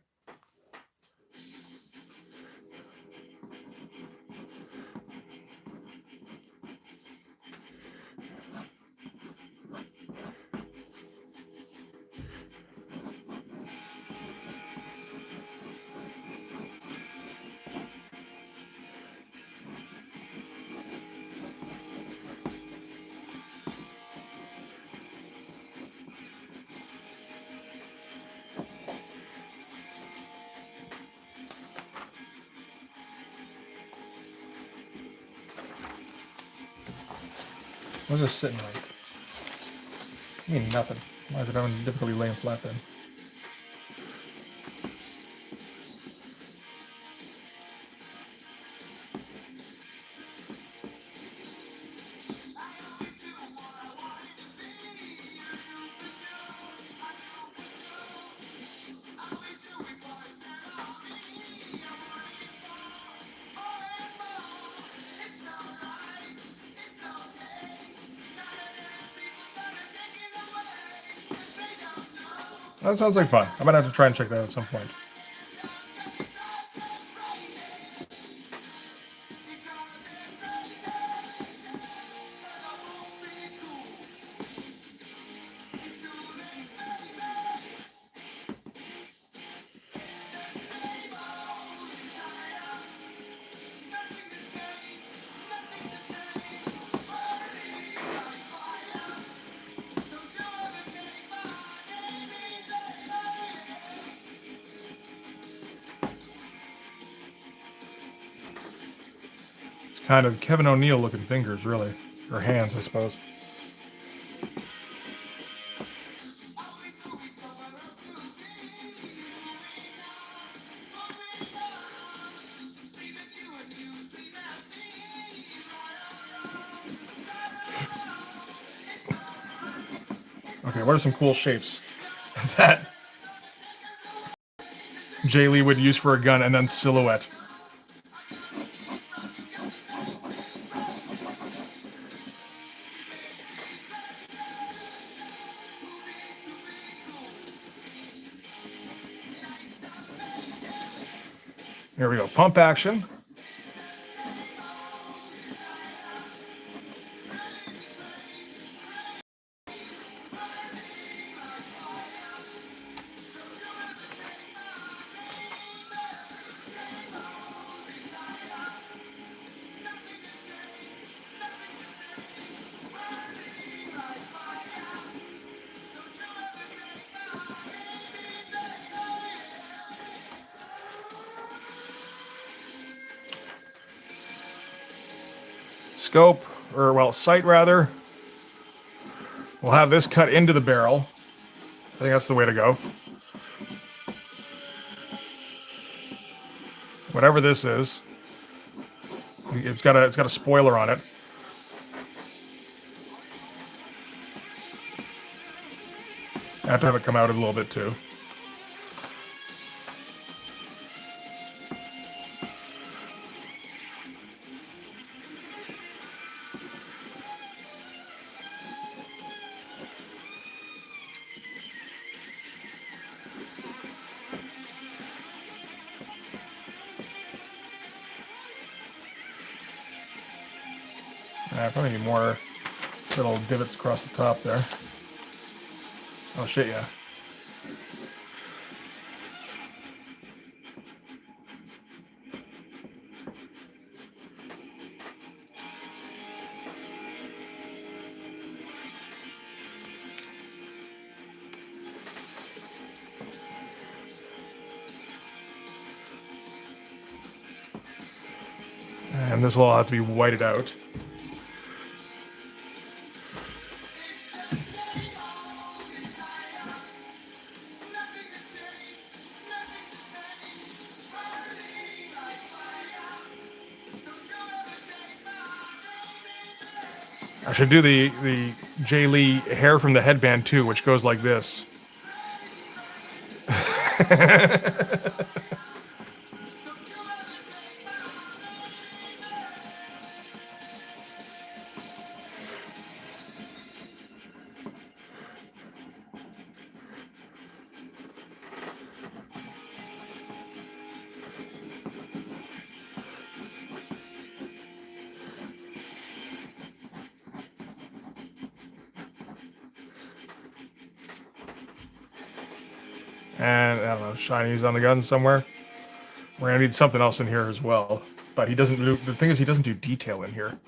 What's this sitting like? I mean nothing. Why is it having difficulty laying flat then? That sounds like fun. I might have to try and check that out at some point. Kind of Kevin O'Neill looking fingers, really. Or hands, I suppose. Okay, what are some cool shapes that Jay Lee would use for a gun and then silhouette? Here we go. Pump action. Scope, or well, sight rather. We'll have this cut into the barrel. I think that's the way to go. Whatever this is. It's got a spoiler on it. I have to have it come out a little bit too. I probably need more little divots across the top there. Oh shit, yeah. And this will all have to be whited out. I should do the Jay Lee hair from the headband too, which goes like this. And I don't know, shinies on the gun somewhere. We're gonna need something else in here as well. But he doesn't do, the thing is he doesn't do detail in here.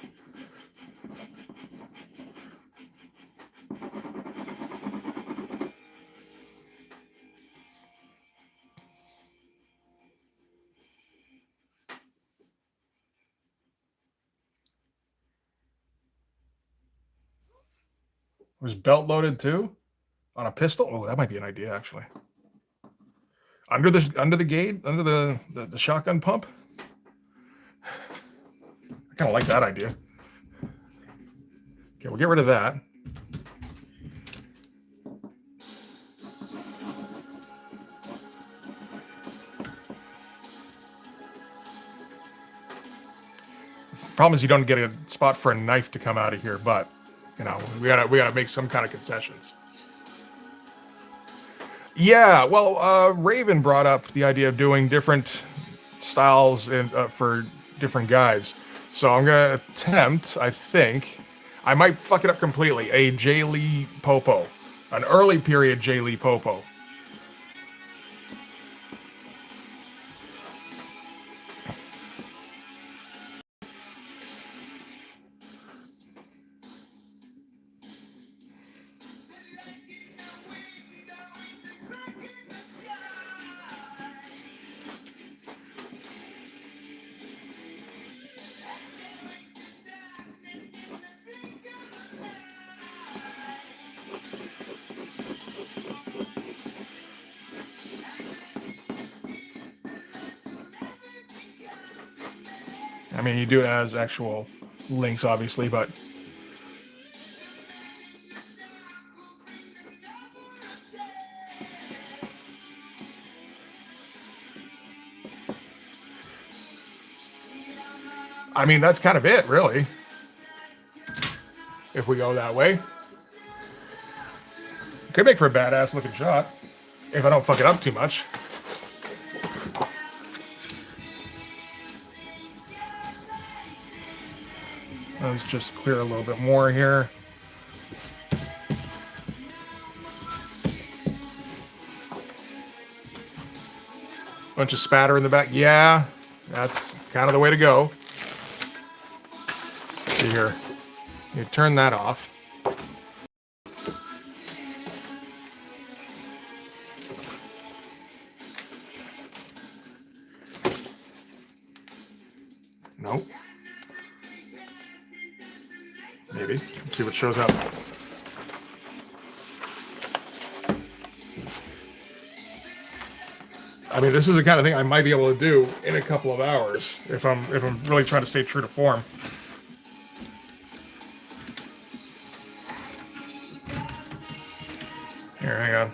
Was belt loaded too? On a pistol? Oh, that might be an idea actually. Under the gate, under the shotgun pump. I kind of like that idea. Okay, we'll get rid of that. The problem is you don't get a spot for a knife to come out of here, but you know we gotta make some kind of concessions. Yeah, well, Raven brought up the idea of doing different styles for different guys. So I'm going to attempt, I think, I might fuck it up completely, a Jay Lee Popo. An early period Jay Lee Popo. I mean, you do it as actual links, obviously, but I mean, that's kind of it, really. If we go that way. Could make for a badass looking shot. If I don't fuck it up too much. Let's just clear a little bit more here. Bunch of spatter in the back. Yeah, that's kind of the way to go. Let's see here. You turn that off. Nope. Maybe. Let's see what shows up. I mean, this is the kind of thing I might be able to do in a couple of hours if I'm really trying to stay true to form. Here, hang on.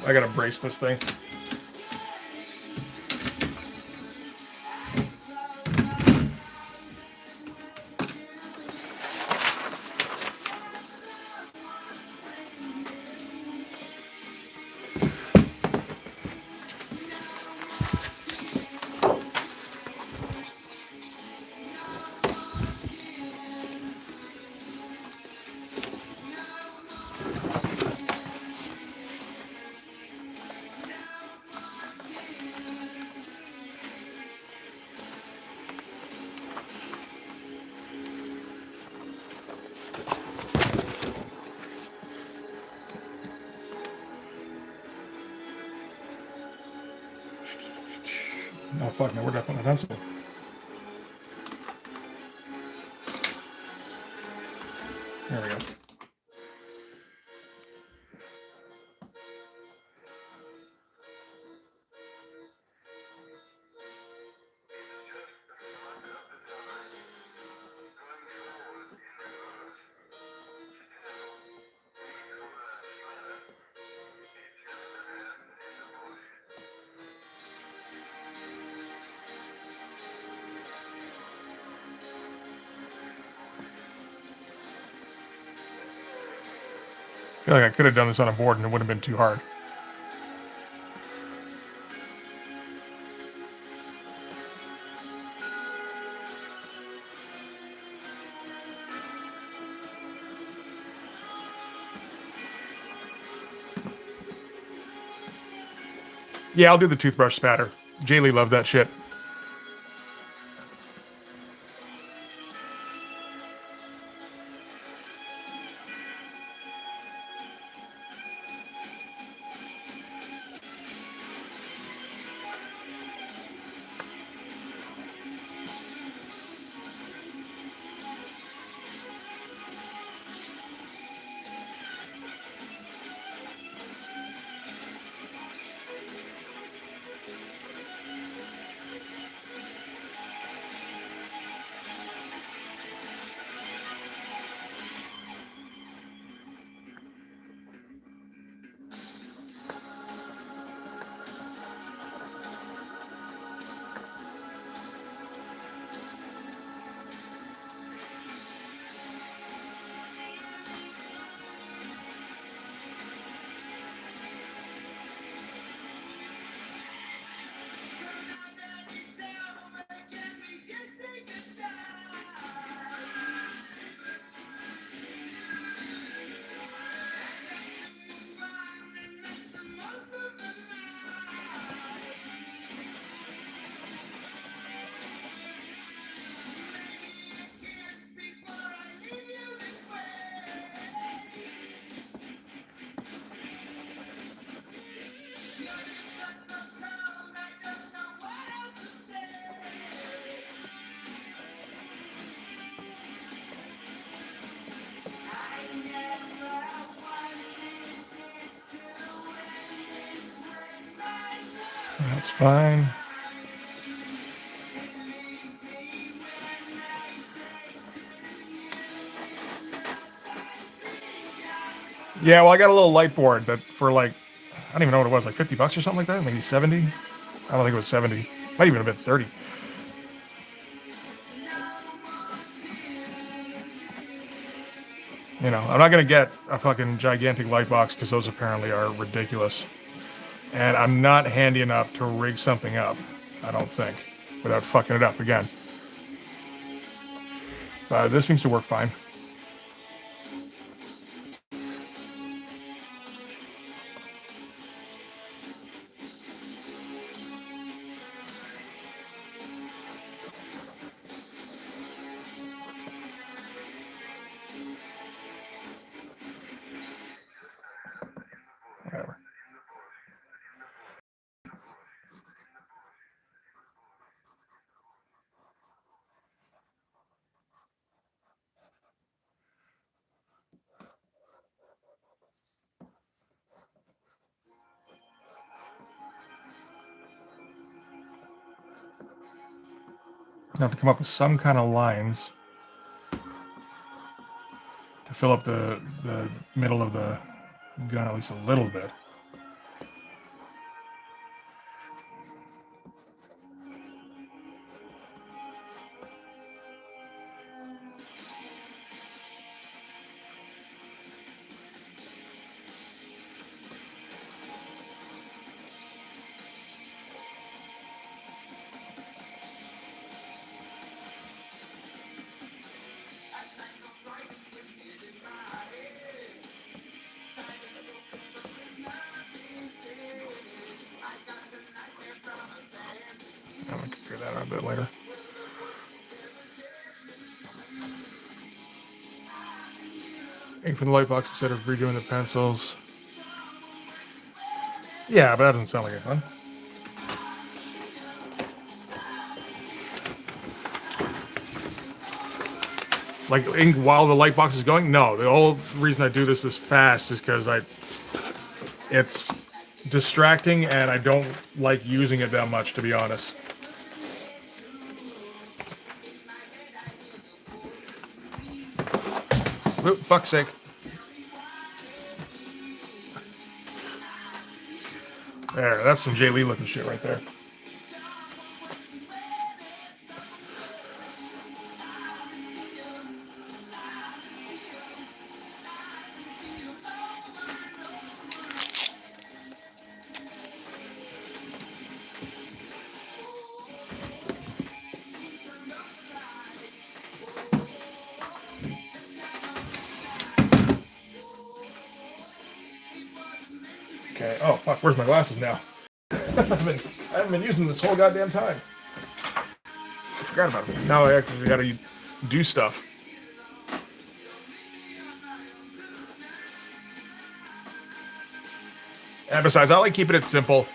I gotta brace this thing. Oh fuck, now where'd I put my pencil? There we go. I feel like I could have done this on a board and it wouldn't have been too hard. Yeah, I'll do the toothbrush spatter. Jaylee loved that shit. That's fine. Yeah, well, I got a little light board that for like, I don't even know what it was, like $50 or something like that, maybe 70. I don't think it was 70. Might even have been 30. You know, I'm not gonna get a fucking gigantic light box because those apparently are ridiculous. And I'm not handy enough to rig something up, I don't think, without fucking it up again. But this seems to work fine. Whatever. have to come up with some kind of lines to fill up the middle of the gun at least a little bit. I'm gonna figure that out a bit later. Ink from the light box instead of redoing the pencils. Yeah, but that doesn't sound like it, huh? Like ink while the light box is going? No, the whole reason I do this fast is because it's distracting and I don't like using it that much, to be honest. Oop, fuck's sake. There, that's some Jay Lee looking shit right there. Okay. Oh fuck, where's my glasses now? I haven't been using them this whole goddamn time. I forgot about them. Now I actually gotta do stuff. And besides, I like keeping it simple,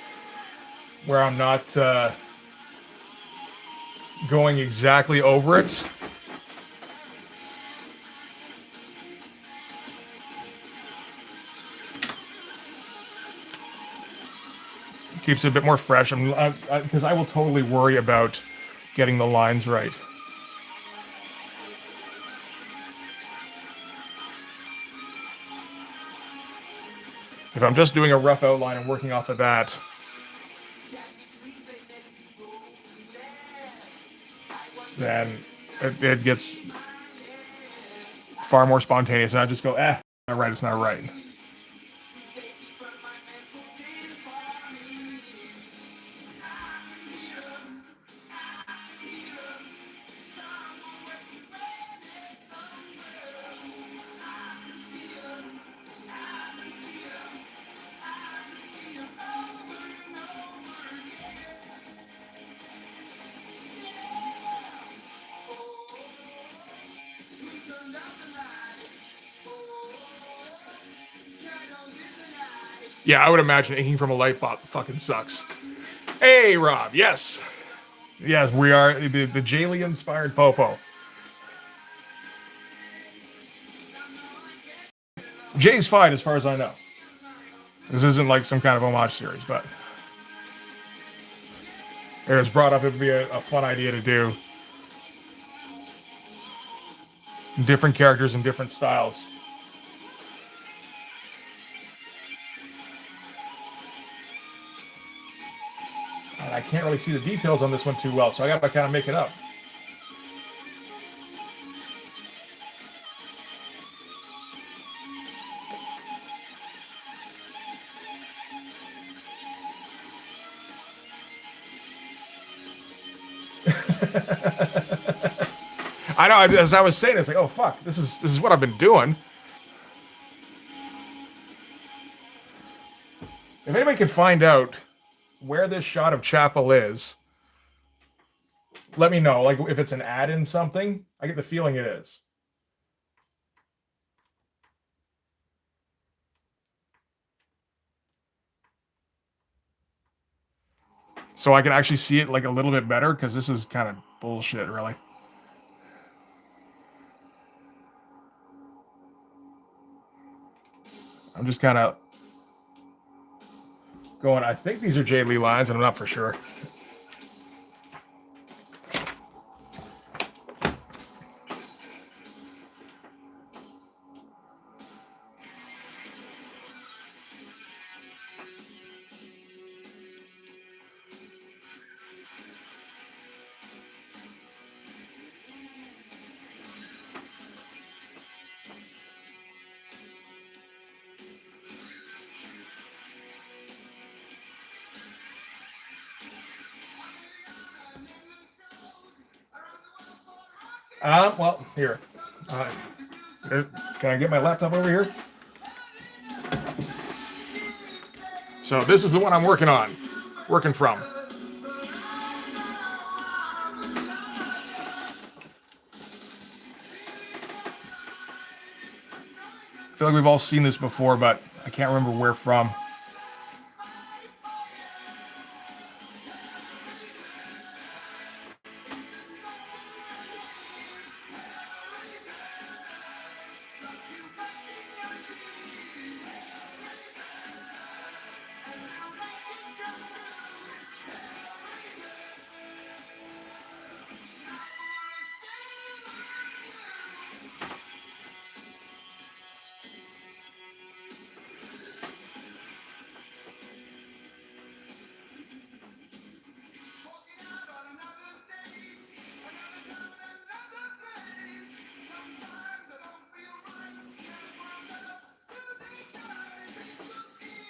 where I'm not going exactly over it. Keeps it a bit more fresh. Because I will totally worry about getting the lines right. If I'm just doing a rough outline and working off of that, then it gets far more spontaneous. And I just go, not right, it's not right. Yeah, I would imagine inking from a light bulb fucking sucks. Hey, Rob. Yes. Yes, we are the Jaylee inspired Popo. Jay's fine as far as I know. This isn't like some kind of homage series, but it was brought up. It would be a fun idea to do. Different characters and different styles. And I can't really see the details on this one too well, so I gotta kind of make it up. I know, as I was saying, it's like, oh fuck, this is what I've been doing. If anybody can find out where this shot of Chapel is, let me know. Like if it's an ad in something, I get the feeling it is. So I can actually see it like a little bit better, because this is kind of bullshit, really. I'm just kind of going, I think these are Jay Lee lines, and I'm not for sure. Well, here. Can I get my laptop over here? So this is the one I'm working from. I feel like we've all seen this before, but I can't remember where from.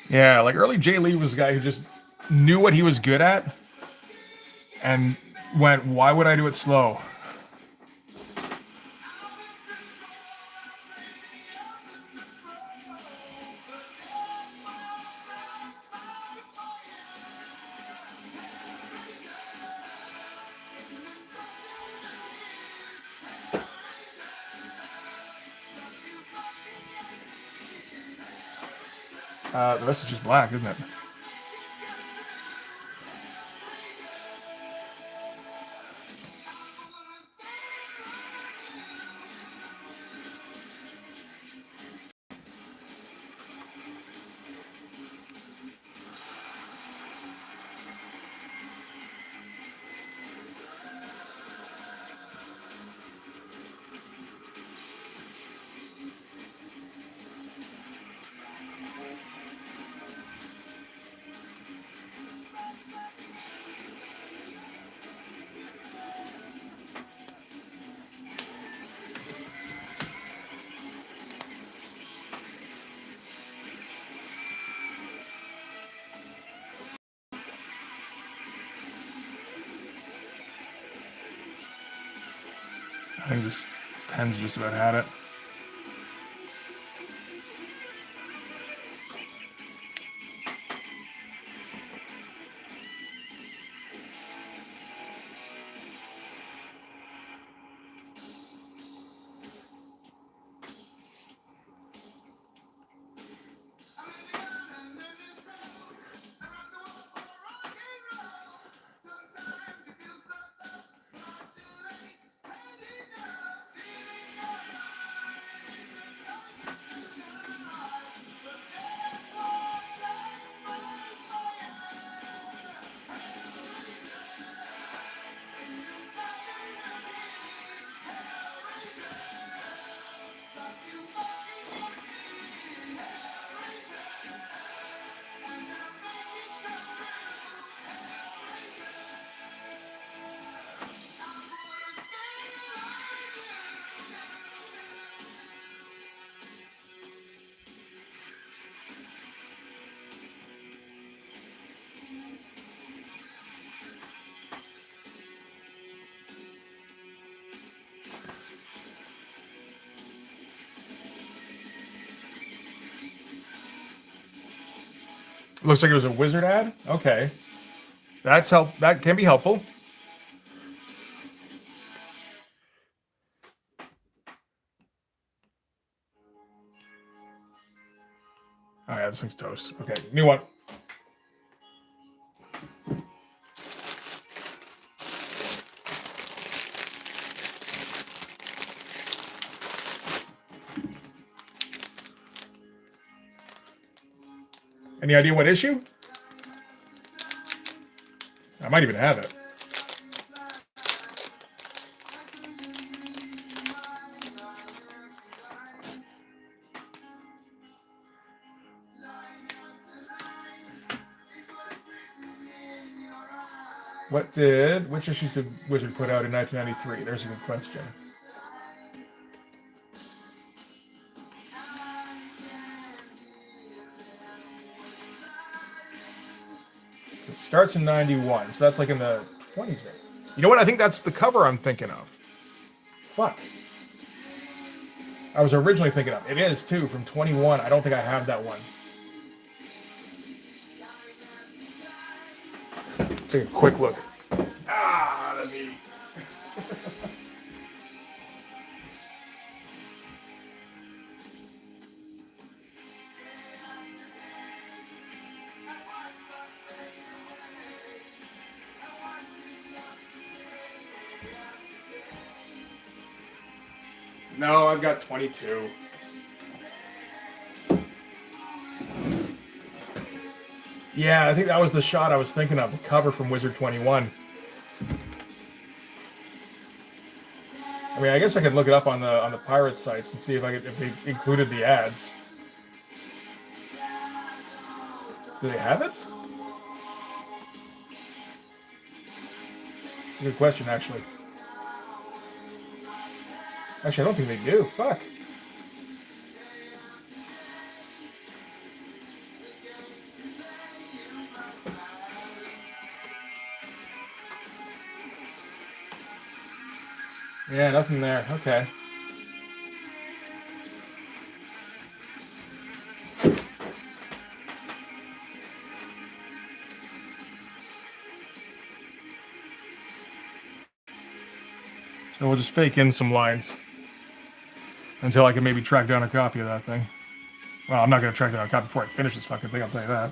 Yeah, like early Jay Lee was a guy who just knew what he was good at and went, why would I do it slow? The rest is just black, isn't it? I think this pen's just about had it. Looks like it was a wizard ad. Okay, that can be helpful. Oh yeah, this thing's toast. Okay, new one. Any idea what issue? I might even have it. Which issues did Wizard put out in 1993? There's a good question. It starts in 91, so that's like in the 20s. You know what? I think that's the cover I'm thinking of. fuck. I was originally thinking of. It is, too, from 21. I don't think I have that one. Take a quick look. Ah, that'd be... No, I've got 22. Yeah, I think that was the shot I was thinking of, the cover from Wizard 21. I mean, I guess I could look it up on the pirate sites and see if they included the ads. Do they have it? Good question, actually. Actually, I don't think they do. Fuck. Yeah, nothing there. Okay. So we'll just fake in some lines until I can maybe track down a copy of that thing. Well, I'm not going to track down a copy before I finish this fucking thing, I'll tell you that.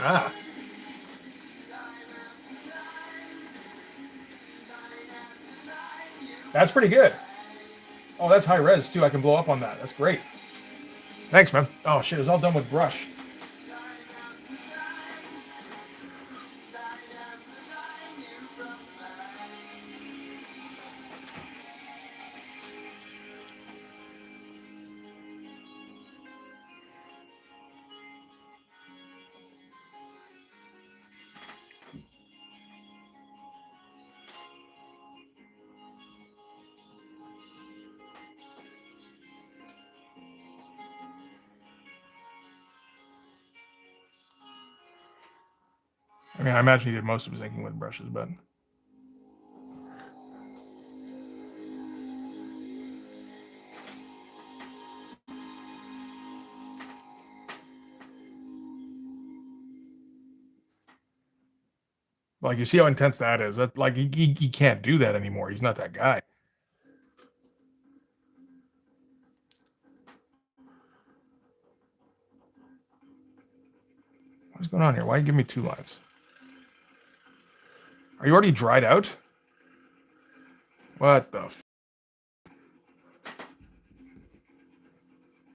Ah. That's pretty good. Oh, that's high res, too. I can blow up on that. That's great. Thanks, man. Oh, shit. It was all done with brush. I mean, I imagine he did most of his inking with brushes, but... Like, you see how intense that is? That, like, he can't do that anymore. He's not that guy. What's going on here? Why you give me 2 lines? Are you already dried out? What the